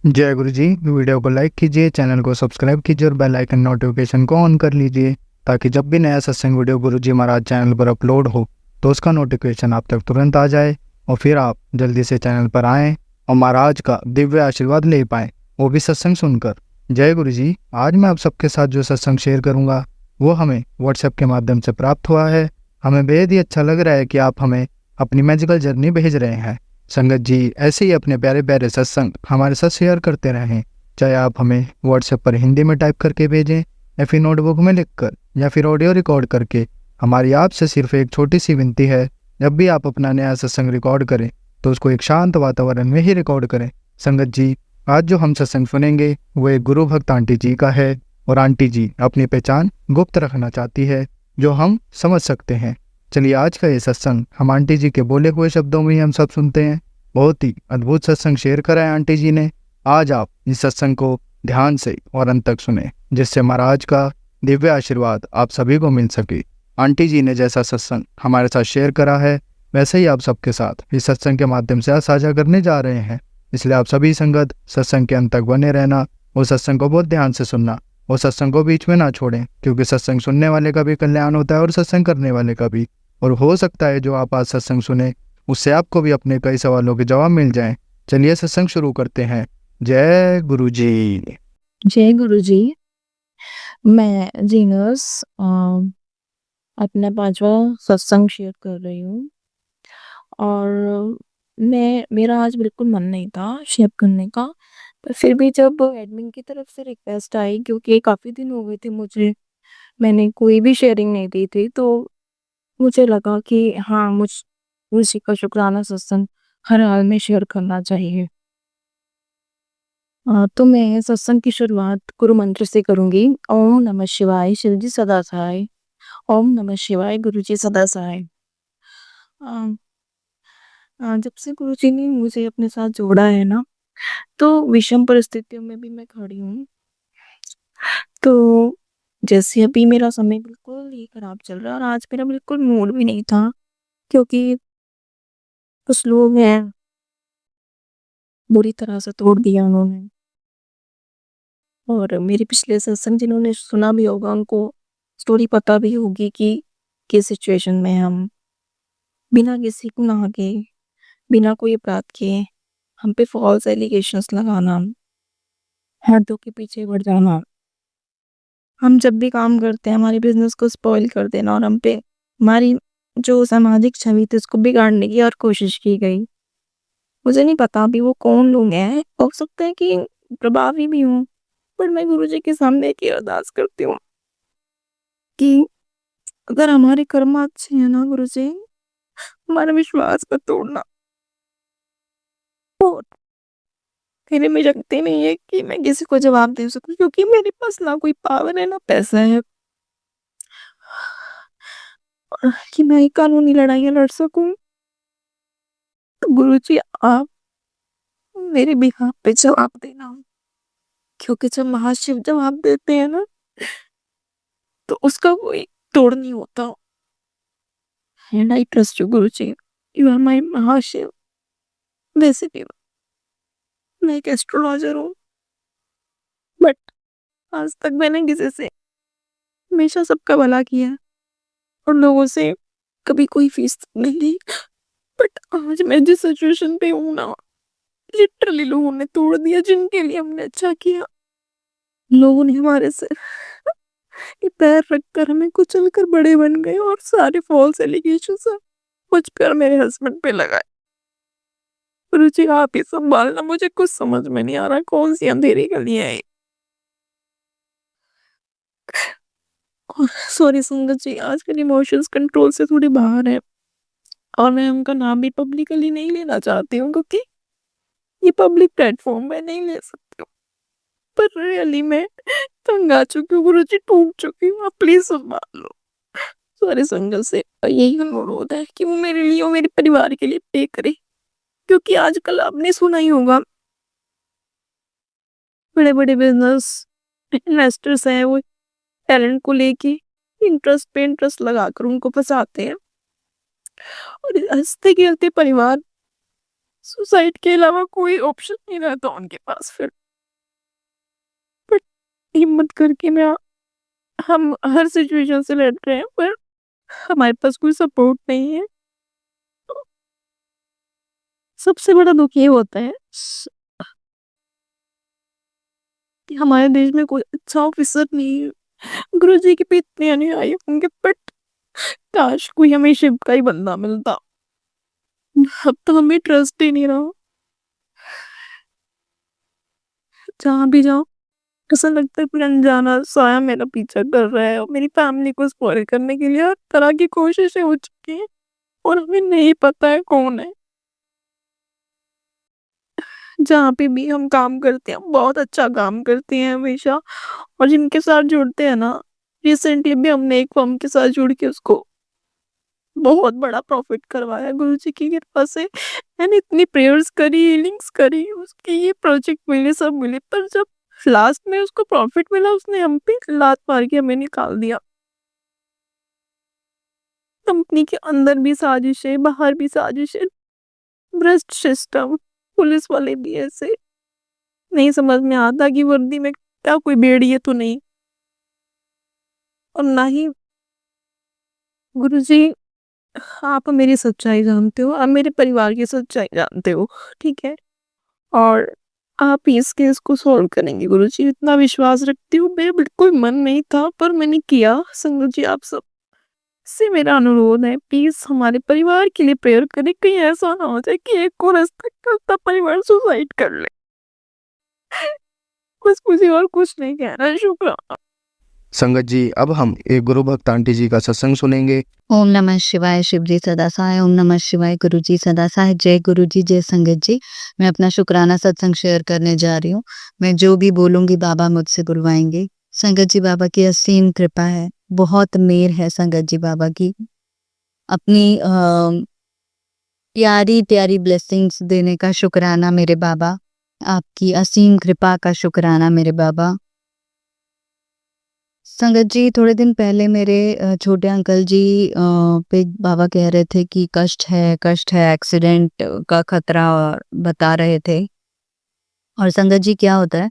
जय गुरु जी। वीडियो को लाइक कीजिए, चैनल को सब्सक्राइब कीजिए और बेल आइकन नोटिफिकेशन को ऑन कर लीजिए ताकि जब भी नया सत्संग वीडियो गुरु जी महाराज चैनल पर अपलोड हो तो उसका नोटिफिकेशन आप तक तुरंत आ जाए और फिर आप जल्दी से चैनल पर आएँ और महाराज का दिव्य आशीर्वाद ले पाएँ, वो भी सत्संग सुनकर। जय गुरु जी। आज मैं आप सबके साथ जो सत्संग शेयर करूँगा वो हमें व्हाट्सएप के माध्यम से प्राप्त हुआ है। हमें बेहद ही अच्छा लग रहा है कि आप हमें अपनी मैजिकल जर्नी भेज रहे हैं। संगत जी ऐसे ही अपने प्यारे प्यारे सत्संग हमारे साथ शेयर करते रहें, चाहे आप हमें व्हाट्सएप पर हिंदी में टाइप करके भेजें या फिर नोटबुक में लिखकर या फिर ऑडियो रिकॉर्ड करके। हमारी आपसे सिर्फ एक छोटी सी विनती है, जब भी आप अपना नया सत्संग रिकॉर्ड करें तो उसको एक शांत वातावरण में ही रिकॉर्ड करें। संगत जी आज जो हम सत्संग सुनेंगे वो एक गुरु भक्त आंटी जी का है और आंटी जी अपनी पहचान गुप्त रखना चाहती है जो हम समझ सकते हैं। चलिए आज का ये सत्संग हम आंटी जी के बोले हुए शब्दों में ही हम सब सुनते हैं। बहुत ही अद्भुत सत्संग शेयर करा है आंटी जी ने। आज आप इस सत्संग को ध्यान से और अंत तक सुने जिससे महाराज का दिव्य आशीर्वाद आप सभी को मिल सके। आंटी जी ने जैसा सत्संग हमारे साथ शेयर करा है वैसे ही आप सबके साथ इस सत्संग के माध्यम से आज साझा करने जा रहे हैं। इसलिए आप सभी संगत सत्संग के अंत तक बने रहना और सत्संग को बहुत ध्यान से सुनना और सत्संग को बीच में ना छोड़ें, क्योंकि सत्संग सुनने वाले का भी कल्याण होता है और सत्संग करने वाले का भी। और हो सकता है जो आप आज सत्संग सुने उससे आपको भी अपने कई सवालों के जवाब मिल जाएं। चलिए सत्संग शुरू करते हैं। जय गुरु जी। जय गुरु जी। मैं जीनस अपना 5वां सत्संग शेयर कर रही हूँ और मेरा आज बिल्कुल मन नहीं था शेयर करने का, पर फिर भी जब एडमिन की तरफ से रिक्वेस्ट आई, क्योंकि काफ़ी दिन हो गए थे मैंने कोई भी शेयरिंग नहीं दी थी, तो मुझे लगा कि हाँ, उसी का शुक्राना सत्संग हर हाल में शेयर करना चाहिए। तो मैं सत्संग की शुरुआत गुरु मंत्र से करूँगी। ओम नमः शिवाय, शिव जी सदा सहाय। ओम नमः शिवाय, गुरु जी सदा सहाय। अ, जब से गुरु जी ने मुझे अपने साथ जोड़ा है ना, तो विषम परिस्थितियों में भी मैं खड़ी हूँ। तो जैसे अभी मेरा समय बिल्कुल ही खराब चल रहा है और आज मेरा बिल्कुल मूड भी नहीं था, क्योंकि कुछ लोग हैं, बुरी तरह से तोड़ दिया उन्होंने। और मेरे पिछले सत्संग जिन्होंने सुना भी होगा उनको स्टोरी पता भी होगी कि किस सिचुएशन में हम बिना किसी गुनाह के, बिना कोई अपराध के हम पे फॉल्स एलिगेशंस लगाना, हर्दों के पीछे बढ़ जाना, हम जब भी काम करते हैं हमारे बिजनेस को स्पॉइल कर देना और हम पे हमारी जो सामाजिक छवि थी उसको बिगाड़ने की और कोशिश की गई। मुझे नहीं पता अभी वो कौन लोग हैं, हो सकता है कि प्रभावी भी हूँ, पर मैं गुरु जी के सामने एक ही अरदास करती हूँ कि अगर हमारे कर्म अच्छे हैं ना गुरु जी, हमारा विश्वास मत तोड़ना। और मेरे में शक्ति नहीं है कि मैं किसी को जवाब दे सकूं, क्योंकि मेरे पास ना कोई पावर है ना पैसा है और कि मैं ये कानूनी लड़ाइयाँ लड़ सकूं। तो गुरु जी आप मेरे बिहाफ पे जवाब देना, क्योंकि जब महाशिव जवाब देते हैं ना तो उसका कोई तोड़ नहीं होता। And I trust you Guru ji, you are my महाशिव। वैसे भी मैं एक एस्ट्रोलॉजर हूँ, बट आज तक मैंने किसी से हमेशा सबका भला किया है और लोगों से कभी कोई फीस नहीं ली। बट आज मैं जिस सिचुएशन पे हूँ ना, लिटरली लोगों ने तोड़ दिया जिनके लिए हमने अच्छा किया। लोगों ने हमारे से ये पैर रखकर हमें कुचल कर बड़े बन गए और सारे फॉल्स एलिगेशन सब मुझ पे और मेरे हस्बैंड पे लगाए। रुचि आप ही संभालना, मुझे कुछ समझ में नहीं आ रहा कौन सी अंधेरी गलियां है। सॉरी संगत जी, आजकल इमोशंस कंट्रोल से थोड़ी बाहर है और मैं उनका नाम भी पब्लिकली नहीं लेना चाहती हूँ, क्योंकि ये पब्लिक प्लेटफॉर्म में नहीं ले सकती हूँ। पर रियली मैं तंग आ चुकी हूँ गुरु जी, टूट चुकी हूँ, आप प्लीज संभाल लो। सॉरी संगत से यही अनुरोध है कि वो मेरे लिए और मेरे परिवार के लिए पे करे, क्योंकि आजकल आपने सुना ही होगा बड़े बड़े बिजनेस इन्वेस्टर्स हैं, वो टैलेंट को लेके इंटरेस्ट पे इंटरेस्ट लगाकर उनको फंसाते हैं और हंसते खेलते परिवार सुसाइड के अलावा कोई ऑप्शन नहीं रहता उनके पास फिर। बट हिम्मत करके हम हर सिचुएशन से लड़ रहे हैं, पर हमारे पास कोई सपोर्ट नहीं है। तो सबसे बड़ा दुख ये होता है कि हमारे देश में कोई अच्छा ऑफिसर नहीं है। गुरुजी के भी इतने अनुयायी होंगे, बट काश कोई हमें शिव का ही बंदा मिलता। अब तो हमें ट्रस्ट ही नहीं रहा। जहाँ भी जाओ ऐसा लगता है कोई अनजाना साया मेरा पीछा कर रहा है, और मेरी फैमिली को स्पॉइल करने के लिए हर तरह की कोशिशें हो चुकी हैं, और हमें नहीं पता है कौन है। जहाँ पे भी हम काम करते हैं, बहुत अच्छा काम करते हैं हमेशा, और जिनके साथ जुड़ते हैं ना, रिसेंटली भी हमने एक फर्म के साथ जुड़ के उसको बहुत बड़ा प्रॉफिट करवाया गुरुजी की कृपा से। मैंने इतनी प्रेयर्स करी, हीलिंग्स करी, उसके ये प्रोजेक्ट मिले, सब मिले, पर जब लास्ट में उसको प्रॉफिट मिला, उसने हम पे लात मार के हमें निकाल दिया। कंपनी के अंदर भी साजिशें, बाहर भी साजिशें, भ्रष्ट सिस्टम, पुलिस वाले भी ऐसे। नहीं समझ में आता कि वर्दी में क्या कोई भेड़िए तो नहीं, और ना ही गुरुजी आप मेरी सच्चाई जानते हो, आप मेरे परिवार की सच्चाई जानते हो, ठीक है? और आप ही इस केस को सॉल्व करेंगे गुरुजी, इतना विश्वास रखती हूँ। मेरा बिल्कुल मन नहीं था, पर मैंने किया। संगत जी, आप सब से मेरा अनुरोध है, प्लीज हमारे परिवार के लिए प्रेयर करें। कहीं ऐसा ना हो जाए कि एक को रेस्पेक्ट करता परिवार सुसाइड कर ले। बस मुझे और कुछ नहीं कहना है। शुक्रिया। संगत जी, अब हम एक गुरु भक्त आंटी जी का सत्संग सुनेंगे। ओम नमः शिवाय। शिव जी सदा सहाय। ओम नमः शिवाय। गुरु जी सदा सहाय। जय गुरु जी, जय संगत जी। मैं अपना शुक्राना सत्संग शेयर करने जा रही हूँ। मैं जो भी बोलूँगी बाबा मुझसे बुलवाएंगे। संगत जी, बाबा की असीम कृपा है, बहुत मेहर है संगत जी बाबा की। अपनी प्यारी प्यारी ब्लेसिंग्स देने का शुक्राना मेरे बाबा, आपकी असीम कृपा का शुक्राना मेरे बाबा। संगत जी, थोड़े दिन पहले मेरे छोटे अंकल जी पे बाबा कह रहे थे कि कष्ट है, एक्सीडेंट का खतरा बता रहे थे। और संगत जी, क्या होता है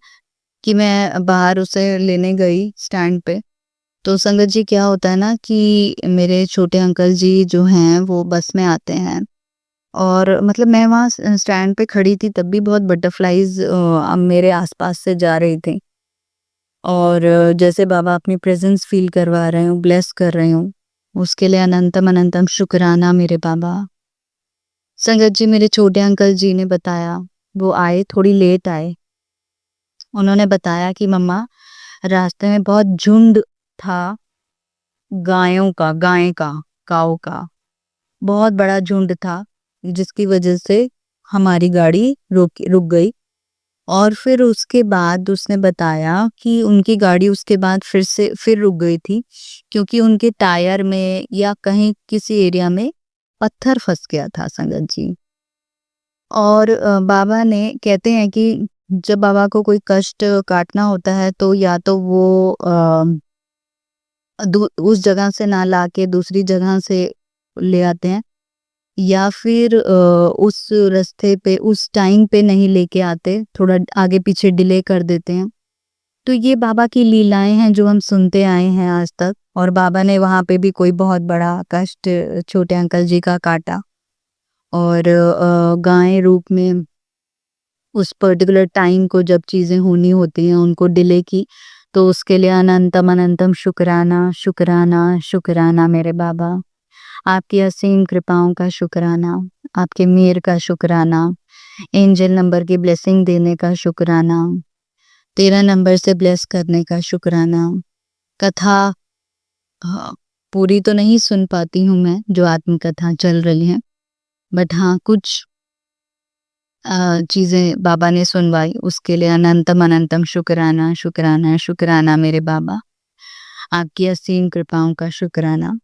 कि मैं बाहर उसे लेने गई स्टैंड पे, तो संगत जी क्या होता है ना कि मेरे छोटे अंकल जी जो हैं वो बस में आते हैं, और मतलब मैं वहाँ स्टैंड पे खड़ी थी, तब भी बहुत बटरफ्लाईज मेरे आसपास से जा रही थी। और जैसे बाबा अपनी प्रेजेंस फील करवा रहे हूँ, ब्लेस कर रही हूँ, उसके लिए अनंतम अनंतम शुक्राना मेरे बाबा। संगत जी, मेरे छोटे अंकल जी ने बताया, वो आए, थोड़ी लेट आए। उन्होंने बताया कि मम्मा, रास्ते में बहुत झुंड था काऊ का बहुत बड़ा झुंड था, जिसकी वजह से हमारी गाड़ी रुक गई। और फिर उसके बाद उसने बताया कि उनकी गाड़ी उसके बाद फिर रुक गई थी, क्योंकि उनके टायर में या कहीं किसी एरिया में पत्थर फंस गया था संगत जी। और बाबा ने कहते हैं कि जब बाबा को कोई कष्ट काटना होता है, तो या तो वो उस जगह से ना लाके दूसरी जगह से ले आते हैं, या फिर उस रास्ते पे उस टाइम पे नहीं लेके आते, थोड़ा आगे पीछे डिले कर देते हैं। तो ये बाबा की लीलाएं हैं जो हम सुनते आए हैं आज तक। और बाबा ने वहाँ पे भी कोई बहुत बड़ा कष्ट छोटे अंकल जी का काटा, और गाय रूप में उस पर्टिकुलर टाइम को जब चीज़ें होनी होती हैं उनको डिले की। तो उसके लिए अनंतम अनंतम शुक्राना शुक्राना शुक्राना मेरे बाबा। आपकी असीम कृपाओं का शुक्राना, आपके मेहर का शुक्राना, एंजल नंबर की ब्लेसिंग देने का शुक्राना, 13 नंबर से ब्लेस करने का शुक्राना। कथा पूरी तो नहीं सुन पाती हूँ मैं, जो आत्मकथा चल रही है, बट हाँ कुछ चीज़ें बाबा ने सुनवाई, उसके लिए अनंतम अनंतम शुक्राना शुक्राना शुक्राना मेरे बाबा। आपकी असीम कृपाओं का शुक्राना।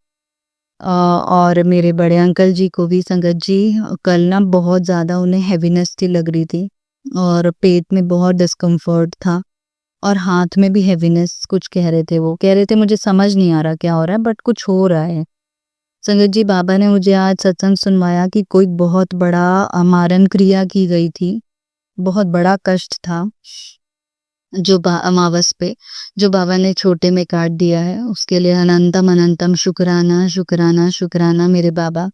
और मेरे बड़े अंकल जी को भी संगत जी, कल ना बहुत ज़्यादा उन्हें हैवीनेस सी लग रही थी, और पेट में बहुत डिस्कम्फर्ट था, और हाथ में भी हैवीनेस, कुछ कह रहे थे, वो कह रहे थे मुझे समझ नहीं आ रहा क्या हो रहा है, बट कुछ हो रहा है। संगत जी, बाबा ने मुझे आज सत्संग सुनवाया कि कोई बहुत बड़ा मारण क्रिया की गई थी। बहुत बड़ा कष्ट था जो अमावस पे जो बाबा ने छोटे में काट दिया है, उसके लिए अनंतम अनंतम शुक्राना शुक्राना शुक्राना मेरे बाबा।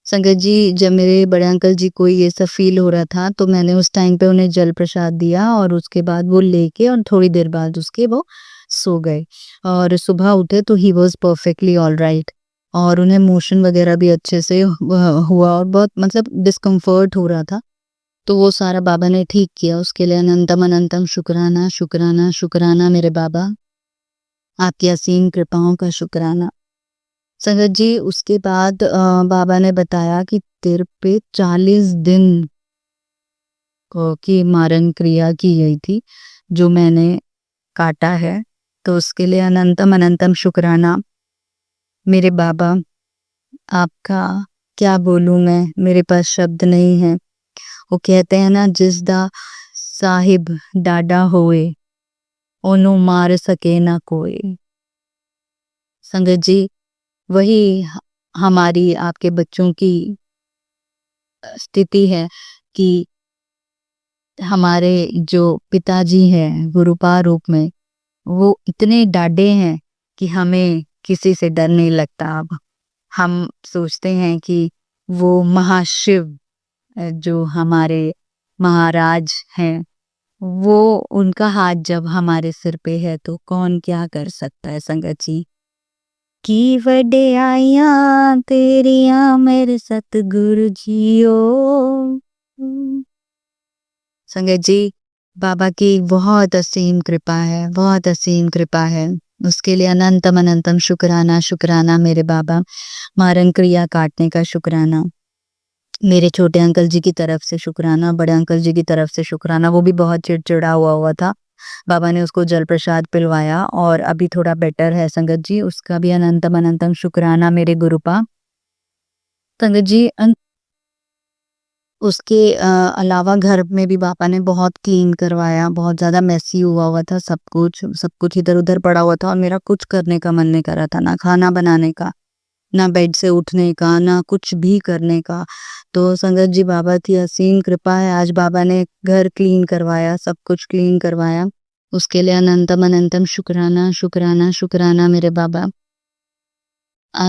संगत जी, जब मेरे बड़े अंकल जी को ये सब फील हो रहा था तो मैंने उस टाइम पे उन्हें जल प्रसाद दिया और उसके बाद वो लेके और थोड़ी देर बाद उसके वो सो गए और सुबह उठे तो he was perfectly all right और उन्हें मोशन वगैरह भी अच्छे से हुआ और बहुत मतलब डिस्कम्फर्ट हो रहा था, तो वो सारा बाबा ने ठीक किया। उसके लिए अनंतम अनंतम शुक्राना शुक्राना शुक्राना मेरे बाबा, आपकी असीम कृपाओं का शुक्राना। संगत जी, उसके बाद बाबा ने बताया कि तेरे पे 40 दिन की मारण क्रिया की गई थी जो मैंने काटा है, तो उसके लिए अनंतम अनंतम शुक्राना मेरे बाबा। आपका क्या बोलूं मैं, मेरे पास शब्द नहीं है। वो कहते हैं ना, जिस दा साहिब डाडा होए ओनु मार सके ना कोई। संगत जी, वही हमारी आपके बच्चों की स्थिति है कि हमारे जो पिताजी हैं गुरुपा रूप में, वो इतने डाडे हैं कि हमें किसी से डर नहीं लगता। अब हम सोचते हैं कि वो महाशिव जो हमारे महाराज हैं, वो उनका हाथ जब हमारे सिर पे है तो कौन क्या कर सकता है। संगत जी, की वड्याइयां तेरियां मेरे सतगुरु जियो। संगत जी, बाबा की बहुत असीम कृपा है, बहुत असीम कृपा है। उसके लिए अनंतम अनंतम शुक्राना शुक्राना मेरे बाबा। मारण क्रिया काटने का शुक्राना, मेरे छोटे अंकल जी की तरफ से शुक्राना, बड़े अंकल जी की तरफ से शुक्राना। वो भी बहुत चिड़चिड़ा हुआ था। बाबा ने उसको जल प्रसाद पिलवाया और अभी थोड़ा बेटर है संगत जी। उसका भी अनंतम अनंतम शुक्राना मेरे गुरुपा। संगत जी, उसके अलावा घर में भी पापा ने बहुत क्लीन करवाया, बहुत ज़्यादा मेसी हुआ था सब कुछ इधर-उधर पड़ा हुआ था और मेरा कुछ करने का मन नहीं कर रहा था, ना खाना बनाने का, ना बेड से उठने का, ना कुछ भी करने का। तो संगत जी, बाबा की असीम कृपा है, आज बाबा ने घर क्लीन करवाया, सब कुछ क्लीन करवाया। उसके लिए अनंतम अनंतम शुक्राना शुक्राना शुक्राना मेरे बाबा।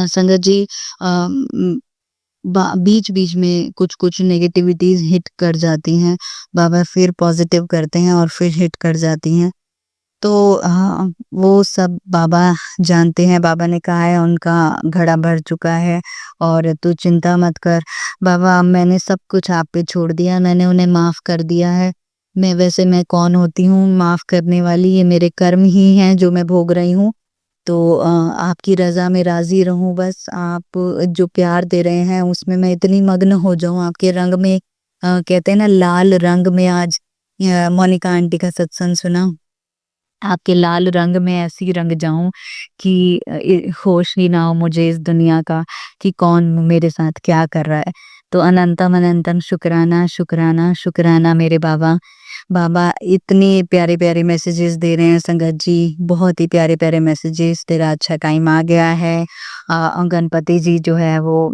संगत जी, बीच-बीच में कुछ नेगेटिविटीज़ हिट कर जाती हैं, बाबा फिर पॉज़िटिव करते हैं और फिर हिट कर जाती हैं। तो वो सब बाबा जानते हैं। बाबा ने कहा है उनका घड़ा भर चुका है और तू चिंता मत कर। बाबा, मैंने सब कुछ आप पे छोड़ दिया, मैंने उन्हें माफ़ कर दिया है। मैं कौन होती हूँ माफ़ करने वाली, ये मेरे कर्म ही हैं जो मैं भोग रही हूँ। तो आपकी रज़ा में राज़ी रहूँ बस। आप जो प्यार दे रहे हैं उसमें मैं इतनी मग्न हो जाऊँ आपके रंग में। कहते हैं ना, लाल रंग में आज मोनिका आंटी का सत्संग सुना, आपके लाल रंग में ऐसी रंग जाऊं कि होश ही ना हो मुझे इस दुनिया का कि कौन मेरे साथ क्या कर रहा है। तो अनंतम अनंतम शुक्राना शुक्राना शुक्राना मेरे बाबा। बाबा इतने प्यारे प्यारे मैसेजेस दे रहे हैं संगत जी, बहुत ही प्यारे प्यारे मैसेजेस। तेरा अच्छा टाइम आ गया है। गणपति जी जो है वो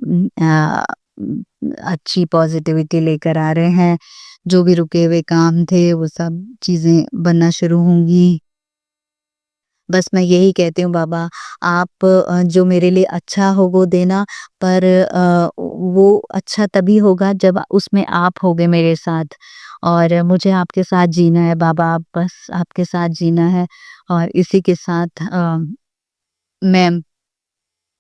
अच्छी पॉजिटिविटी लेकर आ रहे हैं। जो भी रुके हुए काम थे वो सब चीजें बनना शुरू होंगी। बस मैं यही कहती हूँ बाबा, आप जो मेरे लिए अच्छा हो वो देना, पर वो अच्छा तभी होगा जब उसमें आप होगे मेरे साथ और मुझे आपके साथ जीना है बाबा। आप बस आपके साथ जीना है और इसी के साथ मैं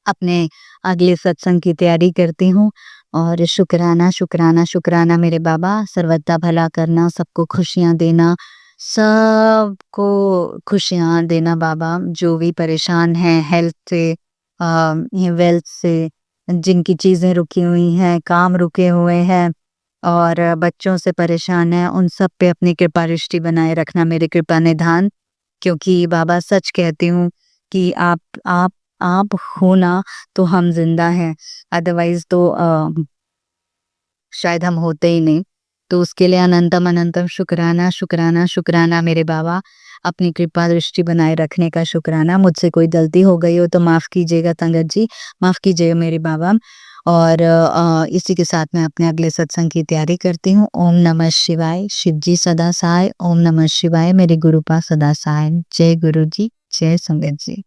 अपने अगले सत्संग की तैयारी करती हूँ। और शुक्राना शुक्राना शुक्राना मेरे बाबा, सर्वदा भला करना, सबको खुशियाँ देना, सबको खुशियाँ देना बाबा। जो भी परेशान हैं हेल्थ से, ये वेल्थ से, जिनकी चीज़ें रुकी हुई हैं, काम रुके हुए हैं और बच्चों से परेशान हैं, उन सब पे अपनी कृपा दृष्टि बनाए रखना, मेरी कृपा निधान। क्योंकि बाबा सच कहती हूँ कि आप हो ना तो हम जिंदा हैं, अदरवाइज तो शायद हम होते ही नहीं। तो उसके लिए अनंतम अनंतम शुक्राना, शुक्राना, शुक्राना मेरे बाबा। अपनी कृपा दृष्टि बनाए रखने का शुक्राना। मुझसे कोई गलती हो गई हो तो माफ़ कीजिएगा संगत जी, माफ़ कीजिएगा मेरे बाबा। और इसी के साथ मैं अपने अगले सत्संग की तैयारी करती हूँ। ओम नमः शिवाय, शिव जी सदा सहाय। ओम नमः शिवाय, मेरे गुरुपा सदा सहाय। जय गुरु जी, जय संगत जी।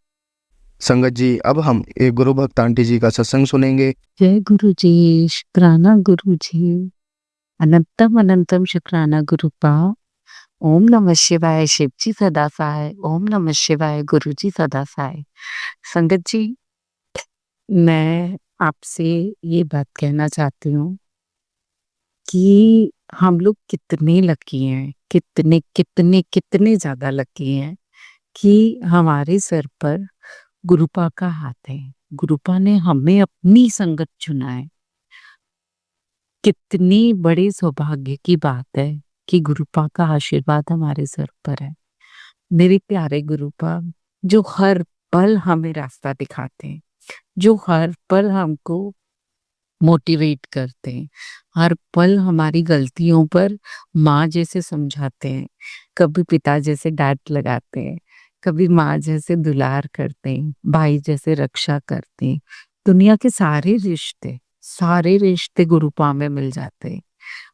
संगत जी, अब हम एक गुरु भक्त आंटी जी का सत्संग सुनेंगे। जय गुरु जी, शुक्राना गुरु जी, अनंतम अनंतम शुक्राना गुरुपा। ओम नमः शिवाय, शिव जी सदा सहाय। ओम नमः शिवाय, गुरु जी सदा सहाय। संगत जी, मैं आपसे ये बात कहना चाहती हूँ कि हम लोग कितने लकी हैं, कितने कितने कितने ज्यादा लकी हैं कि हमारे सर पर गुरुपा का हाथ है। गुरुपा ने हमें अपनी संगत चुना है। कितनी बड़े सौभाग्य की बात है कि गुरुपा का आशीर्वाद हमारे सर पर है। मेरे प्यारे गुरुपा, जो हर पल हमें रास्ता दिखाते हैं, जो हर पल हमको मोटिवेट करते हैं, हर पल हमारी गलतियों पर माँ जैसे समझाते हैं, कभी पिता जैसे डांट लगाते हैं, कभी माँ जैसे दुलार करते हैं, भाई जैसे रक्षा करते हैं। दुनिया के सारे रिश्ते गुरुपा में मिल जाते हैं।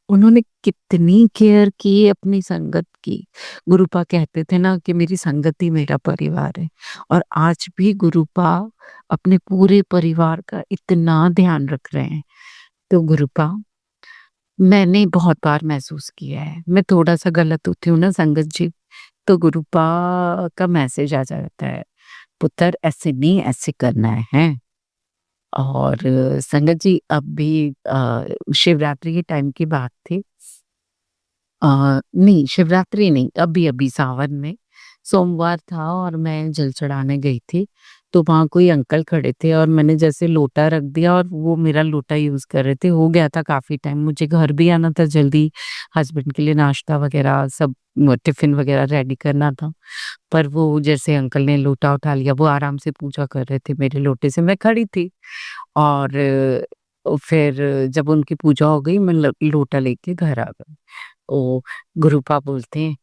उन्होंने कितनी केयर की अपनी संगत की। गुरुपा कहते थे ना कि मेरी संगत ही मेरा परिवार है, और आज भी गुरुपा अपने पूरे परिवार का इतना ध्यान रख रहे हैं। तो गुरुपा, मैंने बहुत बार महसूस किया है, मैं थोड़ा सा गलत होती हूँ ना संगत जी, तो गुरुपा का मैसेज आ जाता है, पुत्र ऐसे नहीं, ऐसे करना है। और संगत जी, अब भी शिवरात्रि के टाइम की बात थी। नहीं, शिवरात्रि नहीं, अभी सावन में सोमवार था और मैं जल चढ़ाने गई थी। तो वहाँ कोई अंकल खड़े थे और मैंने जैसे लोटा रख दिया और वो मेरा लोटा यूज़ कर रहे थे। हो गया था काफ़ी टाइम, मुझे घर भी आना था जल्दी, हस्बैंड के लिए नाश्ता वग़ैरह सब टिफ़िन वग़ैरह रेडी करना था। पर वो जैसे अंकल ने लोटा उठा लिया, वो आराम से पूजा कर रहे थे मेरे लोटे से, मैं खड़ी थी। और फिर जब उनकी पूजा हो गई, मैं लोटा लेके घर आ गई। ओ, गुरुपा बोलते हैं,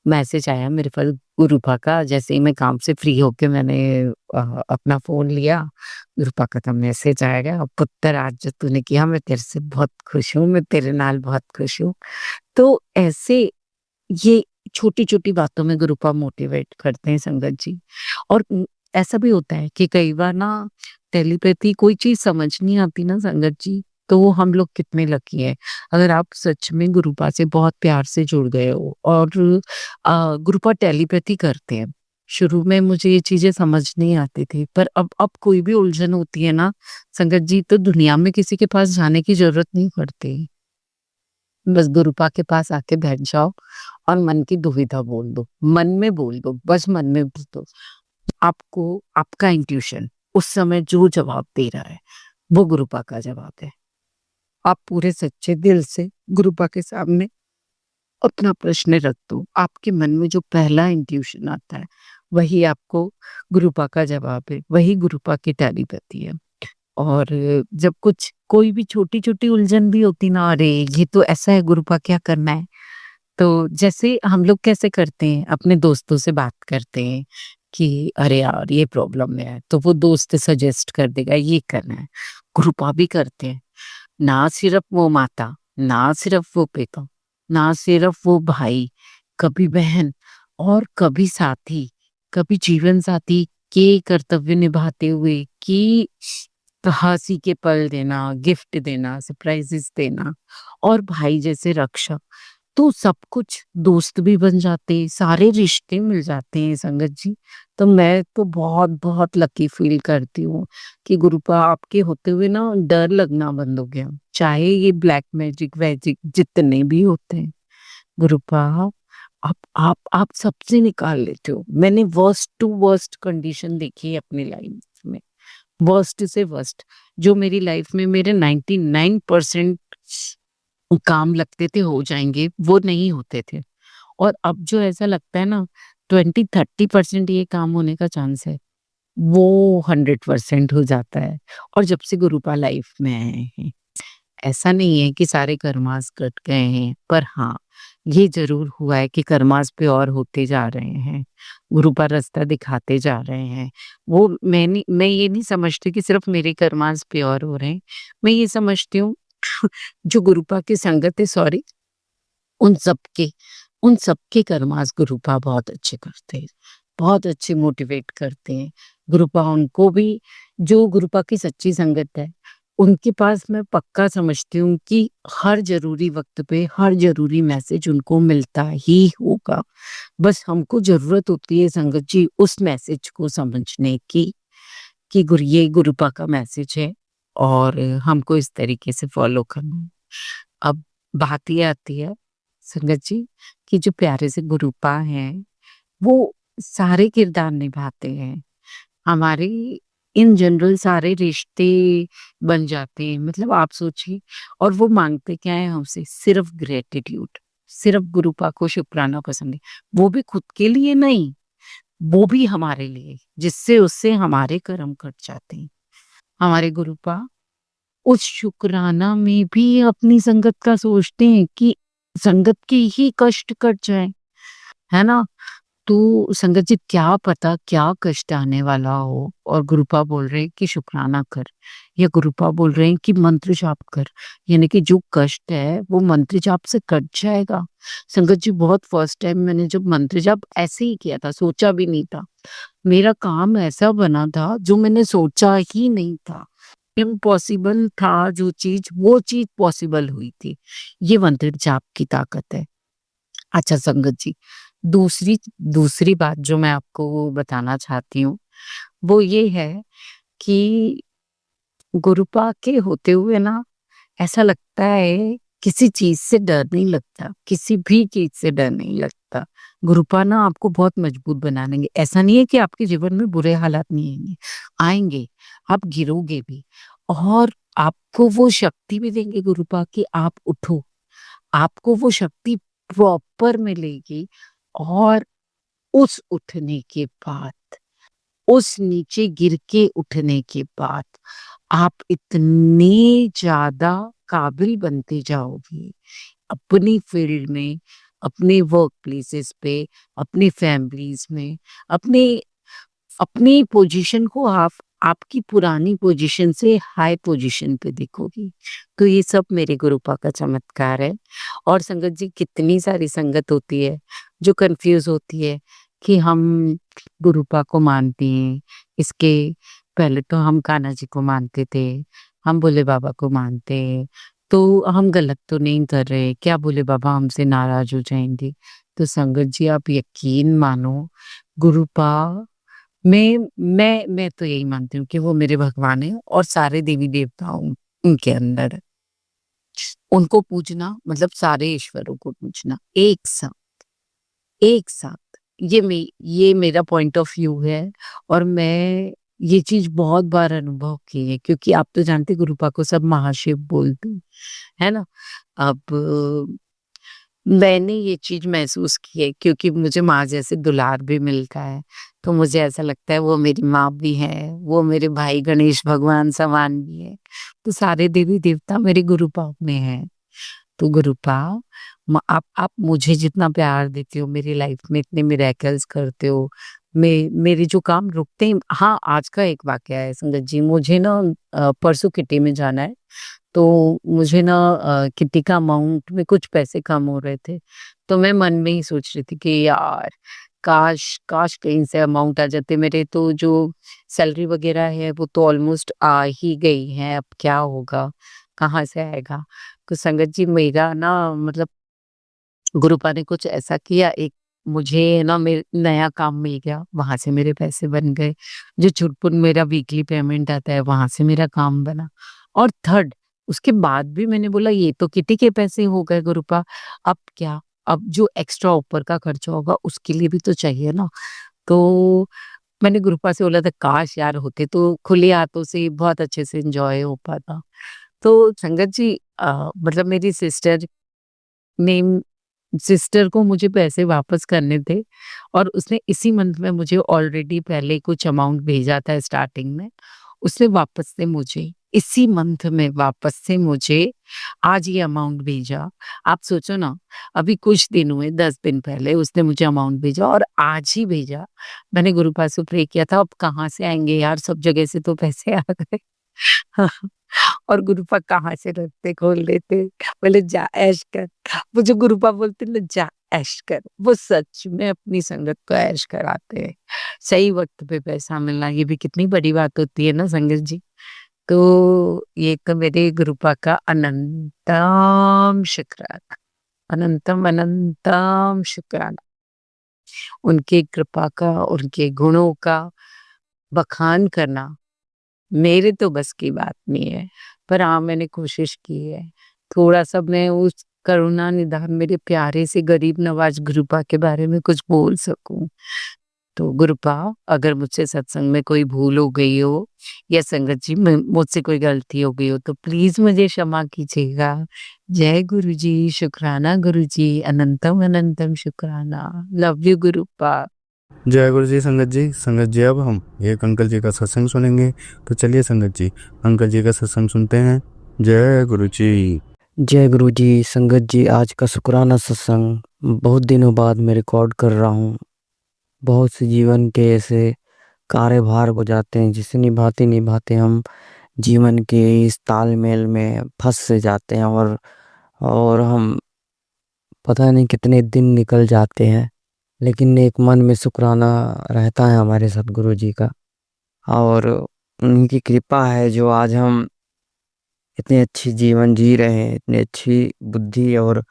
मैसेज आया मेरे पास गुरुपा का। जैसे ही मैं काम से फ्री होके मैंने अपना फ़ोन लिया, गुरुपा का तो मैसेज आएगा, पुत्र आज जो तूने किया मैं तेरे से बहुत खुश हूँ, मैं तेरे नाल बहुत खुश हूँ। तो ऐसे ये छोटी-छोटी बातों में गुरुपा मोटिवेट करते हैं संगत जी। और ऐसा भी होता है कि कई बार ना टेलीपैथी कोई चीज़ समझ नहीं आती ना संगत जी, तो वो हम लोग कितने लकी हैं। अगर आप सच में गुरुपा से बहुत प्यार से जुड़ गए हो और गुरुपा टेलीपैथी करते हैं। शुरू में मुझे ये चीज़ें समझ नहीं आती थी, पर अब कोई भी उलझन होती है ना संगत जी, तो दुनिया में किसी के पास जाने की ज़रूरत नहीं पड़ती। बस गुरुपा के पास आके बैठ जाओ और मन की दुविधा बोल दो, मन में बोल दो, बस मन में बोल दो। आपको आपका इंट्यूशन उस समय जो जवाब दे रहा है, वो गुरुपा का जवाब है। आप पूरे सच्चे दिल से गुरुपा के सामने अपना प्रश्न रख दो। आपके मन में जो पहला इंट्यूशन आता है, वही आपको गुरुपा का जवाब है, वही गुरुपा की टेलीपैथी है। और जब कुछ कोई भी छोटी-छोटी उलझन भी होती ना, अरे ये तो ऐसा है, गुरुपा क्या करना है? तो जैसे हम लोग कैसे करते हैं, अपने दोस्तों से बात करते हैं कि अरे यार ये प्रॉब्लम है, तो वो दोस्त सजेस्ट कर देगा ये करना है। गुरुपा भी करते हैं। ना सिर्फ वो माता, ना सिर्फ वो पिता, ना सिर्फ वो भाई, कभी बहन और कभी साथी, कभी जीवन साथी के कर्तव्य निभाते हुए कि हँसी के पल देना, गिफ्ट देना, सरप्राइज़ेज़ देना और भाई जैसे रक्षा। तो सब कुछ दोस्त भी बन जाते, सारे रिश्ते मिल जाते हैं संगत जी। तो मैं तो बहुत-बहुत लकी फ़ील करती हूँ कि गुरुपा आपके होते हुए ना डर लगना बंद हो गया। चाहे ये ब्लैक मैजिक वैजिक जितने भी होते हैं, गुरुपा आप सबसे निकाल लेते हो। मैंने वर्स्ट टू वर्स्ट कंडीशन देखी है अपनी लाइफ़ में। वर्स्ट से वर्स्ट जो मेरी लाइफ़ में मेरे 99% काम लगते थे हो जाएँगे, वो नहीं होते थे। और अब जो ऐसा लगता है ना 20-30% ये काम होने का चांस है, वो 100% हो जाता है। और जब से गुरुपा लाइफ में आए हैं, ऐसा नहीं है कि सारे कर्मास कट गए हैं, पर हाँ, ये ज़रूर हुआ है कि कर्मास प्योर होते जा रहे हैं, गुरु का रास्ता दिखाते जा रहे हैं। वो मैं ये नहीं समझती कि सिर्फ़ मेरे कर्मास प्योर हो रहे हैं, मैं ये समझती हूँ जो गुरुपा की संगत है, सॉरी, उन सबके उन सबके कर्मास गुरुपा बहुत अच्छे करते हैं, बहुत अच्छे मोटिवेट करते हैं। गुरुपा उनको भी, जो गुरुपा की सच्ची संगत है, उनके पास मैं पक्का समझती हूँ कि हर ज़रूरी वक़्त पे हर ज़रूरी मैसेज उनको मिलता ही होगा। बस हमको ज़रूरत होती है संगत जी उस मैसेज को समझने की, कि ये गुरुपा का मैसेज है और हमको इस तरीके से फ़ॉलो करना है। अब बात ये आती है संगत जी कि जो प्यारे से गुरुपा हैं, वो सारे किरदार निभाते हैं। हमारे इन जनरल सारे रिश्ते बन जाते हैं, मतलब आप सोचिए, और वो माँगते क्या है हमसे? सिर्फ़ ग्रैटिट्यूड, सिर्फ़ गुरुपा को शुकराना पसंद है। वो भी खुद के लिए नहीं, वो भी हमारे लिए, जिससे उससे हमारे कर्म कट जाते हैं। हमारे गुरुपा उस शुकराना में भी अपनी संगत का सोचते हैं कि संगत के ही कष्ट कट जाएँ, है ना? तो संगत जी क्या पता क्या कष्ट आने वाला हो और गुरुपा बोल रहे हैं कि शुकराना कर, या गुरुपा बोल रहे हैं कि मंत्र जाप कर, यानी कि जो कष्ट है वो मंत्र जाप से कट जाएगा। संगत जी बहुत फर्स्ट टाइम मैंने जब मंत्र जाप ऐसे ही किया था, सोचा भी नहीं था। मेरा काम ऐसा बना था जो मैंने सोचा ही नहीं था। इम्पॉसिबल था जो चीज़, वो चीज़ पॉसिबल हुई थी। ये मंत्र जाप की ताकत है। अच्छा संगत जी, दूसरी दूसरी बात जो मैं आपको बताना चाहती हूँ, वो ये है कि गुरुपा के होते हुए ना ऐसा लगता है किसी चीज़ से डर नहीं लगता, किसी भी चीज़ से डर नहीं लगता। गुरुपा ना आपको बहुत मजबूत बना देंगे। ऐसा नहीं है कि आपके जीवन में बुरे हालात नहीं आएँगे, आएँगे, आप गिरोगे भी और आपको वो शक्ति भी देंगे गुरुपा कि आप उठो। आपको वो शक्ति प्रॉपर मिलेगी और उस उठने के बाद, उस नीचे गिर के उठने के बाद आप इतने ज़्यादा काबिल बनते जाओगे अपनी फील्ड में, अपने वर्क प्लेसेस पे, अपनी फैमिलीज़ में, अपने अपनी पोजीशन को आप आपकी पुरानी पोजीशन से हाई पोजीशन पे देखोगी। तो ये सब मेरे गुरुपा का चमत्कार है। और संगत जी कितनी सारी संगत होती है जो कन्फ्यूज़ होती है कि हम गुरुपा को मानते हैं, इसके पहले तो हम कान्हा जी को मानते थे, हम भोले बाबा को मानते हैं, तो हम गलत तो नहीं कर रहे, क्या भोले बाबा हमसे नाराज़ हो जाएँगे? तो संगत जी आप यकीन मानो, गुरुपा मैं तो यही मानती हूँ कि वो मेरे भगवान हैं और सारे देवी-देवता उनके अंदर है। उनको पूजना मतलब सारे ईश्वरों को पूजना एक साथ। ये मेरा पॉइंट ऑफ व्यू है और मैं ये चीज़ बहुत बार अनुभव की है, क्योंकि आप तो जानते हैं गुरुपा को सब महाशिव बोलते हैं, है ना? अब मैंने ये चीज़ महसूस की है क्योंकि मुझे माँ जैसे दुलार भी मिलता है, तो मुझे ऐसा लगता है वो मेरी माँ भी है, वो मेरे भाई गणेश भगवान समान भी है। तो सारे देवी-देवता मेरे गुरुपा में हैं। तो गुरुपा आप मुझे जितना प्यार देते हो, मेरी लाइफ में इतने मिरेकल्स करते हो, मेरे जो काम रुकते हैं। हाँ, आज का एक वाकया है संगत जी, मुझे ना परसों किटी में जाना है, तो मुझे ना किटी का अमाउंट में कुछ पैसे कम हो रहे थे, तो मैं मन में ही सोच रही थी कि यार काश काश कहीं से अमाउंट आ जाते। मेरे तो जो सैलरी वगैरह है वो तो ऑलमोस्ट आ ही गई है, अब क्या होगा, कहाँ से आएगा? तो संगत जी मेरा ना मतलब गुरुपा ने कुछ ऐसा किया, एक मुझे ना नया काम मिल गया, वहाँ से मेरे पैसे बन गए। जो छुटपुट मेरा वीकली पेमेंट आता है, वहाँ से मेरा काम बना। और थर्ड, उसके बाद भी मैंने बोला ये तो किटी के पैसे हो गए गुरुपा, अब क्या? अब जो एक्स्ट्रा ऊपर का खर्चा होगा उसके लिए भी तो चाहिए ना। तो मैंने गुरुपा से बोला था काश यार होते तो खुले हाथों से बहुत अच्छे से एन्जॉय हो पाता। तो संगत जी मतलब मेरी ने सिस्टर को मुझे पैसे वापस करने थे और उसने इसी मंथ में मुझे ऑलरेडी पहले कुछ अमाउंट भेजा था स्टार्टिंग में, उसने वापस से मुझे इसी मंथ में वापस से मुझे आज ये अमाउंट भेजा। आप सोचो ना, अभी कुछ दिन हुए, 10 दिन पहले उसने मुझे अमाउंट भेजा और आज ही भेजा। मैंने गुरु पास से प्रे किया था, अब कहाँ से आएँगे यार, सब जगह से तो पैसे आ गए। और गुरुपा कहाँ से रखते खोल देते, बोले जा ऐश कर। मुझे गुरुपा बोलते ना जा ऐश कर, वो सच में अपनी संगत को ऐश कराते हैं। सही वक्त पे पैसा मिलना ये भी कितनी बड़ी बात होती है ना संगत जी। तो ये तो मेरे गुरुपा का अनंतम शुक्राना, अनंतम अनंतम शुक्राना। उनकी कृपा का, उनके गुणों का बखान करना मेरे तो बस की बात नहीं है, पर हाँ मैंने कोशिश की है। थोड़ा-सा मैं उस करुणा निधान मेरे प्यारे से गरीब नवाज गुरुपा के बारे में कुछ बोल सकूँ। तो गुरुपा, अगर मुझसे सत्संग में कोई भूल हो गई हो या संगत जी में मुझसे कोई गलती हो गई हो तो प्लीज़ मुझे क्षमा कीजिएगा। जय गुरुजी, शुक्राना गुरुजी, अनंतम अनंतम शुक्राना। Love you गुरुपा। जय गुरु जी। संगत जी अब हम एक अंकल जी का सत्संग सुनेंगे, तो चलिए संगत जी अंकल जी का सत्संग सुनते हैं। जय गुरु जी। जय गुरु जी। संगत जी, आज का शुक्राना सत्संग बहुत दिनों बाद मैं रिकॉर्ड कर रहा हूँ। बहुत से जीवन के ऐसे कार्यभार हो जाते हैं जिसे निभाते निभाते हम जीवन के इस तालमेल में फंस से जाते हैं और हम पता नहीं कितने दिन निकल जाते हैं, लेकिन एक मन में शुक्राना रहता है हमारे सतगुरु जी का, और उनकी कृपा है जो आज हम इतनी अच्छी जीवन जी रहे हैं, इतनी अच्छी बुद्धि और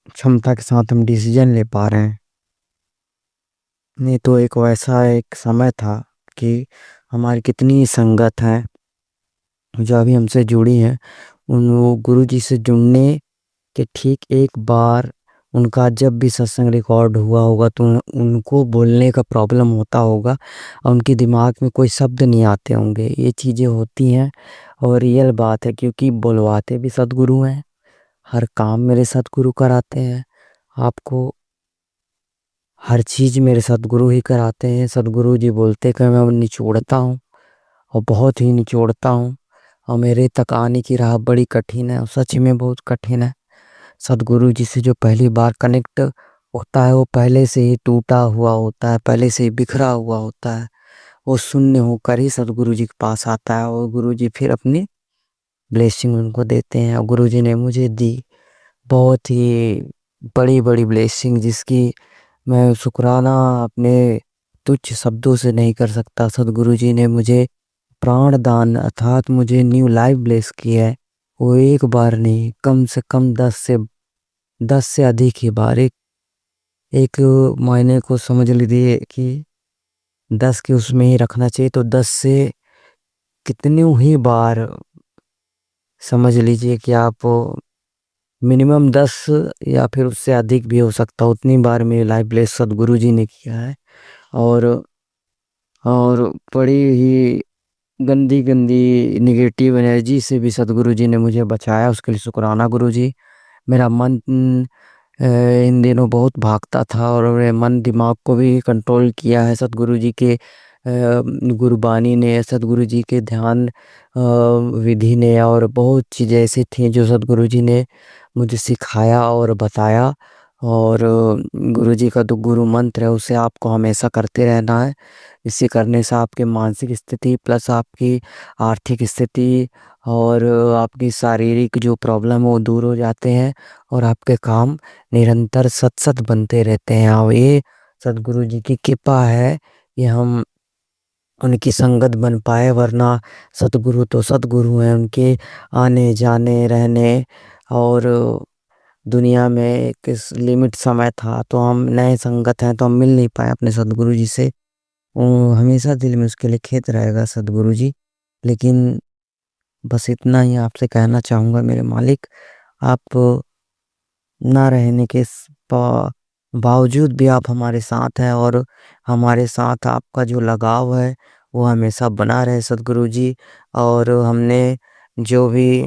क्षमता के साथ हम डिसीजन ले पा रहे हैं। नहीं तो एक वैसा एक समय था कि हमारी कितनी संगत है जो अभी हमसे जुड़ी हैं, उन वो गुरु जी से जुड़ने के ठीक एक बार उनका जब भी सत्संग रिकॉर्ड हुआ होगा तो उनको बोलने का प्रॉब्लम होता होगा और उनके दिमाग में कोई शब्द नहीं आते होंगे। ये चीज़ें होती हैं और रियल बात है, क्योंकि बुलवाते भी सतगुरु हैं, हर काम मेरे सतगुरु कराते हैं, आपको हर चीज़ मेरे सतगुरु ही कराते हैं। सतगुरु जी बोलते कि मैं निचोड़ता हूँ और बहुत ही निचोड़ता हूँ और मेरे तक आने की राह बड़ी कठिन है और सच में बहुत कठिन है। सतगुरु जी से जो पहली बार कनेक्ट होता है वो पहले से ही टूटा हुआ होता है, पहले से ही बिखरा हुआ होता है। वो शून्य होकर ही सतगुरु जी के पास आता है और गुरु जी फिर अपनी ब्लेसिंग उनको देते हैं। और गुरु जी ने मुझे दी बहुत ही बड़ी बड़ी ब्लेसिंग, जिसकी मैं शुक्राना अपने तुच्छ शब्दों से नहीं कर सकता। सतगुरु जी ने मुझे प्राण दान अर्थात मुझे न्यू लाइफ ब्लेस की है। वो एक बार नहीं, कम से कम 10 से अधिक ही बार, एक महीने को समझ लीजिए कि 10 के उसमें ही रखना चाहिए, तो 10 से कितनी ही बार समझ लीजिए कि आप मिनिमम 10 या फिर उससे अधिक भी हो सकता, उतनी बार मेरी लाइफ ब्लेस सतगुरु जी ने किया है। और बड़ी ही गंदी गंदी निगेटिव एनर्जी से भी सतगुरु जी ने मुझे बचाया, उसके लिए शुक्राना गुरु जी। मेरा मन इन दिनों बहुत भागता था और मेरे मन दिमाग को भी कंट्रोल किया है सतगुरु जी के गुरबानी ने, सतगुरु जी के ध्यान विधि ने, और बहुत चीज़ें ऐसी थी जो सतगुरु जी ने मुझे सिखाया और बताया। और गुरु जी का जो गुरु मंत्र है उसे आपको हमेशा करते रहना है। इसे करने से आपकी मानसिक स्थिति प्लस आपकी आर्थिक स्थिति और आपकी शारीरिक जो प्रॉब्लम है वो दूर हो जाते हैं और आपके काम निरंतर सत बनते रहते हैं। और ये सतगुरु जी की कृपा है कि हम उनकी संगत बन पाए, वरना सतगुरु तो सतगुरु हैं, उनके आने जाने रहने और दुनिया में एक लिमिट समय था, तो हम नए संगत हैं तो हम मिल नहीं पाए अपने सतगुरु जी से। हमेशा दिल में उसके लिए खेद रहेगा सतगुरु जी। लेकिन बस इतना ही आपसे कहना चाहूँगा मेरे मालिक, आप ना रहने के बावजूद भी आप हमारे साथ हैं और हमारे साथ आपका जो लगाव है वो हमेशा बना रहे सतगुरु जी। और हमने जो भी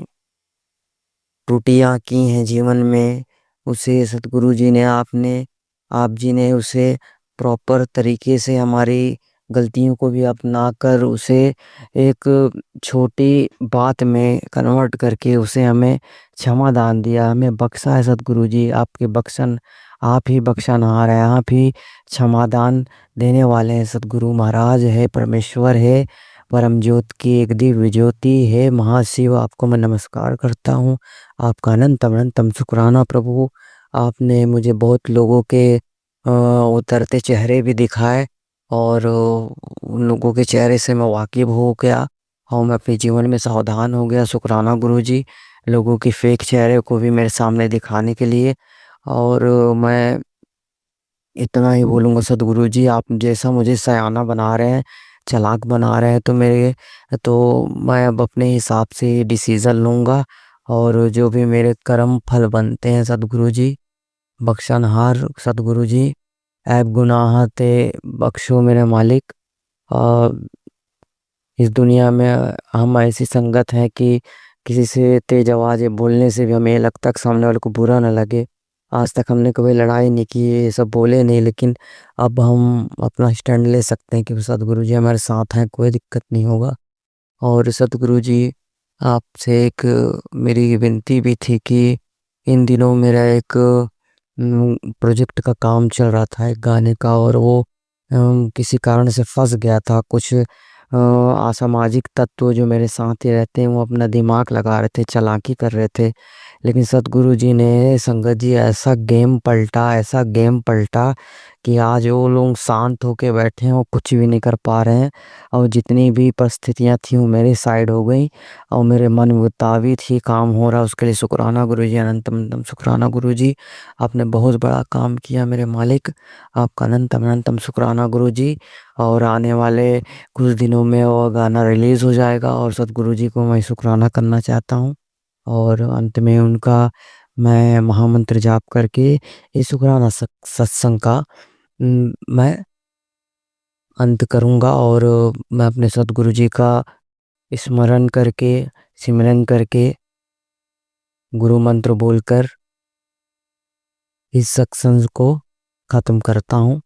त्रुटियां की हैं जीवन में, उसे सतगुरु जी ने आप जी ने उसे प्रॉपर तरीके से हमारी गलतियों को भी अपना कर उसे एक छोटी बात में कन्वर्ट करके उसे हमें क्षमादान दिया, हमें बख्शा है सद्गुरु जी। आपके बख्शन आप ही बख्शनहार हैं, आप ही क्षमादान देने वाले हैं सद्गुरु महाराज। है परमेश्वर, है परम ज्योत की एक दिव्य ज्योति, है महाशिव, आपको मैं नमस्कार करता हूँ। आपका अनंतम अनंतम शुक्राना प्रभु। आपने मुझे बहुत लोगों के उतरते चेहरे भी दिखाए और उन लोगों के चेहरे से मैं वाकिफ हो गया और मैं अपने जीवन में सावधान हो गया। शुक्राना गुरु जी, लोगों की फेक चेहरे को भी मेरे सामने दिखाने के लिए। और मैं इतना ही बोलूँगा सद्गुरु जी, आप जैसा मुझे सयाना बना रहे हैं, चालाक बना रहे हैं, तो मैं अब अपने हिसाब से डिसीज़न लूँगा और जो भी मेरे कर्म फल बनते हैं सद्गुरु जी, बख्शनहार सद्गुरु जी, ऐब गुनाह ते बख्शो मेरे मालिक। इस दुनिया में हम ऐसी संगत हैं कि किसी से तेज आवाज़ बोलने से भी हमें ये लगता है कि सामने वाले को बुरा ना लगे। आज तक हमने कभी लड़ाई नहीं की, ये सब बोले नहीं, लेकिन अब हम अपना स्टैंड ले सकते हैं कि सद्गुरु जी हमारे साथ हैं, कोई दिक्कत नहीं होगा। और सद्गुरु जी, आपसे एक मेरी विनती भी थी कि इन दिनों मेरा एक प्रोजेक्ट का काम चल रहा था, एक गाने का, और वो किसी कारण से फंस गया था। कुछ असामाजिक तत्व जो मेरे साथ ही रहते हैं वो अपना दिमाग लगा रहे थे, चालाकी कर रहे थे। लेकिन सद्गुरु जी ने, संगत जी, ऐसा गेम पलटा कि आज वो लोग शांत होके बैठे हैं, वो कुछ भी नहीं कर पा रहे हैं। और जितनी भी परिस्थितियाँ थी वो मेरी साइड हो गई और मेरे मन मुताबिक ही काम हो रहा है। उसके लिए शुक्राना गुरु जी, अनंतम अनंतम शुक्राना गुरु जी। आपने बहुत बड़ा काम किया मेरे मालिक, आपका अनंतम अनंतम शुक्राना गुरु जी। और आने वाले कुछ दिनों में वो गाना रिलीज़ हो जाएगा और सद्गुरु जी को मैं शुक्राना करना चाहता हूँ। और अंत में उनका मैं महामंत्र जाप करके इस शुक्राना सत्संग का मैं अंत करूँगा। और मैं अपने सद्गुरु जी का स्मरण करके, सिमरन करके, गुरु मंत्र बोलकर इस सत्संग को ख़त्म करता हूँ।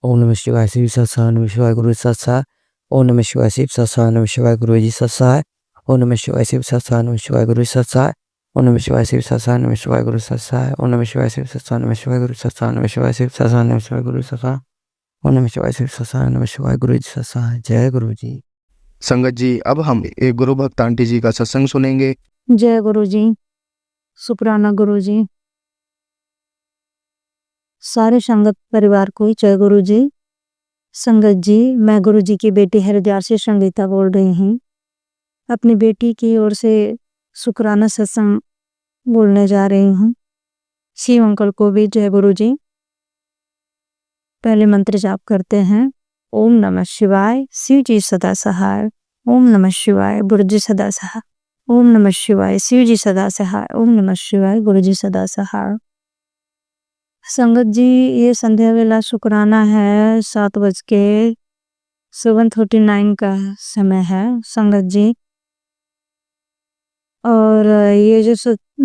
ओम नमः शिवाय, शिव सत्साय, नमः शिवाय, गुरु सत्साय। ओम नमः शिवाय, शिव सत्साय, नमः शिवाय, गुरु जी सत्साय। ओम नमः शिवाय, शिव सत्साय, नमः शिवाय, गुरु सत्साय। ओम नमः शिवाय, शिव सत्साय, नमः शिवाय, गुरु सत्साय। ओम नमः शिवाय, शिव सत्साय, नमः शिवाय, गुरु सत्साय। नमः शिवाय, शिव सत्साय, नमः शिवाय, गुरु सत्साय। ओम नमः शिवाय, शिव सत्साय, नमः शिवाय, गुरु जी सत्साय। जय गुरु जी। संगत जी, अब हम एक गुरु भक्त आंटी जी का सत्संग सुनेंगे। जय गुरु जी, शुक्राना गुरु जी, सारे संगत परिवार को जय गुरु जी। संगत जी, मैं गुरु जी की बेटी हरिद्वार से संगीता बोल रही हूँ। अपनी बेटी की ओर से शुक्राना सत्संग बोलने जा रही हूँ। शिव अंकल को भी जय गुरु जी। पहले मंत्र जाप करते हैं। ओम नमः शिवाय, शिव जी सदा सहाय। ओम नमः शिवाय, गुरु जी सदा सहाय। ओम नमः शिवाय, शिव जी सदा सहाय। ओम नमः शिवाय, गुरु जी सदा सहाय। संगत जी, ये संध्या वेला शुक्राना है, 7:07:49 का समय है संगत जी। और ये जो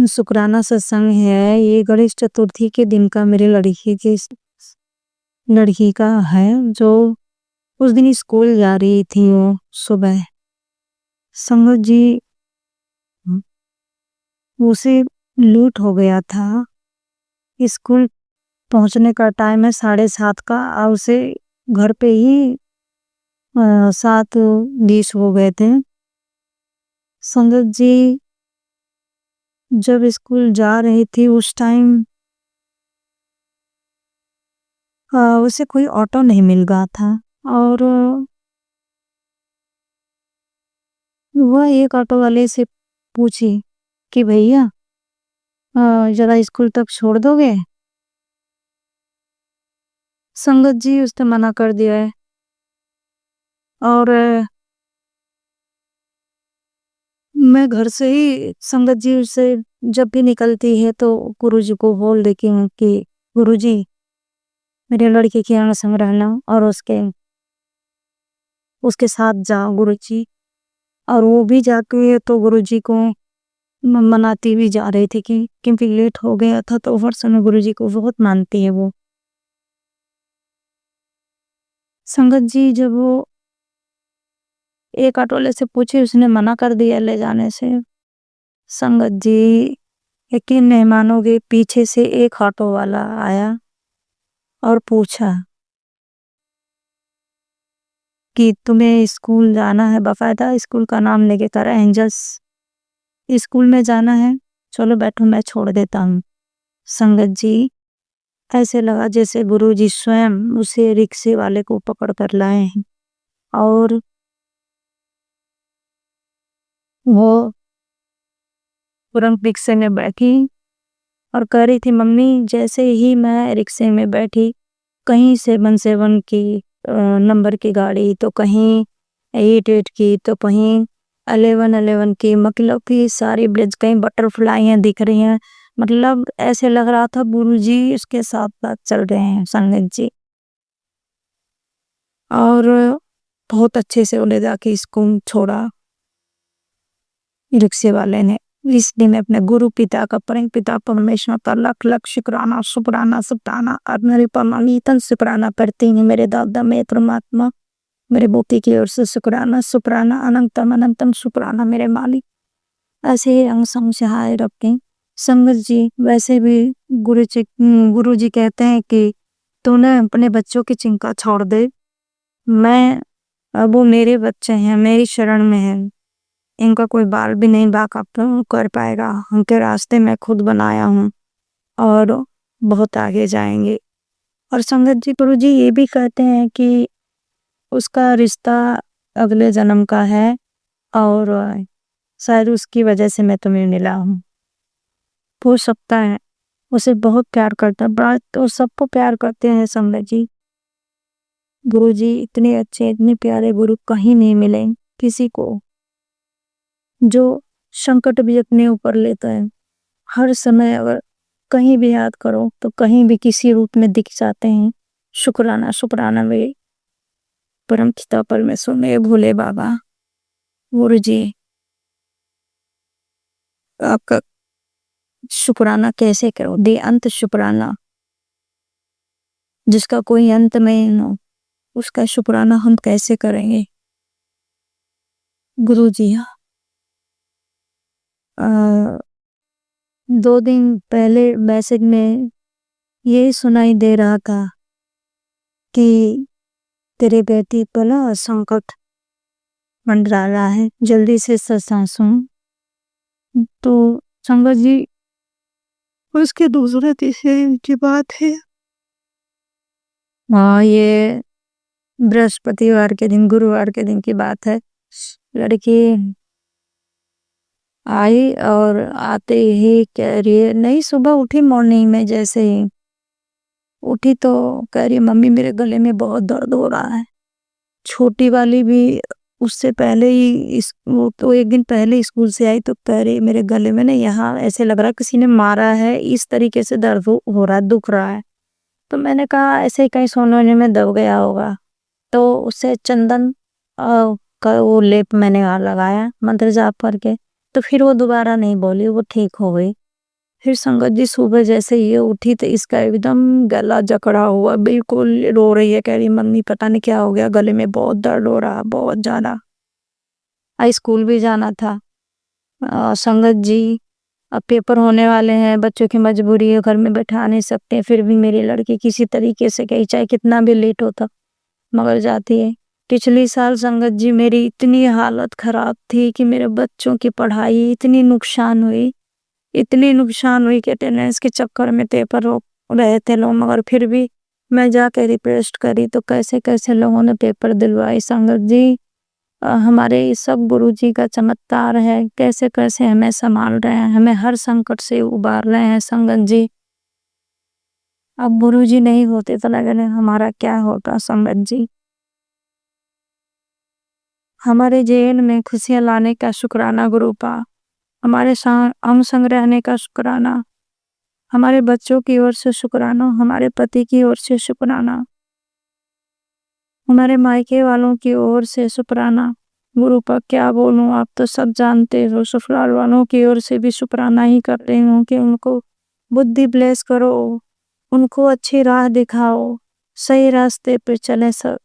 शुक्राना सत्संग है, ये गणेश चतुर्थी के दिन का मेरे लड़की का है, जो उस दिन स्कूल जा रही थी वो सुबह। संगत जी, उसे लूट हो गया था। स्कूल पहुंचने का टाइम है 7:30 का और उसे घर पे ही 7:20 हो गए थे। संगत जी, जब स्कूल जा रही थी उस टाइम उसे कोई ऑटो नहीं मिल रहा था और वह एक ऑटो वाले से पूछी कि भैया जरा स्कूल तक छोड़ दोगे। संगत जी, उसने मना कर दिया है। और मैं घर से ही संगत जी से जब भी निकलती है तो गुरु जी को बोल देती हूँ कि गुरु जी, मेरे लड़के के यहाँ संग रहना और उसके साथ जाओ गुरु जी। और वो भी जाती है तो गुरु जी को मनाती भी जा रही थी कि क्योंकि लेट हो गया था, तो हर समय गुरु जी को बहुत मानती है वो। संगत जी जब वो एक ऑटो वाले से पूछी, उसने मना कर दिया ले जाने से। संगत जी यकीन नहीं मानोगे, पीछे से एक ऑटो वाला आया और पूछा कि तुम्हें स्कूल जाना है? बाकायदा स्कूल का नाम लेके करा, एंजल्स स्कूल में जाना है, चलो बैठो मैं छोड़ देता हूँ। संगत जी ऐसे लगा जैसे गुरुजी स्वयं उसे रिक्शे वाले को पकड़ कर लाए हैं। और वो तुरंत रिक्शे में बैठी और कह रही थी, मम्मी जैसे ही मैं रिक्शे में बैठी, कहीं 7-7 की नंबर की गाड़ी, तो कहीं 8-8 की, तो कहीं 11-11 की, मतलब कि सारी ब्रिज, कहीं बटरफ्लाइयाँ दिख रही हैं। मतलब ऐसे लग रहा था गुरुजी उसके साथ साथ चल रहे हैं संगत जी। और बहुत अच्छे से उन्हें जाके स्कूल छोड़ा रिक्शे वाले ने। इसलिए मैं अपने गुरु पिता का, परम पिता परमेश्वर का लख लख शुक्राना शुक्राना शुक्राना और मेरे परमानीतन शुक्राना करती हूँ। मेरे दादा, मेरे परमात्मा, मेरे बोती की ओर से शुक्राना शुक्राना अनंतम अनंतम शुक्राना मेरे मालिक। ऐसे ही अंग संग सहाय रखें संगत जी। वैसे भी गुरु जी कहते हैं कि तूने अपने बच्चों की चिंता छोड़ दे, मैं अब वो मेरे बच्चे हैं, मेरी शरण में हैं, इनका कोई बाल भी नहीं बाका कर पाएगा, उनके रास्ते मैं खुद बनाया हूँ और बहुत आगे जाएंगे। और संगत जी गुरु जी ये भी कहते हैं कि उसका रिश्ता अगले जन्म का है और शायद उसकी वजह से मैं तुम्हें मिला हूँ। हो सकता है उसे बहुत प्यार करता, बड़ा तो सबको प्यार करते हैं संगत जी। गुरु जी इतने अच्छे, इतने प्यारे गुरु कहीं नहीं मिले किसी को, जो संकट भी अपने ऊपर लेता है। हर समय अगर कहीं भी याद करो तो कहीं भी किसी रूप में दिख जाते हैं। शुक्राना शुक्राना मेरे परम पिता परमेश्वर, मेरे भोले बाबा। गुरु जी आपका शुक्राना कैसे करो, दे अंत शुक्राना, जिसका कोई अंत नहीं हो उसका शुक्राना हम कैसे करेंगे। गुरु जी 2 दिन पहले मैसेज में यही सुनाई दे रहा था कि तेरे बेटी पर ना संकट मंडरा रहा है, जल्दी से सत्संग सुन। तो संगत जी उसके दूसरे तीसरे दिन की बात है। हाँ, ये बृहस्पतिवार के दिन, गुरुवार के दिन की बात है। लड़की आई और आते ही कह रही है, नहीं सुबह उठी मॉर्निंग में, जैसे ही उठी तो कह रही है मम्मी मेरे गले में बहुत दर्द हो रहा है। छोटी वाली भी उससे पहले ही वो तो एक दिन पहले स्कूल से आई तो कह रही मेरे गले में ना यहाँ ऐसे लग रहा है किसी ने मारा है, इस तरीके से दर्द हो रहा है, दुख रहा है। तो मैंने कहा ऐसे ही कहीं सोने में दब गया होगा। तो उससे चंदन का वो लेप मैंने लगाया मंत्र जाप करके, तो फिर वो दोबारा नहीं बोली, वो ठीक हो गई। फिर संगत जी सुबह जैसे ये उठी तो इसका एकदम गला जकड़ा हुआ, बिल्कुल रो रही है, कह रही मम्मी पता नहीं क्या हो गया, गले में बहुत दर्द हो रहा, बहुत ज़्यादा। स्कूल भी जाना था। संगत जी अब पेपर होने वाले हैं, बच्चों की मजबूरी है, घर में बैठा नहीं सकते, फिर भी मेरी लड़की किसी तरीके से गई, चाहे कितना भी लेट होता मगर जाती है। पिछली साल संगत जी मेरी इतनी हालत खराब थी कि मेरे बच्चों की पढ़ाई इतनी नुकसान हुई कि अटेंडेंस के चक्कर में पेपर हो रहे थे लोग, मगर फिर भी मैं जाकर रिक्वेस्ट करी तो कैसे कैसे लोगों ने पेपर दिलवाई। संगत जी हमारे सब गुरु जी का चमत्कार है, कैसे कैसे हमें संभाल रहे हैं, हमें हर संकट से उबार रहे हैं। संगत जी अब गुरु जी नहीं होते तो लगे हमारा क्या होता। संगत जी हमारे जीवन में खुशियाँ लाने का शुक्राना गुरुपा, हमारे अंग संग रहने का शुक्राना, हमारे बच्चों की ओर से शुक्राना, हमारे पति की ओर से शुक्राना, हमारे मायके वालों की ओर से शुक्राना। गुरुपा क्या बोलूं, आप तो सब जानते हो। ससुराल वालों की ओर से भी शुक्राना ही कर रही हूँ कि उनको बुद्धि ब्लेस करो, उनको अच्छी राह दिखाओ, सही रास्ते पे चले सब।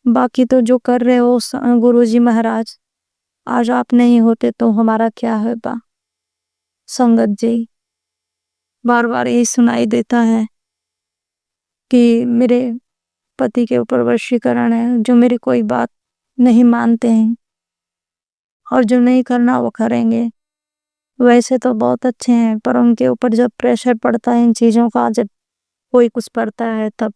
बाकी तो जो कर रहे हो गुरुजी महाराज, आज आप नहीं होते तो हमारा क्या होता। संगत जी, बार बार यही सुनाई देता है कि मेरे पति के ऊपर वशीकरण है, जो मेरी कोई बात नहीं मानते हैं और जो नहीं करना वो करेंगे। वैसे तो बहुत अच्छे हैं, पर उनके ऊपर जब प्रेशर पड़ता है इन चीज़ों का, जब कोई कुछ पड़ता है, तब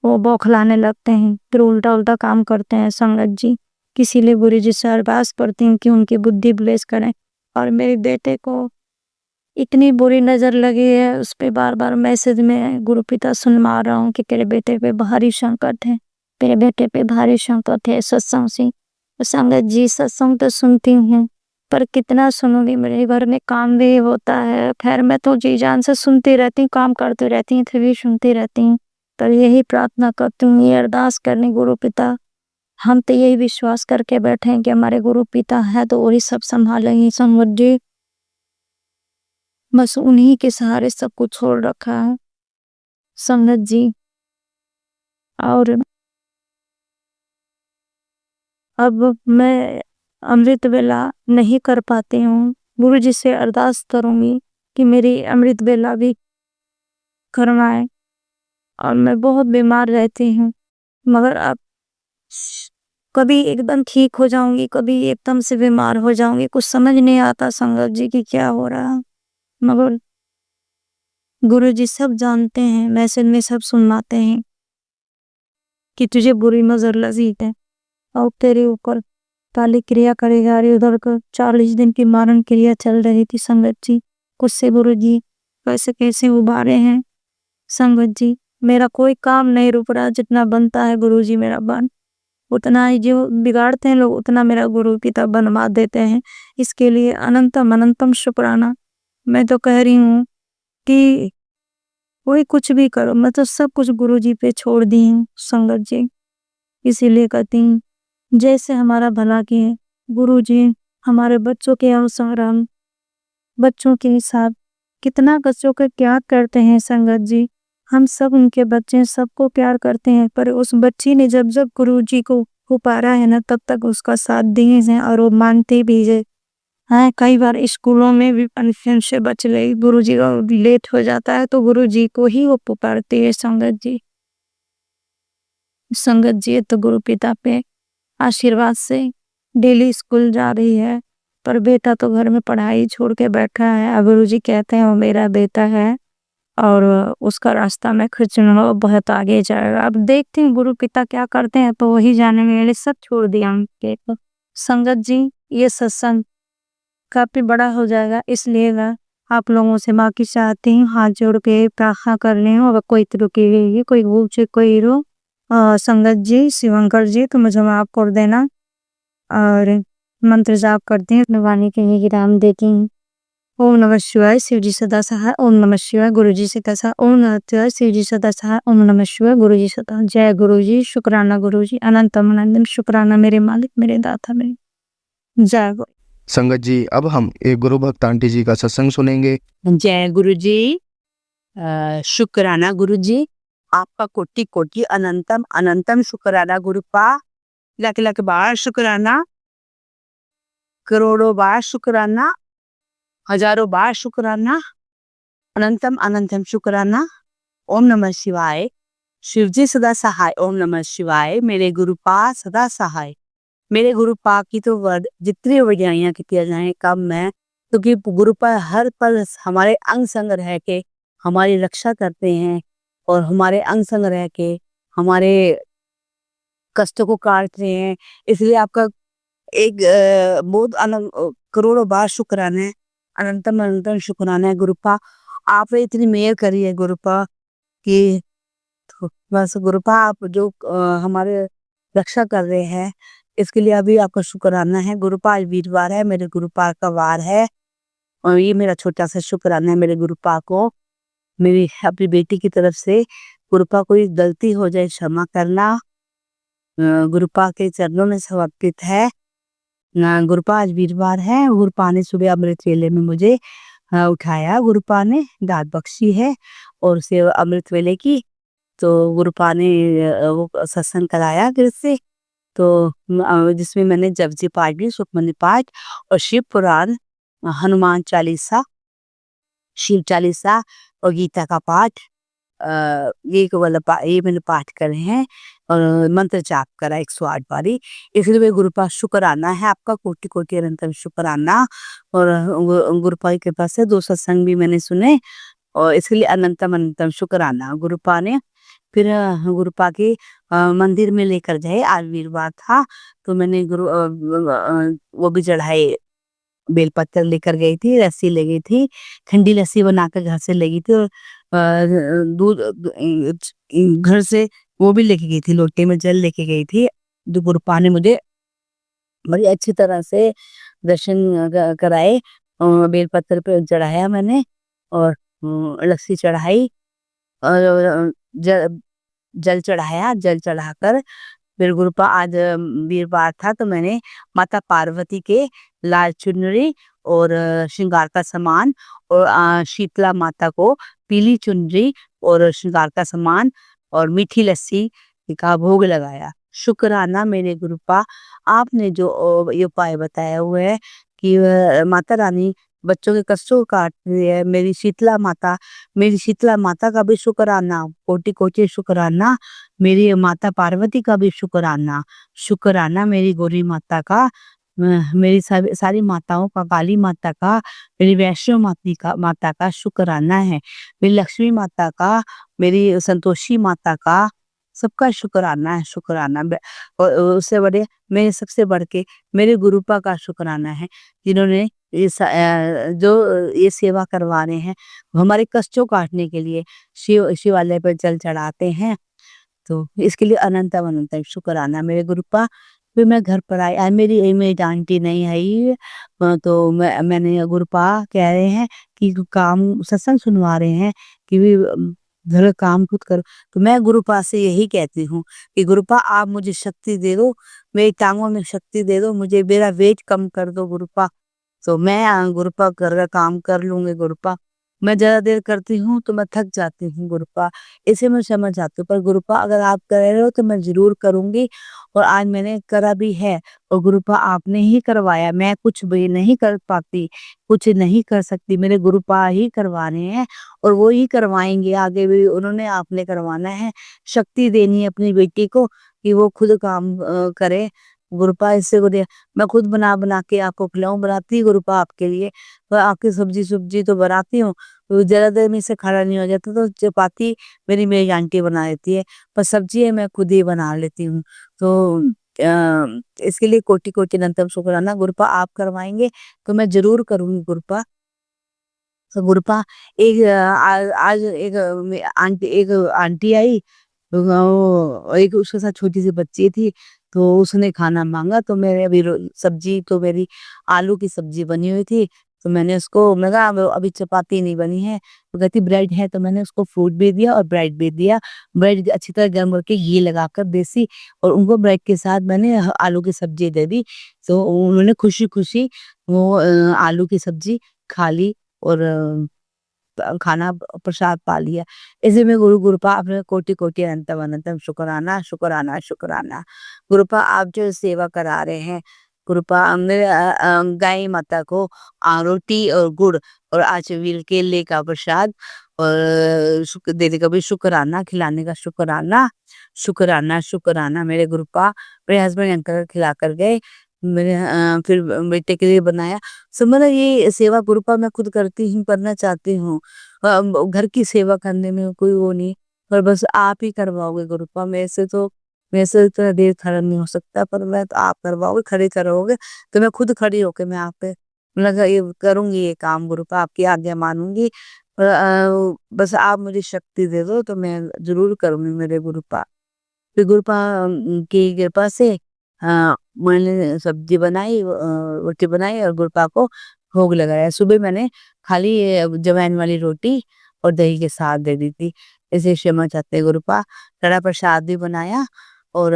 वो बौखलाने लगते हैं, फिर उल्टा उल्टा काम करते हैं। संगत जी, इसीलिए गुरु जी से अरदास करती हूँ कि उनकी बुद्धि ब्लेस करें। और मेरे बेटे को इतनी बुरी नज़र लगी है, उस पे बार बार मैसेज में गुरु पिता सुनवा रहा हूँ कि तेरे बेटे पे भारी संकट है, तेरे बेटे पे भारी संकट है सत्संग से। संगत जी, सत्संग तो सुनती हूँ, पर कितना सुनूंगी, मेरे घर में काम भी होता है। खैर मैं तो जी जान से सुनती रहती हूँ, काम करती रहती हूँ, फिर भी सुनती रहती हूँ। पर यही प्रार्थना करती हूँ, ये अरदास करने गुरु पिता, हम तो यही विश्वास करके बैठे हैं कि हमारे गुरु पिता है तो वही सब संभालेंगे। संगत जी, बस उन्हीं के सहारे सब कुछ छोड़ रखा है। संगत जी, और अब मैं अमृत वेला नहीं कर पाती हूँ। गुरु जी से अरदास करूँगी कि मेरी अमृत वेला भी करवाएं। और मैं बहुत बीमार रहती हूँ, मगर अब कभी एकदम ठीक हो जाऊंगी, कभी एकदम से बीमार हो जाऊंगी, कुछ समझ नहीं आता संगत जी कि क्या हो रहा है। मगर गुरु जी सब जानते हैं, मैसेज में सब सुनवाते हैं कि तुझे बुरी नजर लगी है और तेरे ऊपर काली क्रिया करेगा। उधर को 40 दिन की मारण क्रिया चल रही थी संगत जी, कुछ से गुरु जी कैसे कैसे उबारे हैं। संगत जी, मेरा कोई काम नहीं रुक रहा, जितना बनता है गुरु जी मेरा बन, उतना ही जो बिगाड़ते हैं लोग उतना मेरा गुरु पिता बनवा देते हैं। इसके लिए अनंतम अनंतम शुक्राना। मैं तो कह रही हूँ कि कोई कुछ भी करो, मैं तो सब कुछ गुरु जी पे छोड़ दी हूँ संगत जी। इसीलिए कहती हूँ, जैसे हमारा भला किए गुरु जी, हमारे बच्चों के अनुसार हम बच्चों के हिसाब कितना बच्चों का प्यार करते हैं संगत जी। हम सब उनके बच्चे सबको प्यार करते हैं, पर उस बच्ची ने जब जब गुरु जी को पुकारा है ना, तब तक उसका साथ दिए हैं और वो मानते भी है। हाँ, कई बार स्कूलों में भी पनिशमेंट से बच गई, गुरु जी का लेट हो जाता है तो गुरु जी को ही वो पुकारती है संगत जी। संगत जी तो गुरु पिता पे आशीर्वाद से डेली स्कूल जा रही है, पर बेटा तो घर में पढ़ाई छोड़ के बैठा है। अब गुरु जी कहते हैं वो मेरा बेटा है और उसका रास्ता मैं खींचूंगा, बहुत आगे जाएगा। अब देखते हैं गुरु पिता क्या करते हैं, तो वही जाने में सब छोड़ दिया उनके। तो संगत जी, ये सत्संग काफी बड़ा हो जाएगा, इसलिए मैं आप लोगों से माफी चाहती हूँ, हाथ जोड़ के प्रार्थना कर रही हूँ। अगर कोई त्रुटि रहेगी, कोई भूल से कोई रो, संगत जी, शिवंकर जी, तो मुझे माफ कर देना। और मंत्र जाप करती हूँ, अपने वाणी के विराम देती हूँ। ओम नमः शिवाय, शिव जी सदा सहाय। ओम नमः शिवाय, गुरु जी से कसा। ओम नमः शिवाय, शिव जी सदा सहाय। ओम नमः शिवाय, गुरु जी सदा। जय गुरु जी, शुक्राना गुरु जी, अनंतम अनंतम शुक्राना मेरे मालिक, मेरे दाता, मेरे जय गुरु। संगत जी, अब हम एक गुरु भक्त आंटी जी का सत्संग सुनेंगे। जय गुरु जी, शुक्राना गुरु जी, आपका कोटि कोटि अनंतम अनंतम शुक्राना गुरुपा, लख लख बार शुक्राना, करोड़ों बार शुक्राना, हजारों बार शुक्राना, अनंतम अनंतम शुक्राना। ओम नमः शिवाय, शिव जी सदा सहाय। ओम नमः शिवाय, मेरे गुरुपा सदा सहाय। मेरे गुरुपा की तो वर्ड जितनी वजहियाँ किया जाए कम है, क्योंकि गुरुपा हर पल हमारे अंग संग रह के हमारी रक्षा करते हैं और हमारे अंग संग रह के हमारे कष्टों को काटते हैं। इसलिए आपका एक बहुत करोड़ों बार शुक्राना है, अनंतम अनंतम शुक्राना है गुरुपा। आपने इतनी मेहर करी है गुरुपा कि बस गुरुपा आप जो हमारे रक्षा कर रहे हैं, इसके लिए अभी आपका शुक्राना है गुरुपा। आज वीरवार है, मेरे गुरुपा का वार है और ये मेरा छोटा सा शुक्राना है मेरे गुरुपा को। मेरी अपनी बेटी की तरफ से गुरुपा कोई गलती हो जाए क्षमा करना, गुरुपा के चरणों में समर्पित है। गुरुपा आज वीरवार है, गुरुपा ने सुबह अमृत वेले में मुझे उठाया, गुरुपा ने दात बख्शी है और उसे अमृत वेले की तो गुरुपा ने वो सत्संग कराया फिर से। तो जिसमें मैंने जपजी पाठ भी, सुखमनी पाठ और शिव पुराण, हनुमान चालीसा, शिव चालीसा और गीता का पाठ, ये मैंने पाठ करे हैं और मंत्र जाप करा 108 बारी। इसलिए वे गुरुपा शुक्राना है आपका, कोटि कोटि अनंतम शुक्राना। और गुरुपा की कृपा से 2 सत्संग भी मैंने सुने और इसके लिए अनंतम अनंतम शुक्राना गुरुपा ने। फिर गुरुपा के मंदिर में लेकर जाए, आज वीरवार था तो मैंने वो भी चढ़ाए, बेलपत्र लेकर गई थी, लस्सी ले गई थी, ठंडी लस्सी बनाकर घर से ले गई थी और दूध घर से वो भी लेके गई थी, लोटे में जल लेके गई थी। जो गुरुपा ने मुझे बड़ी अच्छी तरह से दर्शन कराए, बेलपत्र पे चढ़ाया मैंने और लस्सी चढ़ाई और जल चढ़ाया। जल चढ़ाकर फिर गुरुपा, आज वीरवार था तो मैंने माता पार्वती के लाल चुनरी और श्रृंगार का सामान और शीतला माता को पीली चुनरी और श्रृंगार का सामान और मीठी लस्सी का भोग लगाया। शुक्राना मेरे गुरुपा, आपने जो ये उपाय बताया हुआ है कि माता रानी बच्चों के कष्टों को काटती है, मेरी शीतला माता का भी शुक्राना, कोटि कोटि शुक्राना। मेरी माता पार्वती का भी शुक्राना मेरी गौरी माता का, मेरी सारी माताओं का, काली माता का, मेरी वैष्णो माता का शुक्राना है, मेरी लक्ष्मी माता का, मेरी संतोषी माता का, सबका शुक्राना है। और उससे बड़े, मेरे सबसे बढ़ के मेरे गुरुपा का शुक्राना है, जिन्होंने जो ये सेवा करवा रहे हैं, हमारे कष्टों काटने के लिए शिवालय पर जल चढ़ाते हैं, तो इसके लिए अनंतम अनंतम शुक्राना मेरे गुरुपा। फिर मैं घर पर आई, आज मेरी आंटी नहीं आई, तो मैंने गुरुपा कह रहे हैं कि काम सत्संग सुनवा रहे हैं कि भी घर काम खुद करो, तो मैं गुरुपा से यही कहती हूँ कि गुरुपा आप मुझे शक्ति दे दो, मेरी टांगों में शक्ति दे दो, मुझे मेरा वेट कम कर दो गुरुपा, तो मैं गुरुपा घर का काम कर लूंगी गुरुपा। मैं ज्यादा देर करती हूँ तो मैं थक जाती हूँ गुरुपा, इसे मैं समझ जाती हूँ, पर गुरुपा अगर आप कर रहे हो तो मैं जरूर करूंगी और आज मैंने करा भी है। और गुरुपा आपने ही करवाया, मैं कुछ भी नहीं कर पाती, कुछ नहीं कर सकती, मेरे गुरुपा ही करवा रहे हैं और वो ही करवाएंगे आगे भी, उन्होंने आपने करवाना है, शक्ति देनी है अपनी बेटी को कि वो खुद काम करे गुरुपा। इससे मैं खुद बना बना के आपको खिलाऊं, बनाती गुरुपा आपके लिए, तो आपकी सब्जी तो बनाती हूँ, तो ज्यादा देर में से खड़ा नहीं हो जाता, तो चपाती मेरी आंटी बना देती है, पर सब्जी मैं खुद ही बना लेती हूँ। तो इसके लिए कोटि कोटि अनंतम शुक्राना गुरुपा, आप करवाएंगे तो मैं जरूर करूंगी गुरुपा। तो गुरुपा आज एक आंटी आई, तो एक उसके साथ छोटी सी बच्ची थी, तो उसने खाना मांगा, तो मेरे अभी सब्जी तो मेरी आलू की सब्जी बनी हुई थी, तो मैं कहा अभी चपाती नहीं बनी है, तो कहती ब्रेड है, तो मैंने उसको फ्रूट भी दिया और ब्रेड भी दिया, ब्रेड अच्छी तरह गर्म करके घी लगाकर देसी, और उनको ब्रेड के साथ मैंने आलू की सब्जी दे दी, तो उन्होंने खुशी खुशी वो आलू की सब्जी खा ली और खाना प्रसाद पा लिया। इसे में गुरुपा आपने कोटि कोटि अनंतम अनंतम शुक्राना गुरुपा, आप जो सेवा करा रहे हैं गुरुपा, हमने गाय माता को रोटी और गुड़ और आज वीर केले का प्रसाद और देने का भी शुक्राना, खिलाने का शुक्राना मेरे गुरुपा। मेरे हस्बैंड अंकल खिला कर गए, मेरे फिर बेटे के लिए बनाया। मतलब ये सेवा गुरुपा मैं खुद करती हूँ, करना चाहती हूँ, घर की सेवा करने में कोई वो नहीं, पर बस आप ही करवाओगे गुरुपा, मेरे से इतना देर खड़ा नहीं हो सकता, पर मैं तो आप करवाओगे, खड़े करोगे तो मैं खुद खड़ी होके मैं आप पे लगा ये करूंगी, ये काम गुरुपा आपकी आज्ञा मानूंगी, पर बस आप मुझे शक्ति दे दो तो मैं जरूर करूंगी मेरे गुरुपा। फिर गुरुपा की कृपा से मैंने सब्जी बनाई, रोटी बनाई और गुरुपा को भोग लगाया। सुबह मैंने खाली जवैन वाली रोटी और दही के साथ दे दी थी, इसे क्षमा चाहते गुरुपा। कड़ा प्रसाद भी बनाया और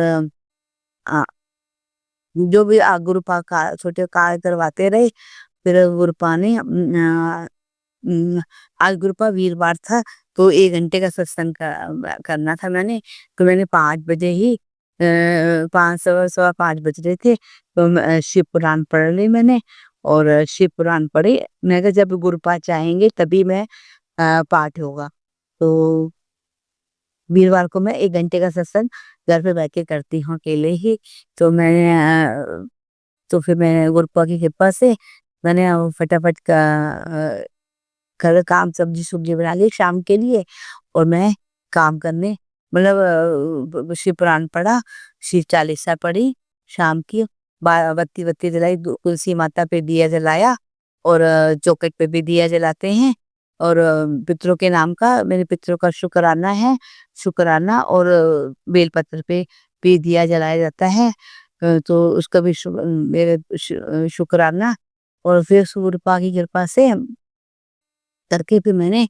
जो भी गुरुपा का छोटे कार्य करवाते रहे। फिर गुरुपा ने आज गुरुपा वीरवार था तो 1 घंटे का सत्संग करना था मैंने, तो मैंने 5 बजे ही 5 सवा 5 बज रहे थे, तो शिव पुराण पढ़ ली मैंने और शिव पुराण पढ़ी। मैं कहा जब गुरुपाद चाहेंगे तभी मैं पाठ होगा। तो वीरवार को मैं 1 घंटे का सत्संग घर पे बैठ के करती हूँ अकेले ही। तो मैंने तो फिर मैं गुरुपा की कृपा से मैंने फटाफट का घर काम सब्जी-सुब्जी बना ली शाम के लिए और मैं काम करने मतलब शिव पुराण पढ़ा, शिव चालीसा पढ़ी शाम की, बत्ती-वत्ती जलाई, तुलसी माता पे दिया जलाया और चौखट पे भी दिया जलाते हैं और पितरों के नाम का मेरे पितरों का शुक्राना है, शुक्राना और बेलपत्र पे भी दिया जलाया जाता है। तो उसका भी मेरे शुक्राना और फिर सूर्यपा की कृपा से करके फिर मैंने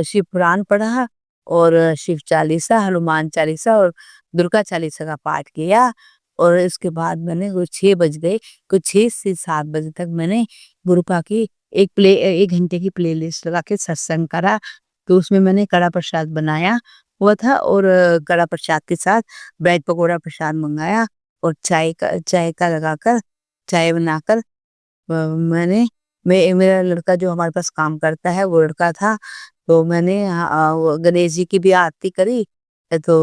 शिव पुराण पढ़ा और शिव चालीसा, हनुमान चालीसा और दुर्गा चालीसा का पाठ किया और इसके बाद मैंने वो 6 बज गए, कुछ 6 से 7 बजे तक मैंने गुरुपा की 1 घंटे की प्लेलिस्ट लगा के सत्संग करा। तो उसमें मैंने कड़ा प्रसाद बनाया हुआ था और कड़ा प्रसाद के साथ ब्रेड पकौड़ा प्रसाद मंगाया और चाय का लगाकर चाय बनाकर मैंने मेरा लड़का जो हमारे पास काम करता है वो लड़का था, तो मैंने वो गणेश जी की भी आरती करी, तो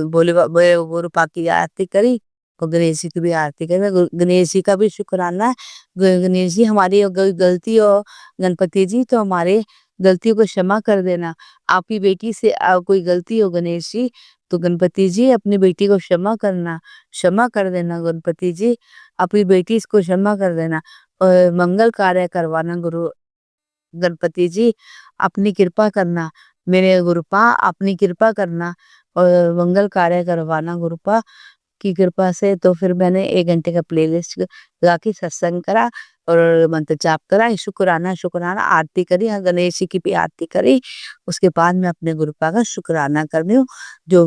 गुरुपा की आरती करी और गणेश जी की भी आरती करी। मैं गणेश जी का भी शुक्राना है, गणेश जी हमारी गलती और गणपति जी तो हमारे गलतियों को क्षमा कर देना। आपकी बेटी से कोई गलती हो गणेश जी तो गणपति जी अपनी बेटी को क्षमा कर देना गणपति जी, अपनी बेटी इसको क्षमा कर देना और मंगल कार्य करवाना गुरु गणपति जी, अपनी कृपा करना, मेरे गुरुपा अपनी कृपा करना और मंगल कार्य करवाना गुरुपा की कृपा से। तो फिर मैंने 1 घंटे का प्लेलिस्ट गा के सत्संग करा और मंत्र जाप करा, शुक्राना आरती करी, गणेश जी की भी आरती करी। उसके बाद मैं अपने गुरुपा का शुक्राना कर रही हूँ। जो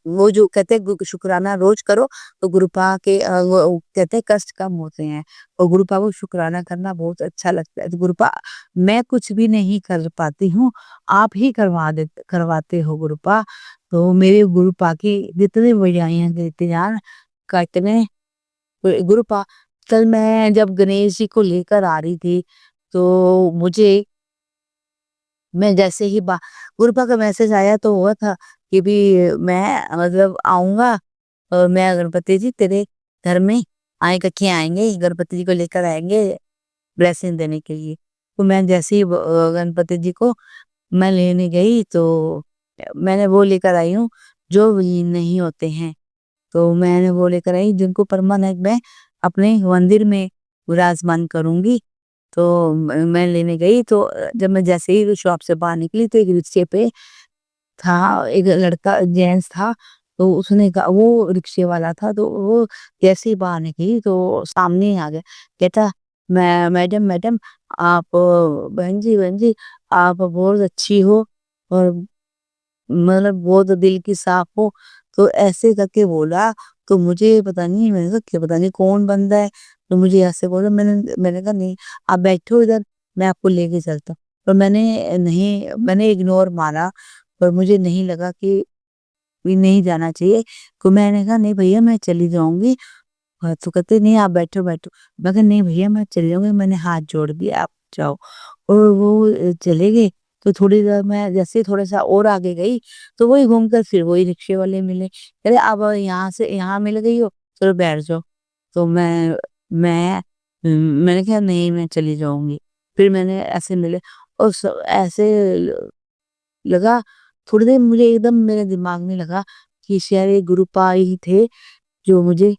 वो जो कहते हैं शुक्राना रोज करो तो गुरुपा के वो कहते हैं कष्ट कम होते हैं और गुरुपा को शुक्राना करना बहुत अच्छा लगता है। तो गुरुपा मैं कुछ भी नहीं कर पाती हूँ, आप ही करवाते हो गुरुपा। तो मेरे गुरुपा की जितनी बजाइयाँ देते जान काटने गुरुपा। कल मैं जब गणेश जी को लेकर आ रही थी तो मुझे मैं जैसे ही गुरुपा का मैसेज आया तो हुआ था कि भी मैं मतलब आऊंगा और मैं गणपति जी तेरे घर में कखे आएंगे, गणपति जी को लेकर आएंगे ब्लेसिंग देने के लिए। तो मैं जैसे ही गणपति जी को मैं लेने गई तो मैंने वो लेकर आई हूँ जो नहीं होते हैं, तो मैंने वो लेकर आई जिनको परमानेंट मैं अपने मंदिर में विराजमान करूंगी। तो मैं लेने गई तो जब मैं जैसे ही शॉप से बाहर निकली तो एक रिक्शे पे था एक लड़का जेंट्स था, तो उसने कहा वो रिक्शे वाला था, तो वो जैसे ही बाहर निकली तो सामने ही आ गया, कहता मैडम आप बहन जी आप बहुत अच्छी हो और मतलब बहुत दिल की साफ हो। तो ऐसे करके बोला तो मुझे पता नहीं, मैंने कहा क्या पता नहीं कौन बंदा है, तो मुझे ऐसे बोला। मैंने कहा नहीं आप बैठो इधर, मैं आपको लेके चलता हूँ। पर मैंने इग्नोर मारा पर मुझे नहीं लगा कि नहीं जाना चाहिए, तो मैंने कहा नहीं भैया मैं चली जाऊंगी। तो कहते नहीं आप बैठो बैठो, मैं कहा नहीं भैया मैं चली जाऊंगी, मैंने हाथ जोड़ दिया आप जाओ। और वो चले गए। तो थोड़ी देर मैं जैसे थोड़ा सा और आगे गई तो वही घूमकर फिर वही रिक्शे वाले मिले, अरे अब यहाँ से यहाँ मिल गई हो चलो बैठ जाओ। तो मैं मैंने कहा नहीं मैं चली जाऊंगी। फिर मैंने ऐसे मिले और ऐसे लगा थोड़ी देर मुझे एकदम मेरे दिमाग में लगा कि शायद ये गुरुपा ही थे जो मुझे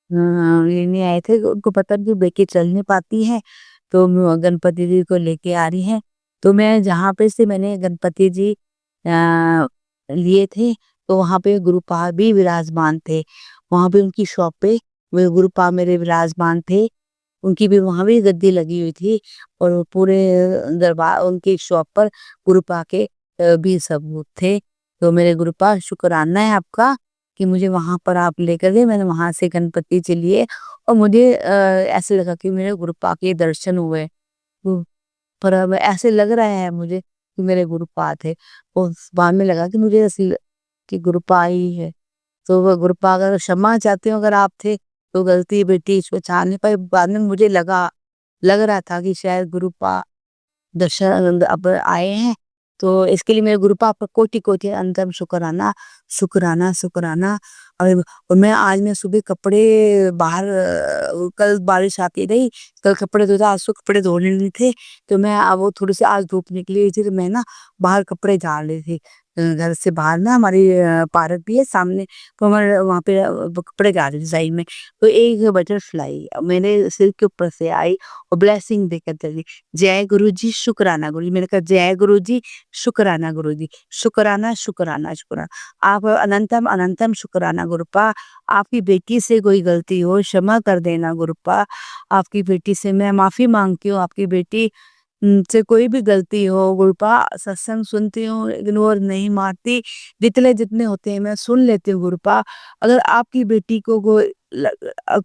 लेने आए थे। उनको पता नहीं बेटी चल नहीं पाती है तो गणपति जी को लेके आ रही है। तो मैं जहाँ पे से मैंने गणपति जी लिए थे तो वहाँ पे गुरुपा भी विराजमान थे, वहाँ पे उनकी शॉप पे वे गुरुपा मेरे विराजमान थे, उनकी भी वहाँ भी गद्दी लगी हुई थी और पूरे दरबार उनकी शॉप पर गुरुपा के भी सबूत थे। तो मेरे गुरुपा शुक्राना है आपका कि मुझे वहां पर आप लेकर गए, मैंने वहां से गणपति जी लिए और मुझे ऐसे लगा कि मेरे गुरुपा के दर्शन हुए। पर अब ऐसे लग रहा है मुझे कि मेरे गुरुपा थे। उस बाद में लगा कि मुझे ऐसी कि गुरुपा ही है। तो वो गुरुपा अगर क्षमा चाहती हूँ अगर आप थे, तो गलती बेटी इसको छान नहीं पाई। बाद में मुझे लग रहा था कि शायद गुरुपा दर्शन अब आए हैं, तो इसके लिए मेरे गुरुपा आपका कोटि-कोटि अंतम शुकराना, शुकराना, शुकराना। और मैं सुबह कपड़े बाहर कल बारिश आती रही, कल कपड़े धोता, आज तो कपड़े धोने नहीं थे, तो मैं वो थोड़ी सी आज धूप निकली थी, तो मैं ना बाहर कपड़े झाड़ रही थी। घर से बाहर ना हमारी पार्क भी है सामने, तो हमारे वहाँ पे कपड़े झाड़ रही थी साइड में, तो एक बटरफ्लाई मेरे सिर के ऊपर से आई और ब्लेसिंग देकर चली, जय गुरु जी, शुक्राना गुरु जी। मैंने कहा जय गुरु जी, शुक्राना गुरु जी, शुक्राना, शुक्राना, शुक्राना। आप अनंतम अनंतम शुक्राना गुरुपा। आपकी बेटी से कोई गलती हो क्षमा कर देना गुरुपा। आपकी बेटी से मैं माफ़ी माँगती हूँ, आपकी बेटी से कोई भी गलती हो गुरुपा, सत्संग सुनती हूँ, इग्नोर नहीं मारती, जितने जितने होते हैं मैं सुन लेती हूँ गुरुपा। अगर आपकी बेटी को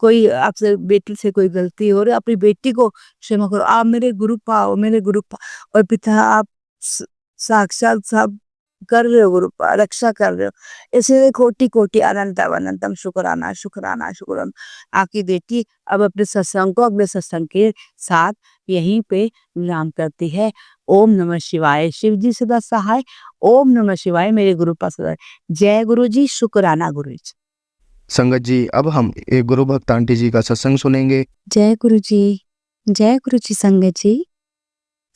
कोई आपसे बेटी से कोई गलती हो रही, अपनी बेटी को क्षमा करो। आप मेरे गुरुपा हो, मेरे गुरुपा और पिता, आप साक्षात सब कर रहे हो गुरुपा, रक्षा कर रहे हो। इसलिए कोटि-कोटि अनंतम अनंतम शुक्राना, शुक्राना, शुक्राना। आपकी बेटी अब अपने सत्संग को अगले सत्संग के साथ यहीं पे विराम करती है। ओम नमः शिवाय। शिव जी सदा सहाय। ओम नमः शिवाय। मेरे गुरुपा सदा। जय गुरु जी, शुक्राना गुरु जी। संगत जी, अब हम एक गुरु भक्त आंटी जी का सत्संग सुनेंगे। जय गुरु जी संगत जी।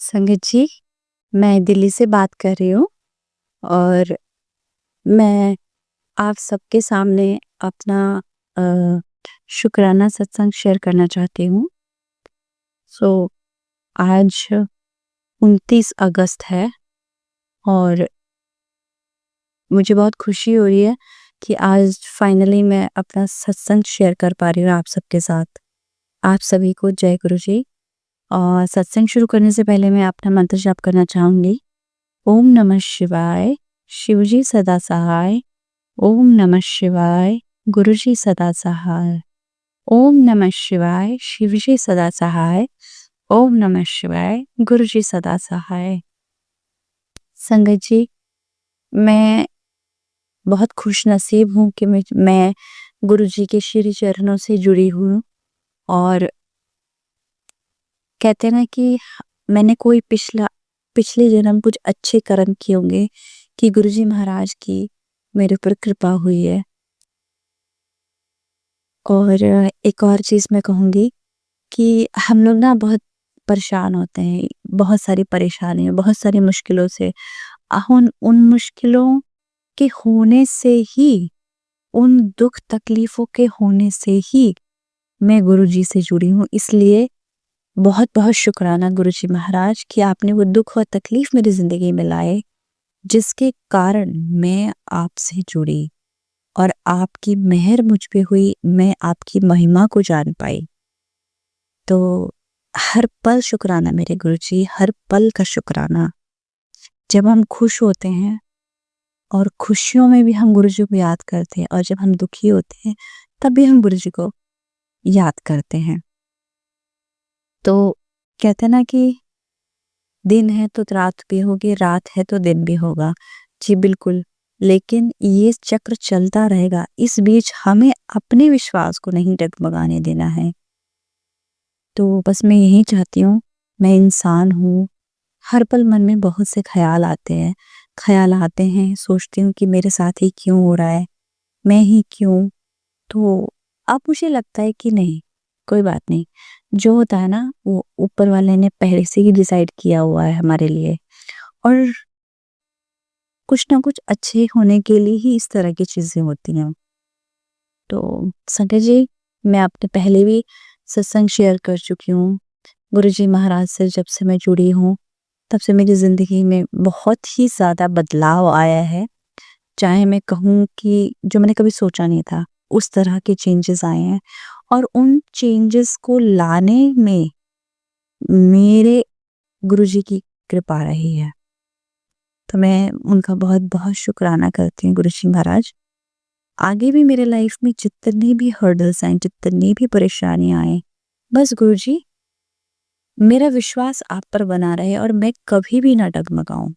संगत जी, मैं दिल्ली से बात कर रही हूँ और मैं आप सबके सामने अपना शुक्राना सत्संग शेयर करना चाहती हूँ। आज 29 अगस्त है और मुझे बहुत खुशी हो रही है कि आज फाइनली मैं अपना सत्संग शेयर कर पा रही हूँ आप सबके साथ। आप सभी को जय गुरु जी। और सत्संग शुरू करने से पहले मैं अपना मंत्र जाप करना चाहूँगी। ओम नमः शिवाय, शिवजी सदा सहाय। ओम नमः शिवाय, गुरुजी सदा सहाय। ओम नमः शिवाय, शिवजी सदा सहाय। ओम नमः शिवाय, गुरुजी सदा सहाय। संगत जी, मैं बहुत खुश नसीब हूँ कि मैं गुरुजी के श्री चरणों से जुड़ी हूँ और कहते हैं ना कि मैंने कोई पिछले जन्म कुछ अच्छे कर्म किए होंगे कि गुरुजी महाराज की मेरे ऊपर कृपा हुई है। और एक और चीज़ मैं कहूँगी कि हम लोग ना बहुत परेशान होते हैं, बहुत सारी परेशानियाँ, बहुत सारी मुश्किलों से। उन मुश्किलों के होने से ही, उन दुख तकलीफ़ों के होने से ही मैं गुरुजी से जुड़ी हूँ। इसलिए बहुत बहुत शुक्राना गुरुजी महाराज कि आपने वो दुख और तकलीफ़ मेरी ज़िंदगी में लाए, जिसके कारण मैं आपसे जुड़ी और आपकी मेहर मुझ पे हुई, मैं आपकी महिमा को जान पाई। तो हर पल शुक्राना मेरे गुरुजी, हर पल का शुक्राना। जब हम खुश होते हैं और खुशियों में भी हम गुरुजी को याद करते हैं और जब हम दुखी होते हैं तब भी हम गुरुजी को याद करते हैं। तो कहते हैं ना कि दिन है तो रात भी होगी, रात है तो दिन भी होगा। जी बिल्कुल, लेकिन ये चक्र चलता रहेगा। इस बीच हमें अपने विश्वास को नहीं डगमगाने देना है। तो बस मैं यही चाहती हूँ, मैं इंसान हूँ, हर पल मन में बहुत से ख्याल आते हैं, सोचती हूँ कि मेरे साथ ही क्यों हो रहा है, मैं ही क्यों। तो अब मुझे लगता है कि नहीं, कोई बात नहीं, जो होता है ना वो ऊपर वाले ने पहले से ही डिसाइड किया हुआ है हमारे लिए और कुछ ना कुछ अच्छे होने के लिए ही इस तरह की चीज़ें होती हैं। तो संगत जी, मैं आपने पहले भी सत्संग शेयर कर चुकी हूँ। गुरुजी महाराज से जब से मैं जुड़ी हूँ, तब से मेरी ज़िंदगी में बहुत ही ज़्यादा बदलाव आया है। चाहे मैं कहूँ कि जो मैंने कभी सोचा नहीं था, उस तरह के चेंजेस आए हैं और उन चेंजेस को लाने में मेरे गुरुजी की कृपा रही है। तो मैं उनका बहुत बहुत शुक्राना करती हूँ गुरुजी महाराज। आगे भी मेरे लाइफ में जितने भी हर्डल्स आए, जितनी भी परेशानियाँ आए, बस गुरुजी मेरा विश्वास आप पर बना रहे और मैं कभी भी ना डगमगाऊं।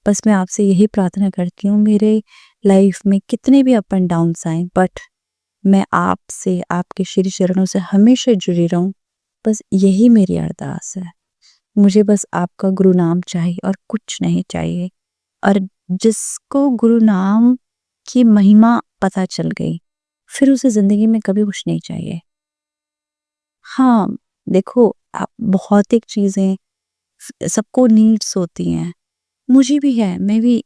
बस मैं आपसे यही प्रार्थना करती हूँ, मेरे लाइफ में कितने भी अप एंड डाउन्स आए, बट मैं आपसे, आपके श्री चरणों से हमेशा जुड़ी रहूं। बस यही मेरी अरदास है। मुझे बस आपका गुरु नाम चाहिए और कुछ नहीं चाहिए। और जिसको गुरु नाम की महिमा पता चल गई, फिर उसे जिंदगी में कभी कुछ नहीं चाहिए। हाँ, देखो, आप भौतिक चीजें सबको नीड्स होती हैं, मुझे भी है। मैं भी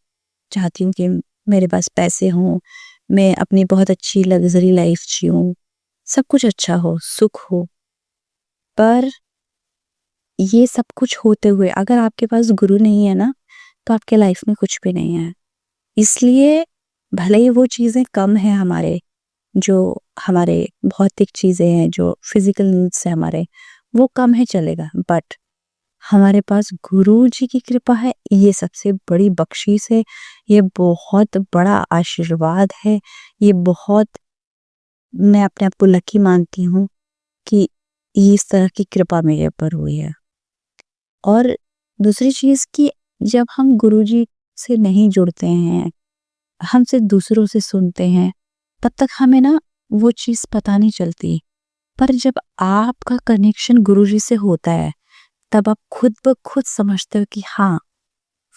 चाहती हूँ कि मेरे पास पैसे हों, मैं अपनी बहुत अच्छी लग्जरी लाइफ जीऊँ, सब कुछ अच्छा हो, सुख हो। पर ये सब कुछ होते हुए अगर आपके पास गुरु नहीं है ना, तो आपके लाइफ में कुछ भी नहीं है। इसलिए भले ही वो चीज़ें कम हैं हमारे, जो हमारे भौतिक चीज़ें हैं, जो फिजिकल नीड्स है हमारे, वो कम है चलेगा, बट हमारे पास गुरु जी की कृपा है, ये सबसे बड़ी बख्शीश है, ये बहुत बड़ा आशीर्वाद है, ये बहुत, मैं अपने आप को लकी मानती हूँ कि इस तरह की कृपा मेरे ऊपर हुई है। और दूसरी चीज़ कि जब हम गुरु जी से नहीं जुड़ते हैं, हम सिर्फ दूसरों से सुनते हैं, तब तक हमें ना वो चीज़ पता नहीं चलती। पर जब आपका कनेक्शन गुरु जी से होता है, तब आप खुद ब खुद समझते हो कि हाँ,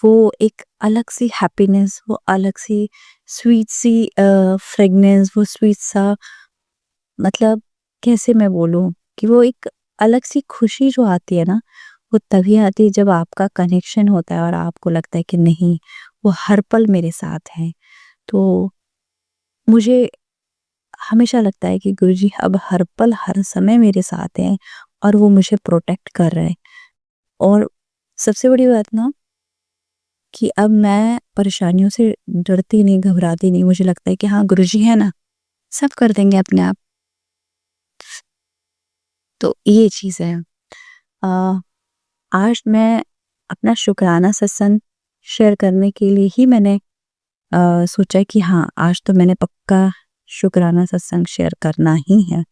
वो एक अलग सी हैप्पीनेस, वो अलग सी स्वीट सी फ्रेगनेंस, वो स्वीट सा, मतलब कैसे मैं बोलूँ कि वो एक अलग सी खुशी जो आती है ना, वो तभी आती है जब आपका कनेक्शन होता है और आपको लगता है कि नहीं, वो हर पल मेरे साथ है। तो मुझे हमेशा लगता है कि गुरुजी अब हर पल हर समय मेरे साथ हैं और वो मुझे प्रोटेक्ट कर रहे हैं। और सबसे बड़ी बात ना, कि अब मैं परेशानियों से डरती नहीं, घबराती नहीं। मुझे लगता है कि हाँ, गुरुजी है ना, सब कर देंगे अपने आप। तो ये चीज़ है। अ, आज मैं अपना शुक्राना सत्संग शेयर करने के लिए ही मैंने सोचा कि हाँ, आज तो मैंने पक्का शुक्राना सत्संग शेयर करना ही है।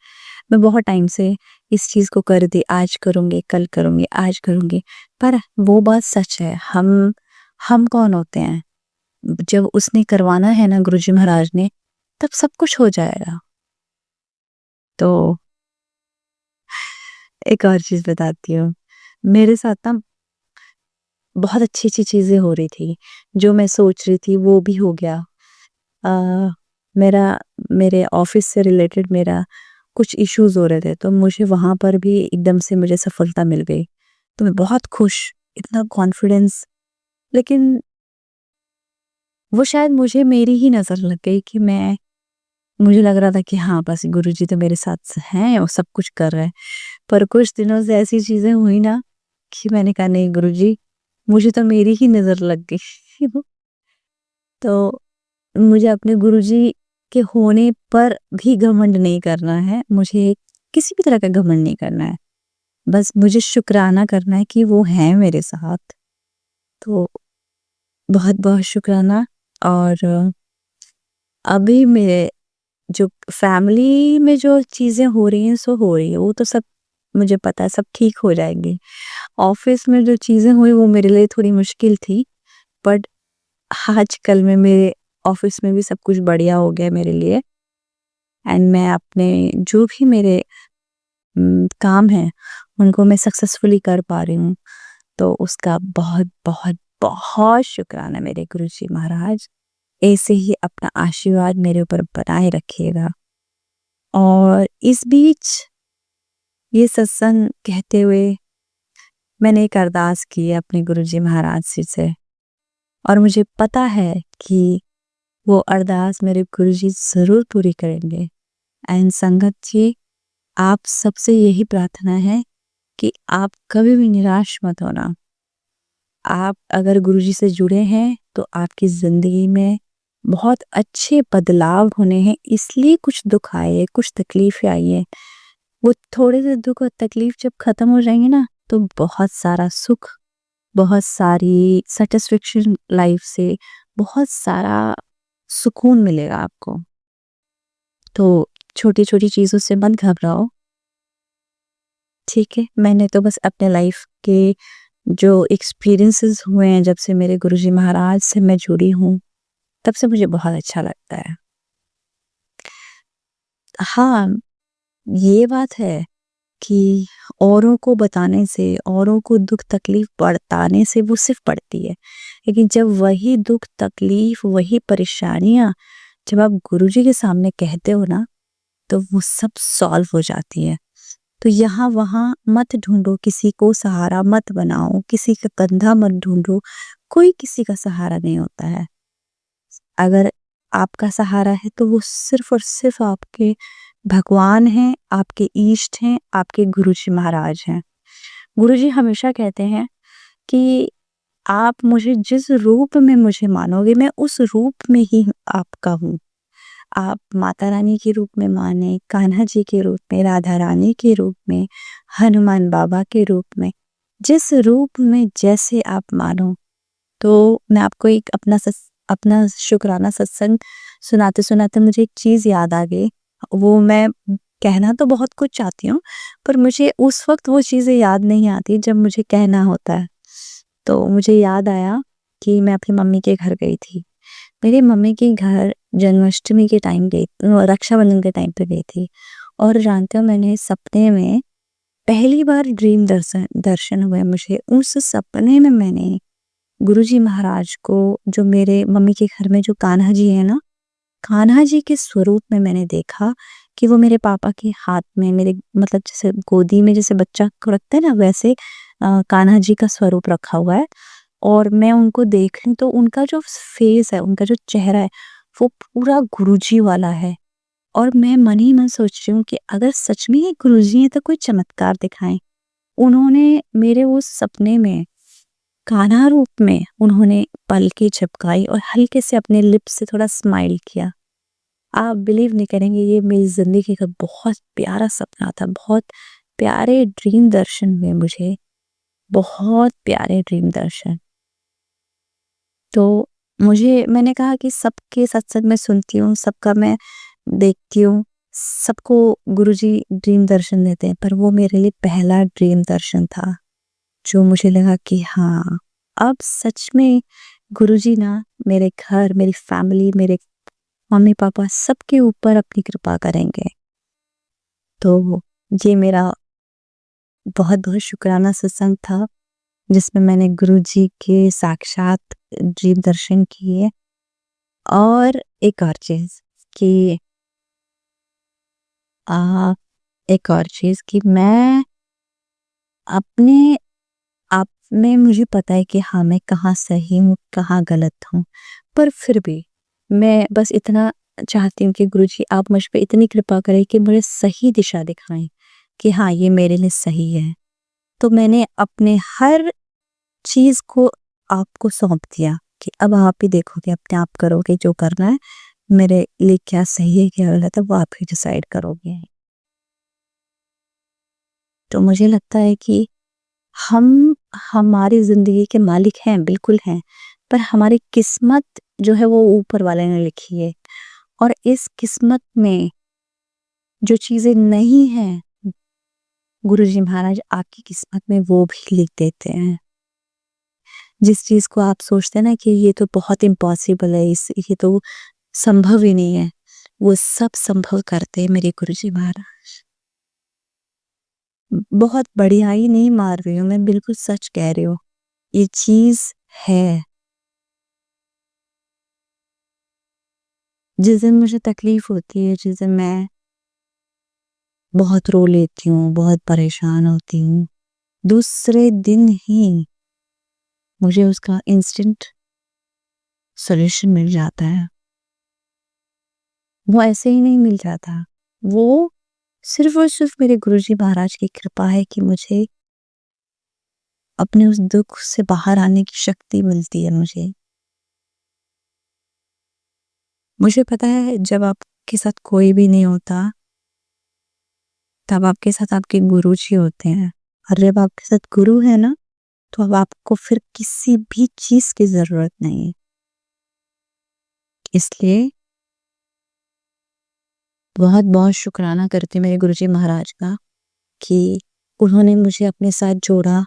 मैं बहुत टाइम से इस चीज़ को कर दी, आज करूँगी, कल करूँगी, आज करूँगी, पर वो बात सच है, हम कौन होते हैं? जब उसने करवाना है ना, गुरुजी महाराज ने, तब सब कुछ हो जाएगा। तो एक और चीज़ बताती हूँ, मेरे साथ ना बहुत अच्छी-अच्छी चीज़ें हो रही थी, जो मैं सोच रही थी वो भी हो गया। अ, मेरा मेरे ऑफ़िस से रिलेटेड मेरा कुछ इश्यूज़ हो रहे थे, तो मुझे वहाँ पर भी एकदम से मुझे सफलता मिल गई। तो मैं बहुत खुश, इतना कॉन्फिडेंस, लेकिन वो शायद मुझे मेरी ही नज़र लग गई कि मुझे लग रहा था कि हाँ, बस गुरुजी तो मेरे साथ हैं और सब कुछ कर रहे हैं। पर कुछ दिनों से ऐसी चीज़ें हुई ना, कि मैंने कहा नहीं गुरुजी, मुझे तो मेरी ही नज़र लग गई। तो मुझे अपने गुरुजी के होने पर भी घमंड नहीं करना है, मुझे किसी भी तरह का घमंड नहीं करना है। बस मुझे शुक्राना करना है कि वो हैं मेरे साथ। तो बहुत-बहुत शुक्राना। और अभी मेरे जो फैमिली में जो चीज़ें हो रही हैं, सो हो रही है, वो तो सब मुझे पता है, सब ठीक हो जाएँगी। ऑफ़िस में जो चीज़ें हुई वो मेरे लिए थोड़ी मुश्किल थी, बट आजकल में मेरे ऑफ़िस में भी सब कुछ बढ़िया हो गया है मेरे लिए। एंड मैं अपने जो भी मेरे काम हैं, उनको मैं सक्सेसफुली कर पा रही हूँ। तो उसका बहुत, बहुत, बहुत शुक्राना मेरे गुरुजी महाराज। ऐसे ही अपना आशीर्वाद मेरे ऊपर बनाए रखिएगा। और इस बीच ये सत्संग कहते हुए मैंने एक अरदास की है अपने गुरुजी महाराज जी से, और मुझे पता है कि वो अरदास मेरे गुरुजी ज़रूर पूरी करेंगे। एंड संगत जी, आप सबसे यही प्रार्थना है कि आप कभी भी निराश मत होना। आप अगर गुरुजी से जुड़े हैं, तो आपकी ज़िंदगी में बहुत अच्छे बदलाव होने हैं, इसलिए कुछ दुःख आए, कुछ तकलीफ़ें आई हैं। वो थोड़े से दुःख और तकलीफ़ जब ख़त्म हो जाएँगे ना, तो बहुत सारा सुख, बहुत सारी सैटिस्फैक्शन लाइफ़ से, बहुत सारा सुकून मिलेगा आपको। तो छोटी-छोटी चीज़ों से मत घबराओ, ठीक है? मैंने तो बस अपने लाइफ़ के जो एक्सपीरियंसेस हुए हैं जब से मेरे गुरुजी महाराज से मैं जुड़ी हूँ, तब से मुझे बहुत अच्छा लगता है। हाँ, ये बात है कि औरों को बताने से, औरों को दुःख तकलीफ़ बताने से वो सिर्फ़ बढ़ती है। लेकिन जब वही दुःख तकलीफ़, वही परेशानियाँ जब आप गुरुजी के सामने कहते हो ना, तो वो सब सॉल्व हो जाती है। तो यहाँ-वहाँ मत ढूँढो, किसी को सहारा मत बनाओ, किसी का कंधा मत ढूँढो, कोई किसी का सहारा नहीं होता है। अगर आपका सहारा है तो वो सिर्फ़ और सिर्फ़ आपके भगवान हैं, आपके ईष्ट हैं, आपके गुरुजी महाराज हैं। गुरुजी हमेशा कहते हैं कि आप मुझे जिस रूप में मुझे मानोगे, मैं उस रूप में ही आपका हूँ। आप माता रानी के रूप में माने, कान्हा जी के रूप में, राधा रानी के रूप में, हनुमान बाबा के रूप में, जिस रूप में जैसे आप मानो। तो मैं आपको एक अपना शुकराना सत्संग सुनाते-सुनाते मुझे एक चीज़ याद आ गई। वो मैं कहना तो बहुत कुछ चाहती हूँ, पर मुझे उस वक़्त वो चीज़ें याद नहीं आती जब मुझे कहना होता है। तो मुझे याद आया कि मैं अपनी मम्मी के घर गई थी। मेरी मम्मी के घर जन्माष्टमी के टाइम गई, रक्षाबंधन के टाइम पे गई थी और जानते हो मैंने सपने में पहली बार ड्रीम दर्शन दर्शन हुए मुझे। उस सपने में मैंने गुरुजी महाराज को, जो मेरे मम्मी के घर में जो कान्हा जी है ना, कान्हा जी के स्वरूप में मैंने देखा कि वो मेरे पापा के हाथ में, मेरे मतलब जैसे गोदी में जैसे बच्चा को रखते हैं ना, वैसे कान्हा जी का स्वरूप रखा हुआ है। और मैं उनको देख रही हूँ तो उनका जो फेस है, उनका जो चेहरा है, वो पूरा गुरुजी वाला है। और मैं मन ही मन सोच रही हूँ कि अगर सच में ये गुरुजी हैं तो कोई चमत्कार दिखाएं। उन्होंने मेरे उस सपने में कान्हा रूप में उन्होंने पलकें झपकाई और हल्के से अपने लिप्स से थोड़ा स्माइल किया। आप बिलीव नहीं करेंगे, ये मेरी ज़िंदगी का बहुत प्यारा सपना था। बहुत प्यारे ड्रीम दर्शन हुए मुझे, बहुत प्यारे ड्रीम दर्शन। तो मैंने कहा कि सबके सत्संग में सुनती हूँ, सबका मैं देखती हूँ, सबको गुरुजी ड्रीम दर्शन देते हैं, पर वो मेरे लिए पहला ड्रीम दर्शन था, जो मुझे लगा कि हाँ, अब सच में गुरुजी ना मेरे घर, मेरी फैमिली, मेरे मम्मी-पापा सबके ऊपर अपनी कृपा करेंगे। तो ये मेरा बहुत-बहुत शुकराना सत्संग था, जिसमें मैंने गुरुजी के साक्षात ड्रीम दर्शन किए। और एक और चीज़ कि अ, एक और चीज़ कि मैं अपने आप में मुझे पता है कि हाँ, मैं कहाँ सही हूँ, कहाँ गलत हूँ। पर फिर भी मैं बस इतना चाहती हूँ कि गुरुजी आप मुझ पे इतनी कृपा करें कि मुझे सही दिशा दिखाएँ कि हाँ, ये मेरे लिए सही है। तो मैंने अपने हर चीज़ को आपको सौंप दिया कि अब आप ही देखोगे, अपने आप करोगे जो करना है। मेरे लिए क्या सही है, क्या गलत है, वो आप ही डिसाइड करोगे। तो मुझे लगता है कि हम हमारी ज़िंदगी के मालिक हैं, बिल्कुल हैं, पर हमारी किस्मत जो है वो ऊपर वाले ने लिखी है। और इस किस्मत में जो चीज़ें नहीं हैं, गुरुजी महाराज आपकी किस्मत में वो भी लिख देते हैं। जिस चीज़ को आप सोचते हैं ना कि ये तो बहुत इम्पॉसिबल है, ये तो संभव ही नहीं है, वो सब संभव करते हैं मेरे गुरुजी महाराज। बहुत बढ़ियाई नहीं मार रही हूँ मैं, बिल्कुल सच कह रही हूँ। ये चीज़ है। जिस दिन मुझे तकलीफ़ होती है, जिस दिन मैं बहुत रो लेती हूँ, बहुत परेशान होती हूँ, दूसरे दिन ही मुझे उसका इंस्टेंट सॉल्यूशन मिल जाता है। वो ऐसे ही नहीं मिल जाता। वो सिर्फ़ और सिर्फ़ मेरे गुरुजी महाराज की कृपा है कि मुझे अपने उस दुःख से बाहर आने की शक्ति मिलती है मुझे। मुझे पता है जब आपके साथ कोई भी नहीं होता, तब आपके साथ आपके गुरुजी होते हैं। और जब आपके साथ गुरु है ना, तो अब आपको फिर किसी भी चीज़ की ज़रूरत नहीं है। इसलिए बहुत-बहुत शुकराना करती हूँ मेरे गुरुजी महाराज का कि उन्होंने मुझे अपने साथ जोड़ा,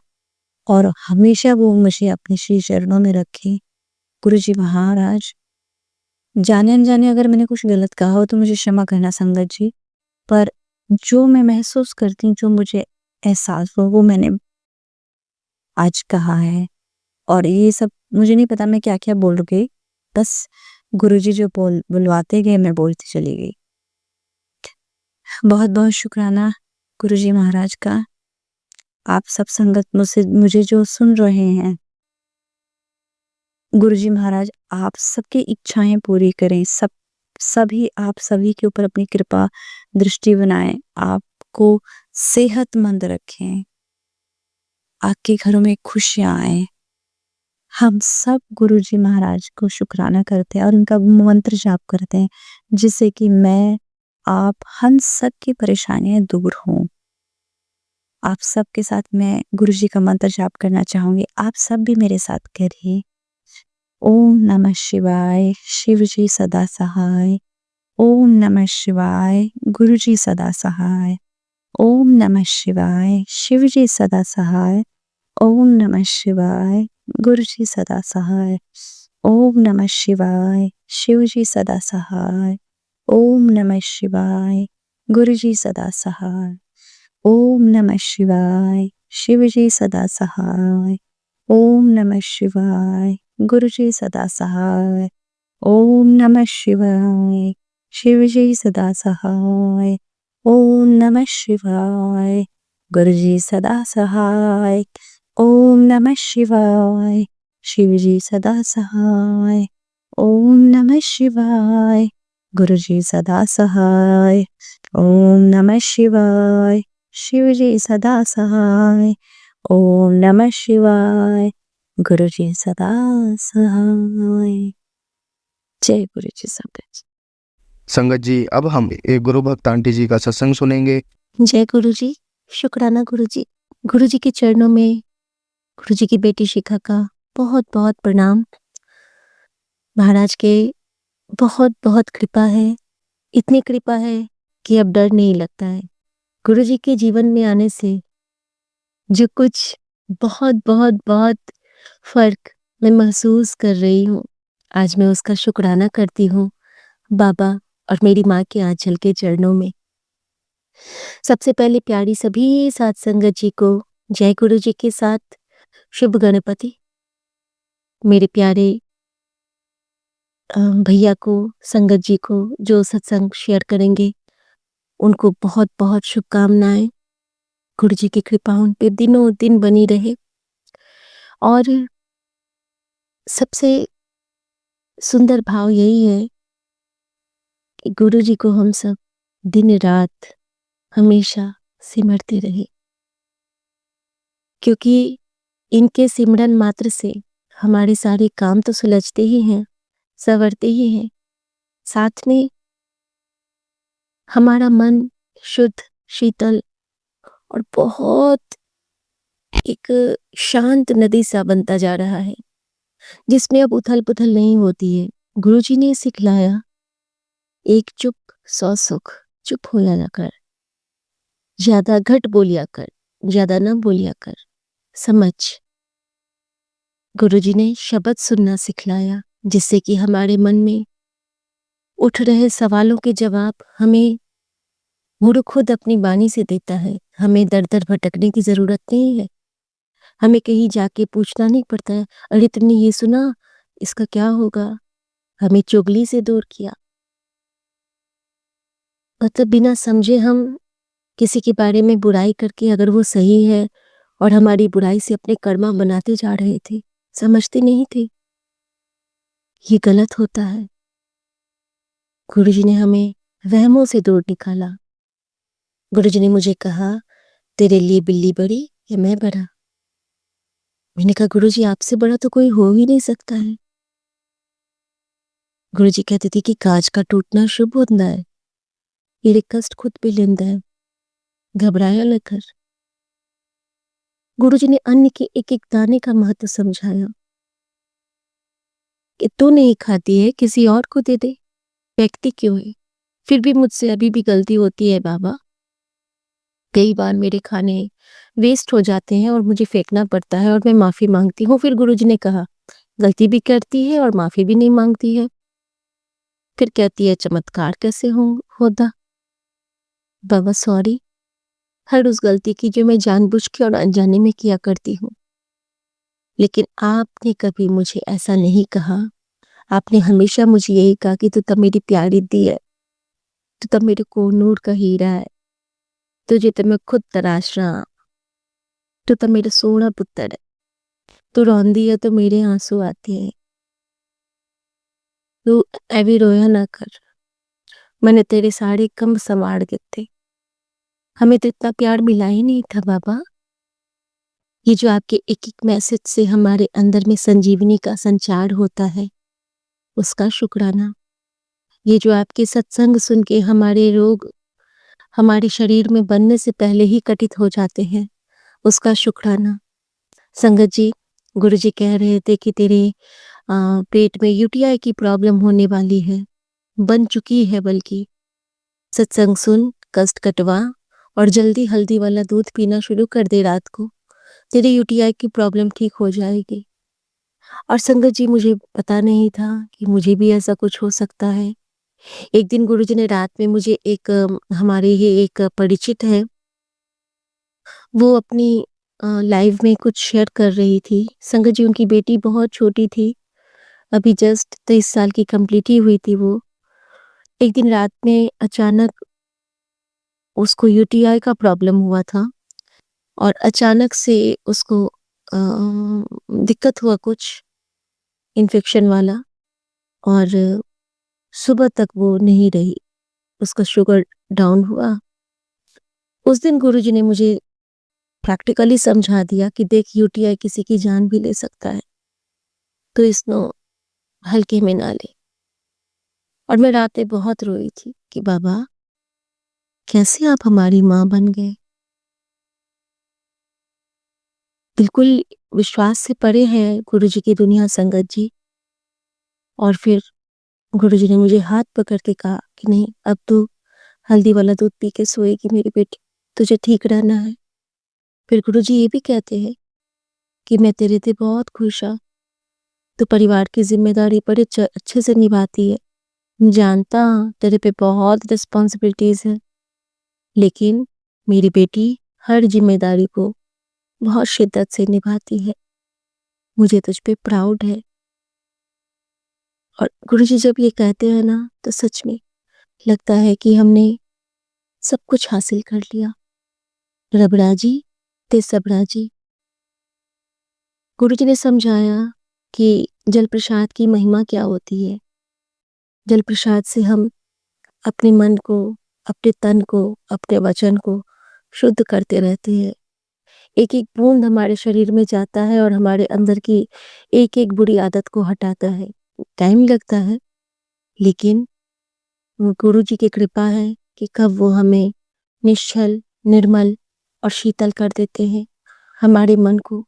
और हमेशा वो मुझे अपने श्री चरणों में रखे। गुरुजी महाराज, जाने अनजाने अगर मैंने कुछ गलत कहा हो तो मुझे क्षमा करना संगत जी, पर जो मैं महसूस करती हूँ, जो मुझे एहसास हो, वो मैंने आज कहा है। और ये सब मुझे नहीं पता मैं क्या-क्या बोल गई, बस गुरुजी जो बुलवाते गए मैं बोलती चली गई। बहुत-बहुत शुक्राना गुरुजी महाराज का। आप सब संगत मुझे जो सुन रहे हैं, गुरुजी महाराज आप सबकी इच्छाएं पूरी करें। सभी आप सभी के ऊपर अपनी कृपा दृष्टि बनाएं, आपको सेहतमंद रखें, आपके घरों में खुशियां आए। हम सब गुरुजी महाराज को शुक्राना करते हैं और उनका मंत्र जाप करते हैं, जिससे कि मैं आप हम सब की परेशानियां दूर हों। आप सबके साथ मैं गुरुजी का मंत्र जाप करना चाहूंगी, आप सब भी मेरे साथ करिए। ओम नमः शिवाय, शिव जी सदा सहाय। ओम नमः शिवाय, गुरुजी सदा सहाय। ओम नमः शिवाय, शिव जी सदा सहाय। ओम नमः शिवाय, गुरुजी सदा सहाय। ओम नमः शिवाय, शिव जी सदा सहाय। ओम नमः शिवाय, गुरुजी सदा सहाय। ओम नमः शिवाय, शिव जी सदा सहाय। ओम नमः शिवाय, गुरुजी सदा सहाय। ओम नमः शिवाय, शिव जी सदा सहाय। ओम नमः शिवाय, गुरुजी सदा सहाय। ओम नमः शिवाय, शिव जी सदा सहाय। ओम नमः शिवाय, गुरुजी सदा सहाय। ओम नमः शिवाय, शिव जी सदा सहाय। ओम नमः शिवाय, गुरुजी सदा सहाय। जय गुरुजी संगत। संगत जी, अब हम एक गुरु भक्त आंटी जी का सत्संग सुनेंगे। जय गुरुजी, शुक्राना गुरुजी। गुरुजी के चरणों में गुरुजी की बेटी शिखा का बहुत बहुत प्रणाम। महाराज के बहुत बहुत कृपा है, इतनी कृपा है कि अब डर नहीं लगता है। गुरुजी के जीवन में आने से जो कुछ बहुत बहुत बहुत फर्क मैं महसूस कर रही हूँ, आज मैं उसका शुक्राना करती हूँ बाबा और मेरी माँ के आंचल के चरणों में। सबसे पहले प्यारी सभी साथ संगत जी को जय गुरु जी के साथ शुभ गणपति। मेरे प्यारे भैया को, संगत जी को जो सत्संग शेयर करेंगे, उनको बहुत बहुत शुभकामनाएं। गुरु जी की कृपा उन पे दिनों दिन बनी रहे। और सबसे सुंदर भाव यही है कि गुरु जी को हम सब दिन रात हमेशा सिमरते रहे, क्योंकि इनके सिमरन मात्र से हमारे सारे काम तो सुलझते ही हैं, संवरते ही हैं, साथ में हमारा मन शुद्ध, शीतल और बहुत एक शांत नदी सा बनता जा रहा है, जिसमें अब उथल पुथल नहीं होती है। गुरुजी ने सिखलाया, एक चुप सौ सुख। चुप हो जाया कर, ज्यादा घट बोलिया कर, ज्यादा ना बोलिया कर, समझ। गुरुजी ने शब्द सुनना सिखलाया, जिससे कि हमारे मन में उठ रहे सवालों के जवाब हमें गुरु खुद अपनी वाणी से देता है। हमें दर दर भटकने की जरूरत नहीं है, हमें कहीं जाके पूछना नहीं पड़ता है, अरे तुमने ये सुना, इसका क्या होगा। हमें चुगली से दूर किया, मतलब बिना समझे हम किसी के बारे में बुराई करके, अगर वो सही है और हमारी बुराई से अपने कर्मा बनाते जा रहे थे, समझते नहीं थे, ये गलत होता है। गुरुजी ने हमें वहमों से दूर निकाला। गुरुजी ने मुझे कहा, तेरे लिए बिल्ली बड़ी या मैं बड़ा। मैंने कहा, गुरुजी आपसे बड़ा तो कोई हो ही नहीं सकता है। गुरुजी कहते थे कि कांच का टूटना शुभ होता है, ये कष्ट खुद पे लेंदा है, घबराया न कर। गुरुजी ने अन्न के एक एक दाने का महत्व समझाया कि तू नहीं खाती है, किसी और को दे दे, फेंकती क्यों है। फिर भी मुझसे अभी भी गलती होती है बाबा। कई बार मेरे खाने वेस्ट हो जाते हैं और मुझे फेंकना पड़ता है और मैं माफ़ी माँगती हूँ। फिर गुरुजी ने कहा, गलती भी करती है और माफ़ी भी नहीं माँगती है। फिर कहती है चमत्कार कैसे होता? बाबा सॉरी, हर उस गलती की जो मैं जानबूझ के और अनजाने में किया करती हूँ। लेकिन आपने कभी मुझे ऐसा नहीं कहा। आपने हमेशा मुझे यही कहा कि तू तो मेरी प्यारी दी है, तू तो मेरे कोहिनूर का हीरा है, तुझे तो मैं खुद तराश रहा, तू तो मेरा सोना पुत्र है, तू रोंदी है तो मेरे आंसू आते हैं, तू ऐवी रोया ना कर, मैंने तेरे सारे कम संवार के थे, हमें तो इतना प्यार मिला ही नहीं था बाबा। ये जो आपके एक एक मैसेज से हमारे अंदर में संजीवनी का संचार होता है, उसका शुक्राना। ये जो आपके सत्संग सुन के हमारे रोग हमारे शरीर में बनने से पहले ही कटित हो जाते हैं, उसका शुक्राना। संगत जी, गुरुजी कह रहे थे कि तेरे पेट में यूटीआई की प्रॉब्लम होने वाली है, बन चुकी है बल्कि। सत्संग सुन, कष्ट कटवा और जल्दी हल्दी वाला दूध पीना शुरू कर दे रात को, तेरे यूटीआई की प्रॉब्लम ठीक हो जाएगी। और संगत जी, मुझे पता नहीं था कि मुझे भी ऐसा कुछ हो सकता है। एक दिन गुरुजी ने रात में मुझे एक हमारे ही एक परिचित है, वो अपनी लाइव में कुछ शेयर कर रही थी। संगत जी, उनकी बेटी बहुत छोटी थी, अभी जस्ट 23 साल की कंप्लीट ही हुई थी वो। एक दिन रात में अचानक उसको यूटीआई का प्रॉब्लम हुआ था और अचानक से उसको दिक्कत हुआ कुछ इन्फेक्शन वाला और सुबह तक वो नहीं रही, उसका शुगर डाउन हुआ। उस दिन गुरुजी ने मुझे प्रैक्टिकली समझा दिया कि देख, यूटीआई किसी की जान भी ले सकता है, तो इसको हल्के में ना ले। और मैं रातें बहुत रोई थी कि बाबा कैसे आप हमारी माँ बन गए। बिल्कुल विश्वास से परे है गुरुजी की दुनिया संगत जी। और फिर गुरुजी ने मुझे हाथ पकड़ के कहा कि नहीं, अब तू हल्दी वाला दूध पी के सोएगी मेरी बेटी, तुझे ठीक रहना है। फिर गुरुजी ये भी कहते हैं कि मैं तेरे से बहुत खुश हूँ, तू परिवार की जिम्मेदारी बड़े अच्छे से निभाती है, जानता हूँ तेरे पे बहुत रिस्पॉन्सिबिलिटीज है, लेकिन मेरी बेटी हर जिम्मेदारी को बहुत शिद्दत से निभाती है, मुझे तुझ पे प्राउड है। और गुरुजी जब ये कहते हैं ना, तो सच में लगता है कि हमने सब कुछ हासिल कर लिया। रबराजी ते सबराजी। गुरुजी ने समझाया कि जल प्रसाद की महिमा क्या होती है। जल प्रसाद से हम अपने मन को, अपने तन को, अपने वचन को शुद्ध करते रहते हैं। एक एक बूंद हमारे शरीर में जाता है और हमारे अंदर की एक एक बुरी आदत को हटाता है। टाइम लगता है, लेकिन गुरुजी की कृपा है कि कब वो हमें निश्चल, निर्मल और शीतल कर देते हैं। हमारे मन को,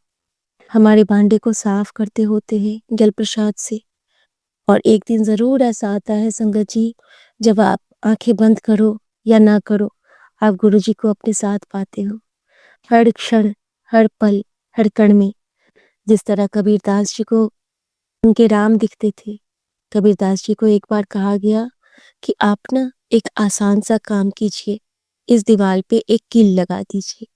हमारे भांडे को साफ करते होते हैं जल प्रसाद से। और एक दिन ज़रूर ऐसा आता है संगत जी, जब आप आंखें बंद करो या ना करो, आप गुरुजी को अपने साथ पाते हो, हर क्षण, हर पल, हर कण में। जिस तरह कबीरदास जी को उनके राम दिखते थे, कबीरदास जी को एक बार कहा गया कि आप ना एक आसान सा काम कीजिए, इस दीवार पे एक कील लगा दीजिए।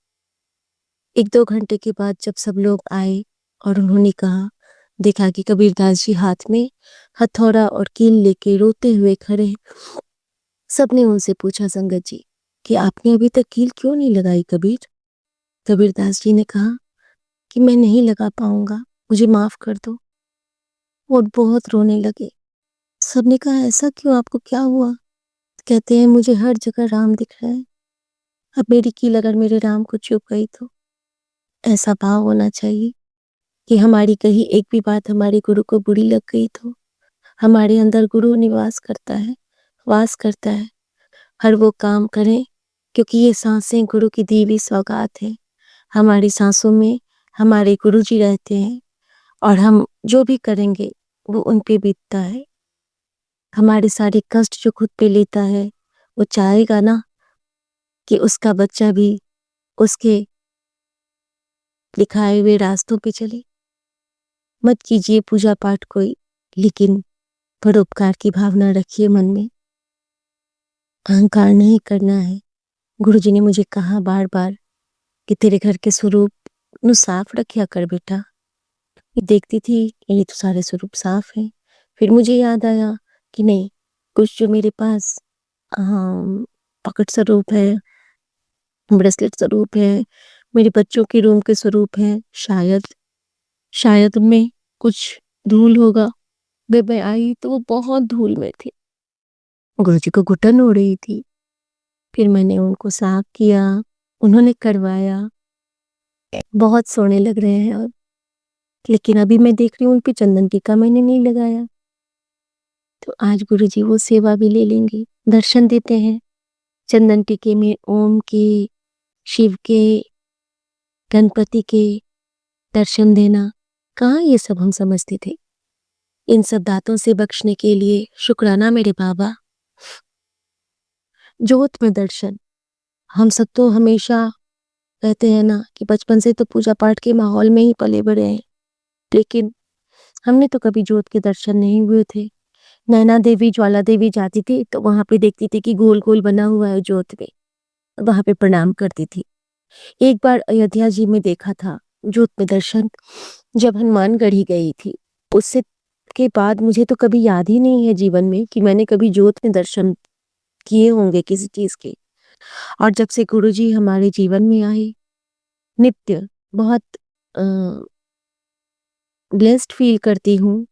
1-2 घंटे के बाद जब सब लोग आए और उन्होंने कहा, देखा कि कबीरदास जी हाथ में हथौड़ा और कील लेके रोते हुए खड़े हैं। सबने उनसे पूछा संगत जी कि आपने अभी तक कील क्यों नहीं लगाई कबीर? कबीरदास जी ने कहा कि मैं नहीं लगा पाऊंगा, मुझे माफ कर दो। वो बहुत रोने लगे। सबने कहा ऐसा क्यों, आपको क्या हुआ? कहते हैं मुझे हर जगह राम दिख रहा है, अब मेरी कील अगर मेरे राम को चुभ गई तो। ऐसा भाव होना चाहिए कि हमारी कहीं एक भी बात हमारे गुरु को बुरी लग गई तो हमारे अंदर गुरु निवास करता है, वास करता है। हर वो काम करें, क्योंकि ये सांसें गुरु की दी हुई सौगात है। हमारी सांसों में हमारे गुरु जी रहते हैं और हम जो भी करेंगे वो उन पे बीतता है। हमारे सारे कष्ट जो खुद पे लेता है, वो चाहेगा ना कि उसका बच्चा भी उसके दिखाए हुए रास्तों पे चले। मत कीजिए पूजा पाठ कोई, लेकिन परोपकार की भावना रखिए मन में। अहंकार नहीं करना है। गुरुजी ने मुझे कहा बार बार कि तेरे घर के स्वरूप नु साफ रखिया कर बेटा। ये देखती थी ये तो सारे स्वरूप साफ हैं। फिर मुझे याद आया कि नहीं, कुछ जो मेरे पास पकड़ स्वरूप है, ब्रेसलेट स्वरूप है, मेरे बच्चों के रूम के स्वरूप है, शायद उनमें कुछ धूल होगा। जब मैं आई तो वो बहुत धूल में थी। गुरुजी को घुटन हो रही थी। फिर मैंने उनको साफ किया, उन्होंने करवाया। बहुत सोने लग रहे हैं अब, लेकिन अभी मैं देख रही हूँ उन पे चंदन टीका मैंने नहीं लगाया। तो आज गुरुजी वो सेवा भी ले लेंगे, दर्शन देते हैं। चंदन टीके में ओम के, शिव के, गणपति के दर्शन देना, कहाँ ये सब हम समझते थे। इन सब दातों से बख्शने के लिए शुक्राना मेरे बाबा। जोत में दर्शन, हम सब तो हमेशा कहते हैं ना कि बचपन से तो पूजा पाठ के माहौल में ही पले बड़े हैं, लेकिन हमने तो कभी जोत के दर्शन नहीं हुए थे। नैना देवी, ज्वाला देवी जाती थी तो वहां पे देखती थी कि गोल गोल बना हुआ है जोत में, वहां पे प्रणाम करती थी। एक बार अयोध्या जी में देखा था जोत में दर्शन, जब हनुमानगढ़ी गई थी। उससे के बाद मुझे तो कभी याद ही नहीं है जीवन में कि मैंने कभी जोत में दर्शन किए होंगे किसी चीज के। और जब से गुरुजी हमारे जीवन में आए, नित्य बहुत ब्लेस्ड फील करती हूँ।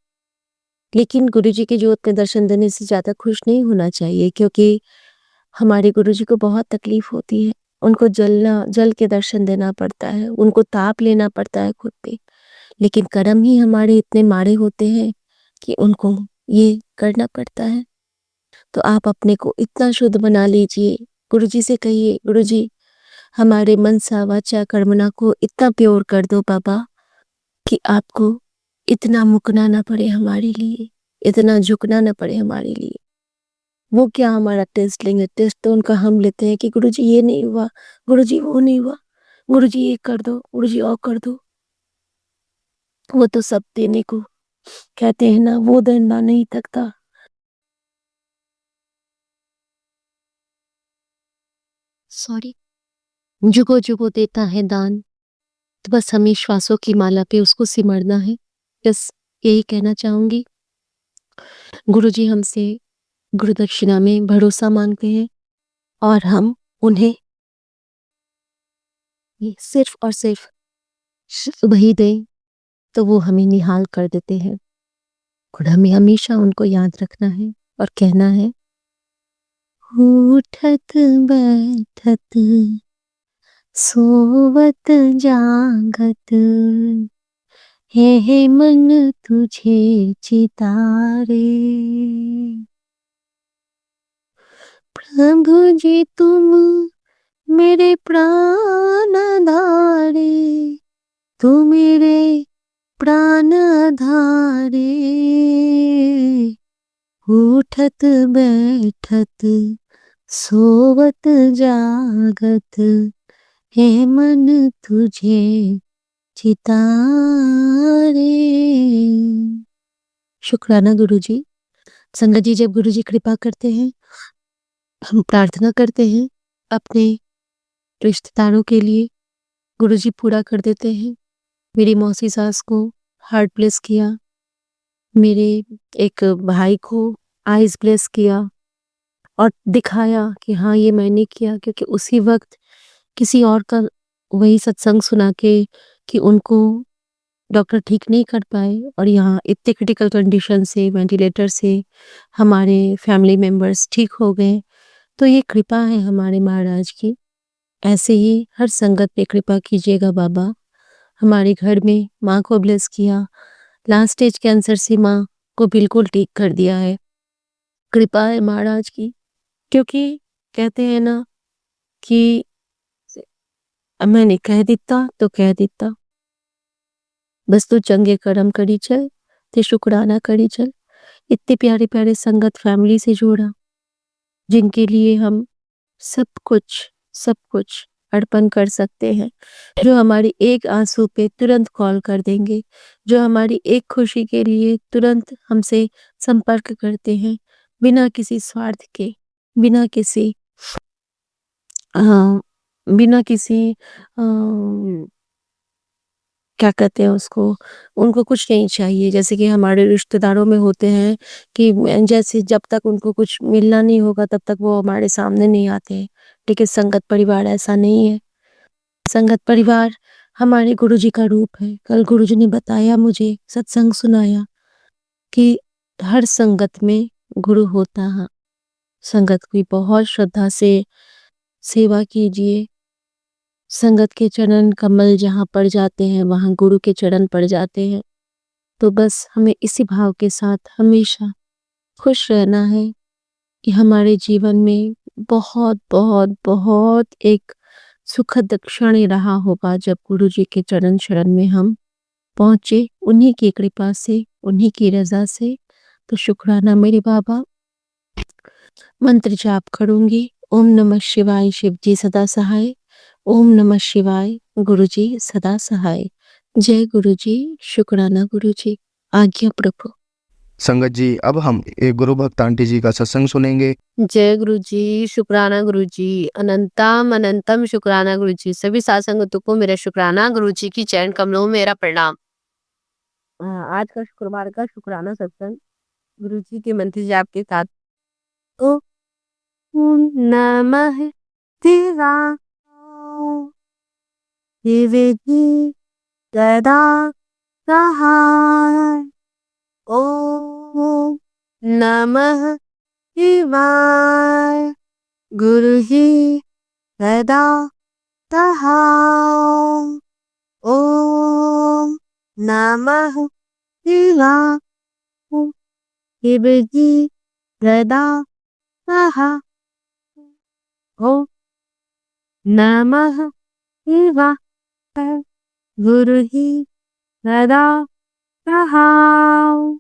लेकिन गुरुजी के जोत में दर्शन देने से ज़्यादा खुश नहीं होना चाहिए, क्योंकि हमारे गुरुजी को बहुत तकलीफ होती है। उनको जल के दर्शन देना पड़ता है, उनको ताप लेना पड़ता है खुद पे। लेकिन कर्म ही हमारे इतने माड़े होते हैं कि उनको ये करना पड़ता है। तो आप अपने को इतना शुद्ध बना लीजिए, गुरुजी से कहिए, गुरुजी हमारे मनसा वाचा कर्मणा को इतना प्योर कर दो बाबा कि आपको इतना मुकना ना पड़े हमारे लिए, इतना झुकना ना पड़े हमारे लिए। वो क्या हमारा टेस्ट लेंगे, टेस्ट तो उनका हम लेते हैं कि गुरुजी ये नहीं हुआ, गुरुजी वो नहीं हुआ, गुरुजी ये कर दो, गुरुजी और कर दो। वो तो सब देने को कहते हैं ना, वो देना नहीं थकता। सॉरी, जुगो जुगो देता है दान, तो बस हमें श्वासों की माला पे उसको सिमरना है। बस यही कहना चाहूंगी। गुरुजी हमसे गुरु दक्षिणा में भरोसा मांगते हैं और हम उन्हें ये सिर्फ और सिर्फ वही दें तो वो हमें निहाल कर देते हैं। और हमें हमेशा उनको याद रखना है और कहना है, उठत बैठत सोवत जागत, हे मन तुझे चितारे। प्रभु जी तुम मेरे प्राण धारे, तू मेरे प्राण धारे। उठत बैठत सोवत जागत, हे मन तुझे चितारे। शुक्राना गुरुजी। संगत जी, जब गुरुजी कृपा करते हैं, हम प्रार्थना करते हैं अपने रिश्तेदारों के लिए, गुरुजी पूरा कर देते हैं। मेरी मौसी सास को हार्ट ब्लेस किया, मेरे एक भाई को आइज ब्लेस किया और दिखाया कि हाँ ये मैंने किया, क्योंकि उसी वक्त किसी और का वही सत्संग सुना के कि उनको डॉक्टर ठीक नहीं कर पाए और यहाँ इतने क्रिटिकल कंडीशन से, वेंटिलेटर से हमारे फैमिली मेंबर्स ठीक हो गए। तो ये कृपा है हमारे महाराज की। ऐसे ही हर संगत पे कृपा कीजिएगा बाबा। हमारे घर में माँ को ब्लेस किया, लास्ट स्टेज कैंसर से माँ को बिल्कुल ठीक कर दिया है। कृपा है महाराज की, क्योंकि कहते हैं ना कि मैंने कह दिता तो कह दिता, बस तू चंगे कर्म करी चल, ते शुक्राना करी चल। इतने प्यारे प्यारे संगत फैमिली से जोड़ा, जिनके लिए हम सब कुछ अर्पण कर सकते हैं, जो हमारी एक आंसू पे तुरंत कॉल कर देंगे, जो हमारी एक खुशी के लिए तुरंत हमसे संपर्क करते हैं, बिना किसी स्वार्थ के, बिना किसी अ, बिना किसी क्या कहते हैं उसको, उनको कुछ नहीं चाहिए। जैसे कि हमारे रिश्तेदारों में होते हैं कि जैसे जब तक उनको कुछ मिलना नहीं होगा तब तक वो हमारे सामने नहीं आते हैं। लेकिन संगत परिवार ऐसा नहीं है। संगत परिवार हमारे गुरुजी का रूप है। कल गुरुजी ने बताया मुझे, सत्संग सुनाया कि हर संगत में गुरु होता है। संगत की बहुत श्रद्धा से सेवा कीजिए। संगत के चरण कमल जहाँ पड़ जाते हैं वहाँ गुरु के चरण पड़ जाते हैं। तो बस हमें इसी भाव के साथ हमेशा खुश रहना है कि हमारे जीवन में बहुत बहुत बहुत एक सुखद क्षण रहा होगा जब गुरु जी के चरण शरण में हम पहुंचे, उन्हीं की कृपा से, उन्हीं की रजा से। तो शुक्राना मेरे बाबा। मंत्र जाप करूंगी। ओम नमः शिवाय, शिव जी सदा सहाय। ओम नमः शिवाय, गुरु जी सदा सहाय। जय गुरु जी, शुक्राना गुरु जी। आज्ञा प्रभु। संगत जी, अब हम एक गुरु भक्त आंटी जी का सत्संग सुनेंगे। जय गुरु जी, शुक्राना गुरु जी, अनंतम अनंतम शुक्राना गुरु जी। सभी साथ संगतों को मेरा शुक्राना, गुरु जी की चरण कमलों में मेरा प्रणाम। आज का शुक्रवार का शुक्राना सत्संग गुरु जी के मंत्र जाप के साथ। ओम नमः शिवाय, शिव जी सदा सहाय। ओम नमः शिवाय, गुरु जी सदा सहाय। ओम नमः शिवाय, शिव जी सदा सहाय। ओम नमः शिवाय, गुरु जी सदा सहाय।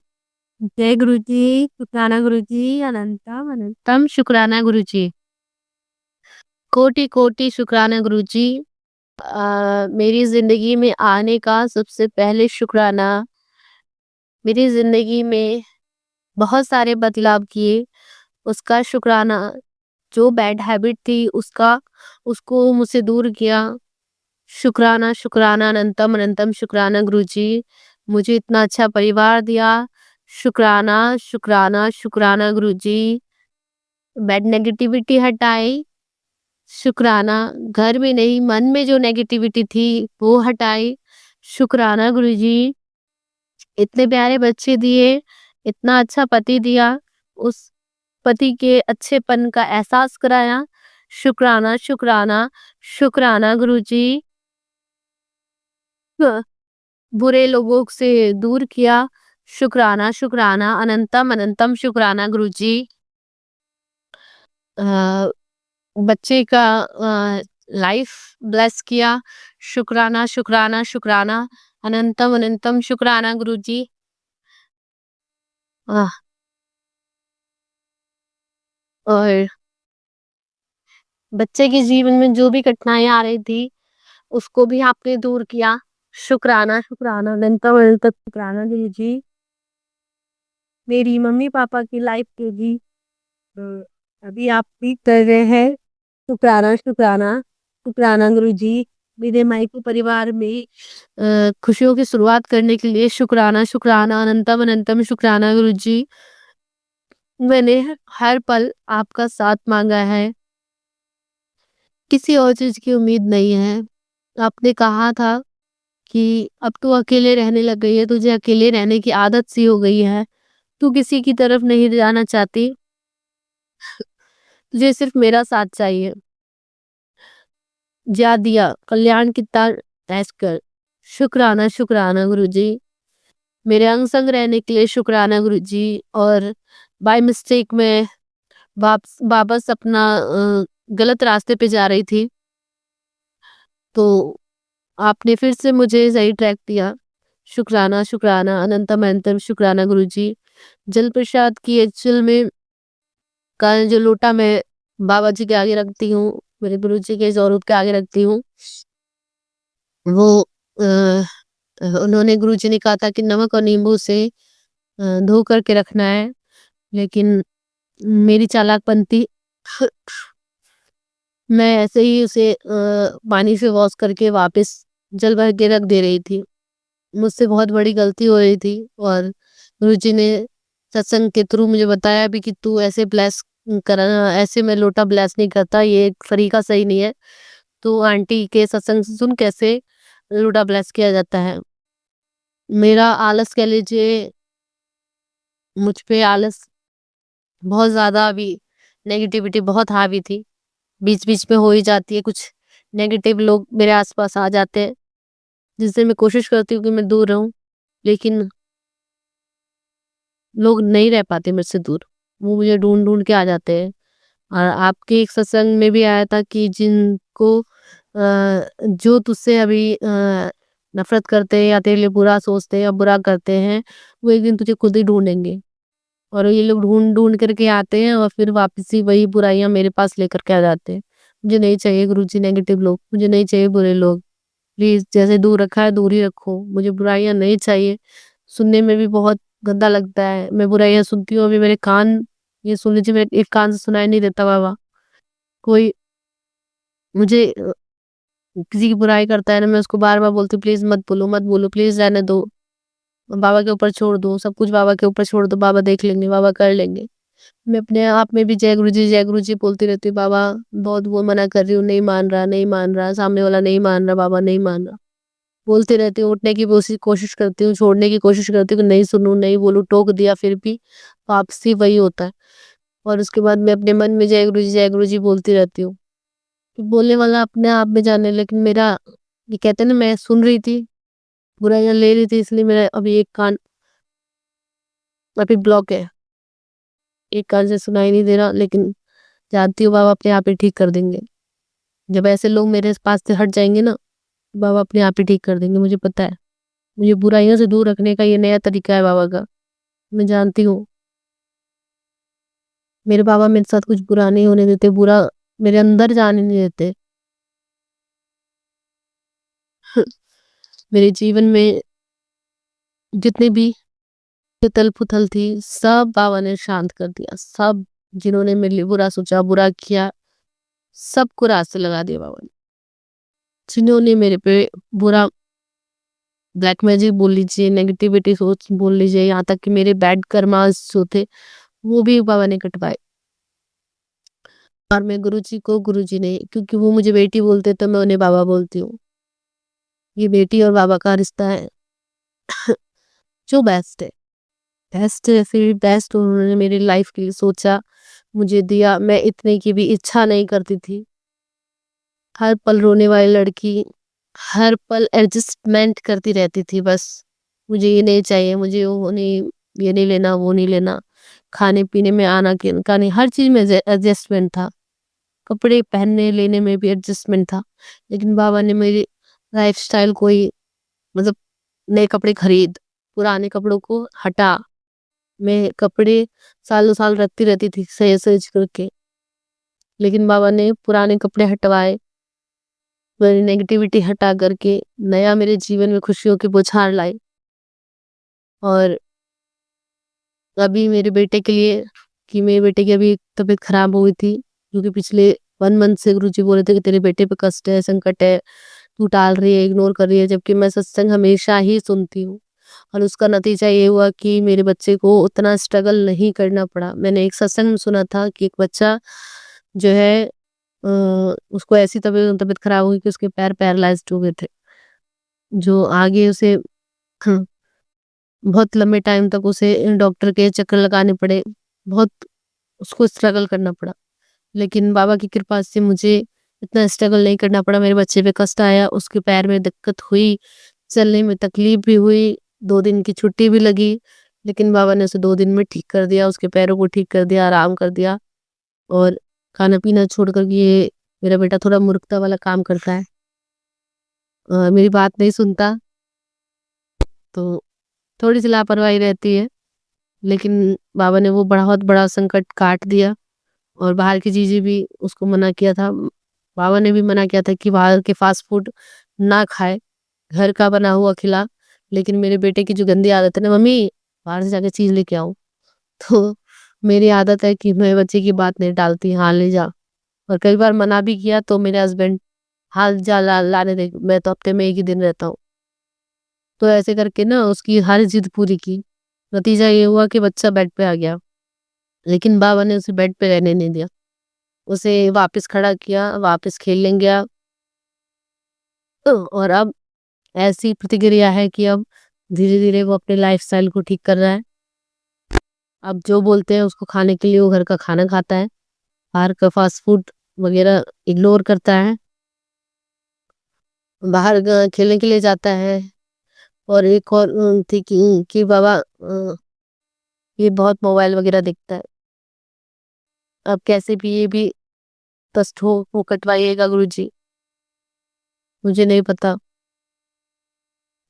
जय गुरु जी, शुक्राना गुरु जी, अनंतम अनंतम शुक्राना गुरु जी। कोटि कोटि शुक्राना गुरु जी। मेरी जिंदगी में आने का सबसे पहले शुक्राना। मेरी जिंदगी में बहुत सारे बदलाव किए, उसका शुक्राना। जो बैड हैबिट थी उसको मुझसे दूर किया। शुक्राना शुक्राना अनंतम अनंतम शुक्राना गुरु जी। मुझे इतना अच्छा परिवार दिया। शुक्राना शुक्राना शुक्राना गुरु जी। बैड नेगेटिविटी हटाई। शुक्राना। घर में नहीं, मन में जो नेगेटिविटी थी वो हटाई। शुक्राना गुरु जी। इतने प्यारे बच्चे दिए, इतना अच्छा पति दिया, उस पति के अच्छेपन का एहसास कराया। शुक्राना शुक्राना शुक्राना गुरु जी। बुरे लोगों से दूर किया। शुक्राना शुक्राना अनंतम अनंतम शुक्राना गुरु जी। बच्चे का लाइफ ब्लेस किया। शुक्राना शुक्राना शुक्राना अनंतम अनंतम शुक्राना गुरु जी। और बच्चे के जीवन में जो भी कठिनाइयां आ रही थी उसको भी आपने दूर किया। शुक्राना शुक्राना अनंतम अनंतम शुक्राना गुरु जी। मेरी मम्मी पापा की लाइफ के भी अभी आप भी कर रहे हैं। शुक्राना शुक्राना शुक्राना गुरु जी। मेरे मायके परिवार में खुशियों की शुरुआत करने के लिए शुक्राना शुक्राना अनंतम अनंतम शुक्राना गुरु जी। मैंने हर पल आपका साथ मांगा है, किसी और चीज की उम्मीद नहीं है। आपने कहा था कि अब तू अकेले रहने लग गई है, तुझे अकेले रहने की आदत सी हो गई है, तू किसी की तरफ नहीं जाना चाहती, तुझे सिर्फ मेरा साथ चाहिए। जा दिया कल्याण की तार ऐश कर। शुक्राना शुक्राना गुरु जी। मेरे अंग संग रहने के लिए शुक्राना गुरु जी। और बाय मिस्टेक में वापस अपना गलत रास्ते पे जा रही थी, तो आपने फिर से मुझे सही ट्रैक दिया। शुक्राना शुक्राना अनंतम अनंतम शुक्राना गुरु जी। जल प्रसाद की एक्चुअल में का जो लोटा मैं बाबा जी के आगे रखती हूँ मेरे गुरुजी के स्वरूप के आगे रखती हूँ। वो उन्होंने गुरुजी ने कहा था कि नमक और नींबू से धो करके रखना है, लेकिन मेरी चालाकपंती मैं ऐसे ही उसे पानी से वॉश करके वापस जल भर के रख दे रही थी। मुझसे बहुत बड़ी गलती हो रही थी और गुरुजी ने सत्संग के थ्रू मुझे बताया भी कि तू ऐसे ब्लेस करना, ऐसे मैं लोटा ब्लेस नहीं करता, ये तरीका सही नहीं है। तो आंटी के सत्संग से सुन कैसे लोटा ब्लेस किया जाता है। मेरा आलस कह लीजिए, मुझ पे आलस बहुत ज़्यादा अभी नेगेटिविटी बहुत हावी थी। बीच-बीच में हो ही जाती है, कुछ नेगेटिव लोग मेरे आस-पास आ जाते हैं, जिससे मैं कोशिश करती हूँ कि मैं दूर रहूँ, लेकिन लोग नहीं रह पाते मेरे से दूर। वो मुझे ढूँढ-ढूँढ के आ जाते हैं। और आपके एक सत्संग में भी आया था कि जिनको जो तुझसे अभी नफ़रत करते हैं या तेरे लिए बुरा सोचते हैं या बुरा करते हैं, वो एक दिन तुझे खुद ही ढूँढेंगे। और ये लोग ढूँढ-ढूँढ करके आते हैं और फिर वापस ही वही बुराइयाँ मेरे पास लेकर के आ जाते हैं। मुझे नहीं चाहिए गुरुजी नेगेटिव लोग, मुझे नहीं चाहिए बुरे लोग। प्लीज़ जैसे दूर रखा है दूर ही रखो, मुझे बुराइयाँ नहीं चाहिए। सुनने में भी बहुत गंदा लगता है, मैं बुराइयाँ सुनती हूँ, अभी मेरे कान, ये सुन लीजिए मेरे एक कान से सुनाई नहीं देता बाबा। कोई मुझे किसी की बुराई करता है ना, मैं उसको बार-बार बोलती हूँ मत बोलो, प्लीज़ रहने दो। बाबा के ऊपर छोड़ दो, सब कुछ बाबा के ऊपर छोड़ दो, बाबा देख लेंगे, बाबा कर लेंगे। मैं अपने आप में भी जय गुरु जी बोलती रहती हूँ, बाबा बहुत वो मना कर रही हूँ, नहीं मान रहा, सामने वाला नहीं मान रहा, बाबा नहीं मान रहा। बोलती रहती हूँ, उठने की कोशिश करती हूँ, छोड़ने की कोशिश करती हूँ कि नहीं सुनूँ, नहीं बोलूँ, टोक दिया फिर भी वापसी वही होता है। और उसके बाद मैं अपने मन में जय गुरु जी बोलती रहती हूँ। बोलने वाला अपने आप में जाने, लेकिन मेरा ये कहते हैं ना, मैं सुन रही थी, बुराइयाँ ले रही थी, इसलिए मेरा अभी एक कान अभी ब्लॉक है। एक कान से सुनाई नहीं दे रहा, लेकिन जानती हूँ बाबा अपने आप ही ठीक कर देंगे। जब ऐसे लोग मेरे पास से हट जाएँगे ना, बाबा अपने आप ही ठीक कर देंगे, मुझे पता है। मुझे बुराइयों से दूर रखने का ये नया तरीका है बाबा का। मैं जानती हूँ, मेरे बाबा मेरे साथ कुछ बुरा नहीं होने देते, बुरा मेरे अंदर जाने नहीं देते। मेरे जीवन में जितने भी उथल-पुथल थी, सब बाबा ने शांत कर दिया। सब जिन्होंने मेरे लिए बुरा सोचा, बुरा किया, सबको रास्ते लगा दिया बाबा ने। जिन्होंने मेरे पे बुरा ब्लैक मैजिक बोल लीजिए, नेगेटिविटी सोच बोल लीजिए, यहाँ तक कि मेरे बैड कर्मास जो थे, वो भी बाबा ने कटवाए। और मैं गुरुजी को गुरुजी नहीं, क्योंकि वो मुझे बेटी बोलते तो मैं उन्हें बाबा बोलती हूँ। ये बेटी और बाबा का रिश्ता है जो बेस्ट है। बेस्ट है, फिर बेस्ट उन्होंने मेरी लाइफ के लिए सोचा, मुझे दिया। मैं इतने की भी इच्छा नहीं करती थी। हर पल रोने वाली लड़की, हर पल एडजस्टमेंट करती रहती थी बस। मुझे ये नहीं चाहिए, मुझे वो नहीं, ये नहीं लेना, वो नहीं लेना। खाने-पीने में आना का नहीं, हर चीज़ में एडजस्टमेंट था। कपड़े पहनने लेने में भी एडजस्टमेंट था। लेकिन बाबा ने मेरी लाइफ़स्टाइल को ही, मतलब नए कपड़े खरीद, पुराने कपड़ों को हटा। मैं कपड़े सालों-साल रखती रहती थी सहेज-सहेज करके। लेकिन बाबा ने पुराने कपड़े हटवाए, मेरी नेगेटिविटी हटा करके नया मेरे जीवन में खुशियों की बौछार लाए। और अभी मेरे बेटे के लिए, कि मेरे बेटे की अभी तबीयत खराब हो गई थी, क्योंकि पिछले 1 मंथ से गुरुजी बोल रहे थे कि तेरे बेटे पे कष्ट है, संकट है, तू टाल रही है, इग्नोर कर रही है, जबकि मैं सत्संग हमेशा ही सुनती हूँ। और उसका नतीजा ये हुआ कि मेरे बच्चे को उतना स्ट्रगल नहीं करना पड़ा। मैंने एक सत्संग में सुना था कि एक बच्चा जो है उसको ऐसी तबीयत खराब हुई कि उसके पैर पैरालाइज्ड हो गए थे। जो आगे उसे बहुत लंबे टाइम तक उसे डॉक्टर के चक्कर लगाने पड़े, बहुत उसको स्ट्रगल करना पड़ा। लेकिन बाबा की कृपा से मुझे इतना स्ट्रगल नहीं करना पड़ा। मेरे बच्चे पे कष्ट आया, उसके पैर में दिक्कत हुई, चलने में तकलीफ भी हुई, 2 दिन की छुट्टी भी लगी, लेकिन बाबा ने उसे 2 दिन में ठीक कर दिया, उसके पैरों को ठीक कर दिया, आराम कर दिया। और खाना-पीना छोड़ कर के ये मेरा बेटा थोड़ा मूर्खता वाला काम करता है। मेरी बात नहीं सुनता, तो थोड़ी-सी लापरवाही रहती है, लेकिन बाबा ने वो बहुत बड़ा संकट काट दिया। और बाहर की चीज़ें भी उसको मना किया था, बाबा ने भी मना किया था कि बाहर के फास्ट फूड ना खाए, घर का बना हुआ खिला। लेकिन मेरे बेटे की जो गंदी आदत है ना, मम्मी बाहर से जाके चीज लेके आओ। तो मेरी आदत है कि मैं बच्चे की बात नहीं टालती, हाँ ले जा। और कई बार मना भी किया तो मेरे हस्बैंड, हाँ जा लाने दे, मैं तो हफ्ते में एक ही दिन रहता हूँ। तो ऐसे करके ना उसकी हर जिद पूरी की। नतीजा ये हुआ कि बच्चा बेड पे आ गया, लेकिन बाबा ने उसे बेड पे रहने नहीं दिया। उसे वापस खड़ा किया, वापस खेलने गया। और अब ऐसी प्रतिक्रिया है कि अब धीरे धीरे वो अपने लाइफस्टाइल को ठीक कर रहा है। अब जो बोलते हैं उसको खाने के लिए वो घर का खाना खाता है, बाहर का फास्ट फूड वगैरह इग्नोर करता है, बाहर खेलने के लिए जाता है। और एक और थी कि बाबा ये बहुत मोबाइल वगैरह देखता है। अब कैसे भी ये भी कष्ट हो वो कटवाइएगा गुरुजी, मुझे नहीं पता।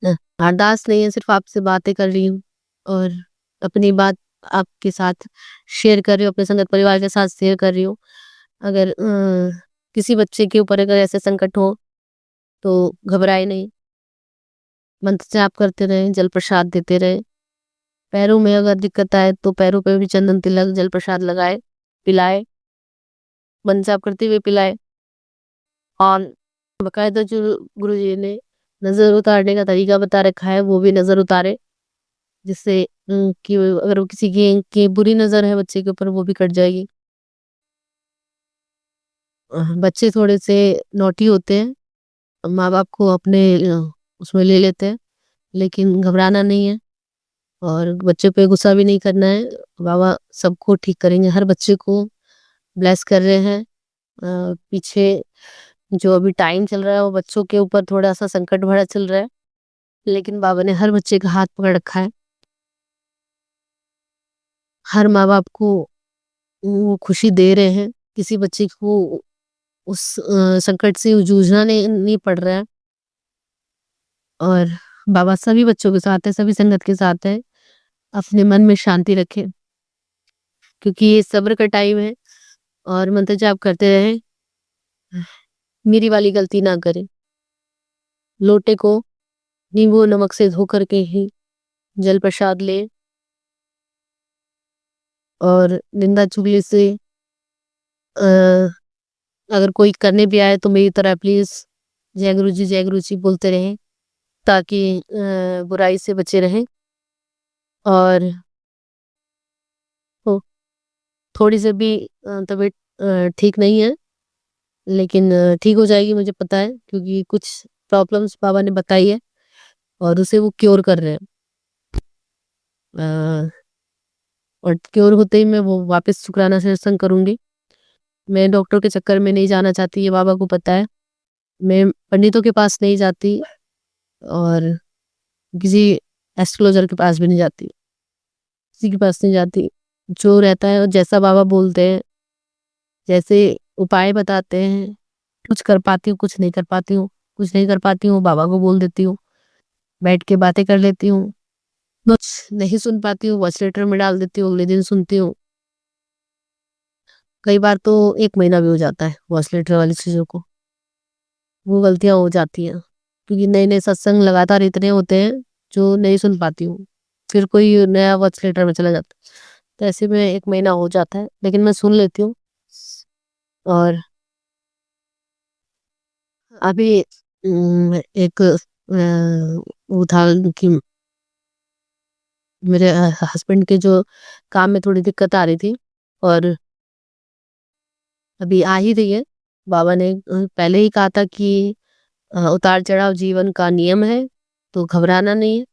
अरदास नहीं है, सिर्फ आपसे बातें कर रही हूँ और अपनी बात आपके साथ शेयर कर रही हूँ, अपने संगत परिवार के साथ शेयर कर रही हूँ। अगर किसी बच्चे के ऊपर अगर ऐसे संकट हो तो घबराए नहीं, मंत्र जाप करते रहे, जल प्रसाद देते रहे। पैरों में अगर दिक्कत आए तो पैरों पे भी चंदन तिलक जल प्रसाद लगाए, पिलाए, मंत्र जाप करते हुए पिलाए। और बकायदा जो गुरु जी ने नजर उतारने का तरीका बता रखा है वो भी नजर उतारे, जिससे कि अगर वो किसी की बुरी नजर है बच्चे के ऊपर वो भी कट जाएगी। बच्चे थोड़े से नोटी होते हैं, माँ बाप को अपने उसमें ले लेते हैं, लेकिन घबराना नहीं है और बच्चे पे गुस्सा भी नहीं करना है। बाबा सबको ठीक करेंगे, हर बच्चे को ब्लेस कर रहे हैं। पीछे जो अभी टाइम चल रहा है वो बच्चों के ऊपर थोड़ा सा संकट भरा चल रहा है, लेकिन बाबा ने हर बच्चे का हाथ पकड़ रखा है। हर माँ बाप को वो खुशी दे रहे हैं, किसी बच्चे को उस संकट से जूझना नहीं पड़ रहा है। और बाबा सभी बच्चों के साथ है, सभी संगत के साथ है। अपने मन में शांति रखें, क्योंकि ये सब्र का टाइम है। और मंत्र जाप करते रहे, मेरी वाली गलती ना करें। लोटे को नींबू नमक से धो करके ही जल प्रसाद ले, और निंदा चुगली से अगर कोई करने भी आए तो मेरी तरह प्लीज जय गुरु जी बोलते रहें, ताकि बुराई से बचे रहें। और थोड़ी सी भी तबीयत ठीक नहीं है, लेकिन ठीक हो जाएगी मुझे पता है, क्योंकि कुछ प्रॉब्लम्स बाबा ने बताई है और उसे वो क्योर कर रहे हैं। और क्योर होते ही मैं वो वापस शुक्राना से सत्संग करूंगी। मैं डॉक्टर के चक्कर में नहीं जाना चाहती, ये बाबा को पता है। मैं पंडितों के पास नहीं जाती और किसी एस्ट्रोलॉजर के पास भी नहीं जाती, किसी के पास नहीं जाती। जो रहता है और जैसा बाबा बोलते हैं, जैसे उपाय बताते हैं, कुछ कर पाती हूँ, कुछ नहीं कर पाती हूँ, कुछ नहीं कर पाती हूँ बाबा को बोल देती हूँ, बैठ के बातें कर लेती हूँ। कुछ नहीं सुन पाती हूँ वॉइस लेटर में डाल देती हूँ, अगले दिन सुनती हूँ। कई बार तो 1 महीना भी हो जाता है वॉइस लेटर वाली चीजों को, वो गलतियां हो जाती हैं, क्योंकि नए नए सत्संग लगातार इतने होते हैं जो नहीं सुन पाती हूँ, फिर कोई नया वॉइस लेटर में चला जाता है। तो ऐसे में 1 महीना हो जाता है, लेकिन मैं सुन लेती हूँ। और अभी एक वो था कि मेरे हस्बैंड के जो काम में थोड़ी दिक्कत आ रही थी, और अभी आ ही रही है। बाबा ने पहले ही कहा था कि उतार चढ़ाव जीवन का नियम है, तो घबराना नहीं है।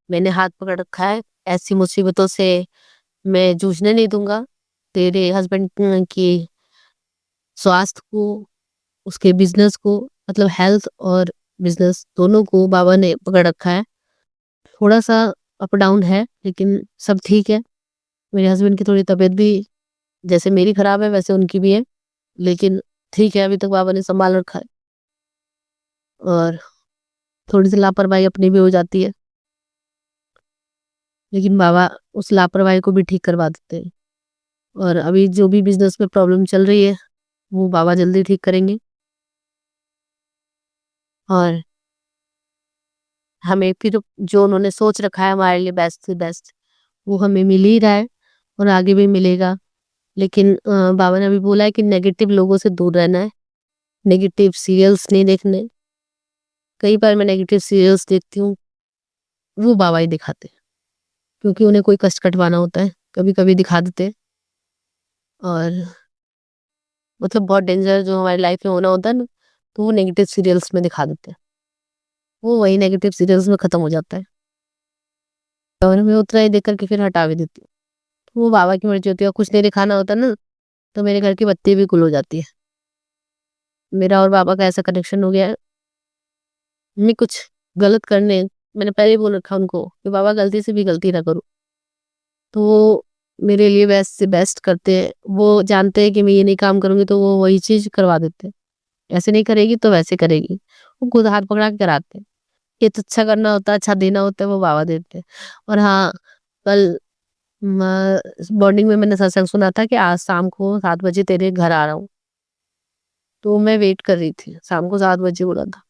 मैंने हाथ पकड़ रखा है, ऐसी मुसीबतों से मैं जूझने नहीं दूंगा। तेरे हस्बैंड की स्वास्थ्य को, उसके बिजनेस को, मतलब हेल्थ और बिजनेस दोनों को बाबा ने पकड़ रखा है। थोड़ा सा अप डाउन है, लेकिन सब ठीक है। मेरे हस्बैंड की थोड़ी तबीयत भी जैसे मेरी खराब है वैसे उनकी भी है, लेकिन ठीक है, अभी तक बाबा ने संभाल रखा है। और थोड़ी सी लापरवाही अपनी भी हो जाती है, लेकिन बाबा उस लापरवाही को भी ठीक करवा देते हैं। और अभी जो भी बिजनेस में प्रॉब्लम चल रही है वो बाबा जल्दी ठीक करेंगे। और हमें फिर जो उन्होंने सोच रखा है हमारे लिए बेस्ट से बेस्ट, वो हमें मिल ही रहा है और आगे भी मिलेगा। लेकिन बाबा ने अभी बोला है कि नेगेटिव लोगों से दूर रहना है, नेगेटिव सीरियल्स नहीं देखने। कई बार मैं नेगेटिव सीरियल्स देखती हूँ, वो बाबा ही दिखाते हैं, क्योंकि उन्हें कोई कष्ट कटवाना होता है, कभी-कभी दिखा देते हैं। और मतलब बहुत डेंजर जो हमारी लाइफ में होना होता है ना, तो वो नेगेटिव सीरियल्स में दिखा देते हैं। वो वही नेगेटिव सीरियल्स में खत्म हो जाता है और मैं उतना ही देख करके फिर हटा भी देती हूँ। वो बाबा की मर्जी होती है, कुछ नहीं दिखाना होता ना, तो मेरे घर की बत्ती भी गुल हो जाती है। मेरा और बाबा का ऐसा कनेक्शन हो गया है। मैं कुछ गलत करने, मैंने पहले ही बोल रखा उनको कि बाबा गलती से भी गलती ना करूँ, तो वो मेरे लिए बेस्ट से बेस्ट करते हैं। वो जानते हैं कि मैं ये नहीं काम करूंगी तो वो वही चीज करवा देते हैं, ऐसे नहीं करेगी तो वैसे करेगी, वो खुद हाथ पकड़ा के कराते हैं। ये तो अच्छा करना होता है, अच्छा देना होता है, वो बाबा देते हैं। और हाँ, कल मॉर्निंग में मैंने सत्संग सुना था कि आज शाम को 7 बजे तेरे घर आ रहा हूँ, तो मैं वेट कर रही थी। शाम को 7 बजे बोला था,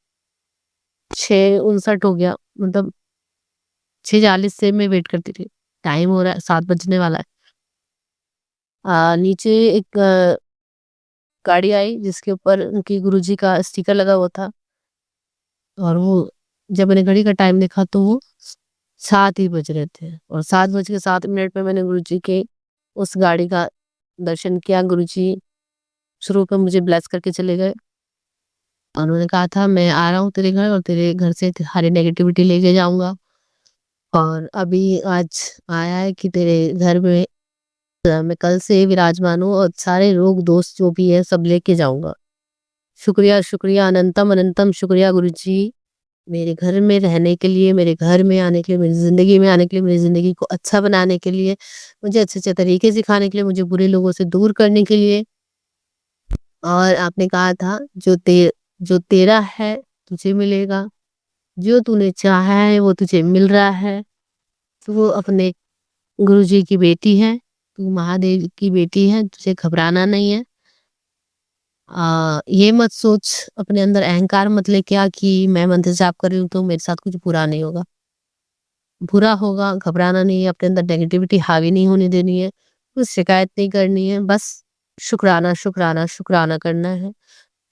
6:59 हो गया, मतलब 6:40 से मैं वेट करती थी। टाइम हो रहा है, 7 बजने वाला है। नीचे एक गाड़ी आई जिसके ऊपर उनकी गुरुजी का स्टिकर लगा हुआ था, और वो जब मैंने घड़ी का टाइम देखा तो वो 7 ही बज रहे थे, और 7:07 पे मैंने गुरुजी के उस गाड़ी का दर्शन किया। गुरुजी शुरू में मुझे ब्लेस करके चले गए और उन्होंने कहा था मैं आ रहा हूँ तेरे घर और तेरे घर से सारी नेगेटिविटी लेके जाऊंगा, और अभी आज आया है कि तेरे घर में मैं कल से विराजमान हूँ और सारे रोग दोष जो भी है सब लेके जाऊंगा। शुक्रिया शुक्रिया, अनंतम अनंतम शुक्रिया गुरुजी, मेरे घर में रहने के लिए, मेरे घर में आने के लिए, मेरी ज़िंदगी में आने के लिए, मेरी ज़िंदगी को अच्छा बनाने के लिए, मुझे अच्छे-अच्छे तरीके सिखाने के लिए, मुझे बुरे लोगों से दूर करने के लिए। और आपने कहा था जो तेरा है तुझे मिलेगा, जो तूने चाहा है वो तुझे मिल रहा है। तू वो अपने गुरुजी की बेटी है, तू महादेव की बेटी है, तुझे घबराना नहीं है। ये मत सोच, अपने अंदर अहंकार मत लेके आ कि मैं मंत्र जाप कर रही हूँ तो मेरे साथ कुछ बुरा नहीं होगा। बुरा होगा, घबराना नहीं है, अपने अंदर नेगेटिविटी हावी नहीं होने देनी है, कुछ शिकायत नहीं करनी है, बस शुक्राना शुक्राना शुक्राना करना है।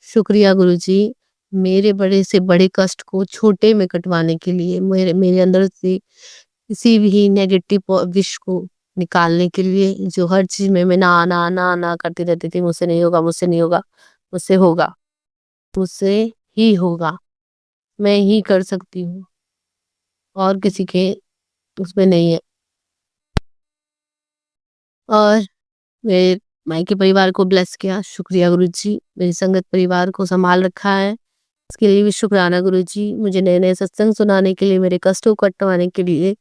शुक्रिया गुरुजी, मेरे बड़े से बड़े कष्ट को छोटे में कटवाने के लिए, मेरे अंदर से किसी भी नेगेटिव विश को निकालने के लिए, जो हर चीज में मैं ना ना ना ना करती रहती थी, मुझसे नहीं होगा, मुझसे नहीं होगा, मुझसे होगा, मुझसे ही होगा, मैं ही कर सकती हूँ, और किसी के उसमें नहीं है। और मेरे मायके परिवार को ब्लेस किया, शुक्रिया गुरुजी, मेरी संगत परिवार को संभाल रखा है, इसके लिए भी शुक्राना गुरुजी, मुझे नए नए सत्संग सुनाने के लिए, मेरे कष्टों को कटवाने के लिए,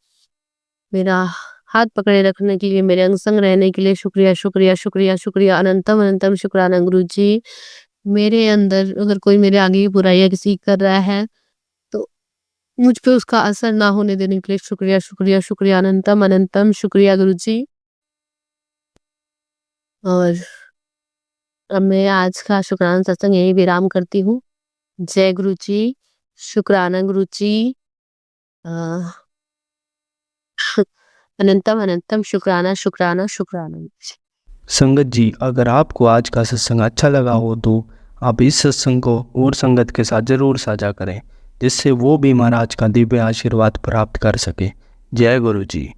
मेरा हाथ पकड़े रखने के लिए, मेरे अंग संग रहने के लिए शुक्रिया शुक्रिया शुक्रिया शुक्रिया, अनंतम अनंतम शुक्राना गुरुजी। मेरे अंदर अगर कोई मेरे आगे की बुराइयां किसी कर रहा है तो मुझ पे उसका असर ना होने देने के लिए शुक्रिया शुक्रिया शुक्रिया, अनंतम अनंतम शुक्रिया गुरुजी। और अब मैं आज का शुक्राना सत्संग यही विराम करती हूँ। जय गुरुजी, शुक्राना गुरुजी, अनंतम अनंतम शुक्राना शुक्राना शुक्राना। संगत जी, अगर आपको आज का सत्संग अच्छा लगा हो तो आप इस सत्संग को और संगत के साथ ज़रूर साझा करें, जिससे वो भी महाराज का दिव्य आशीर्वाद प्राप्त कर सके। जय गुरु जी।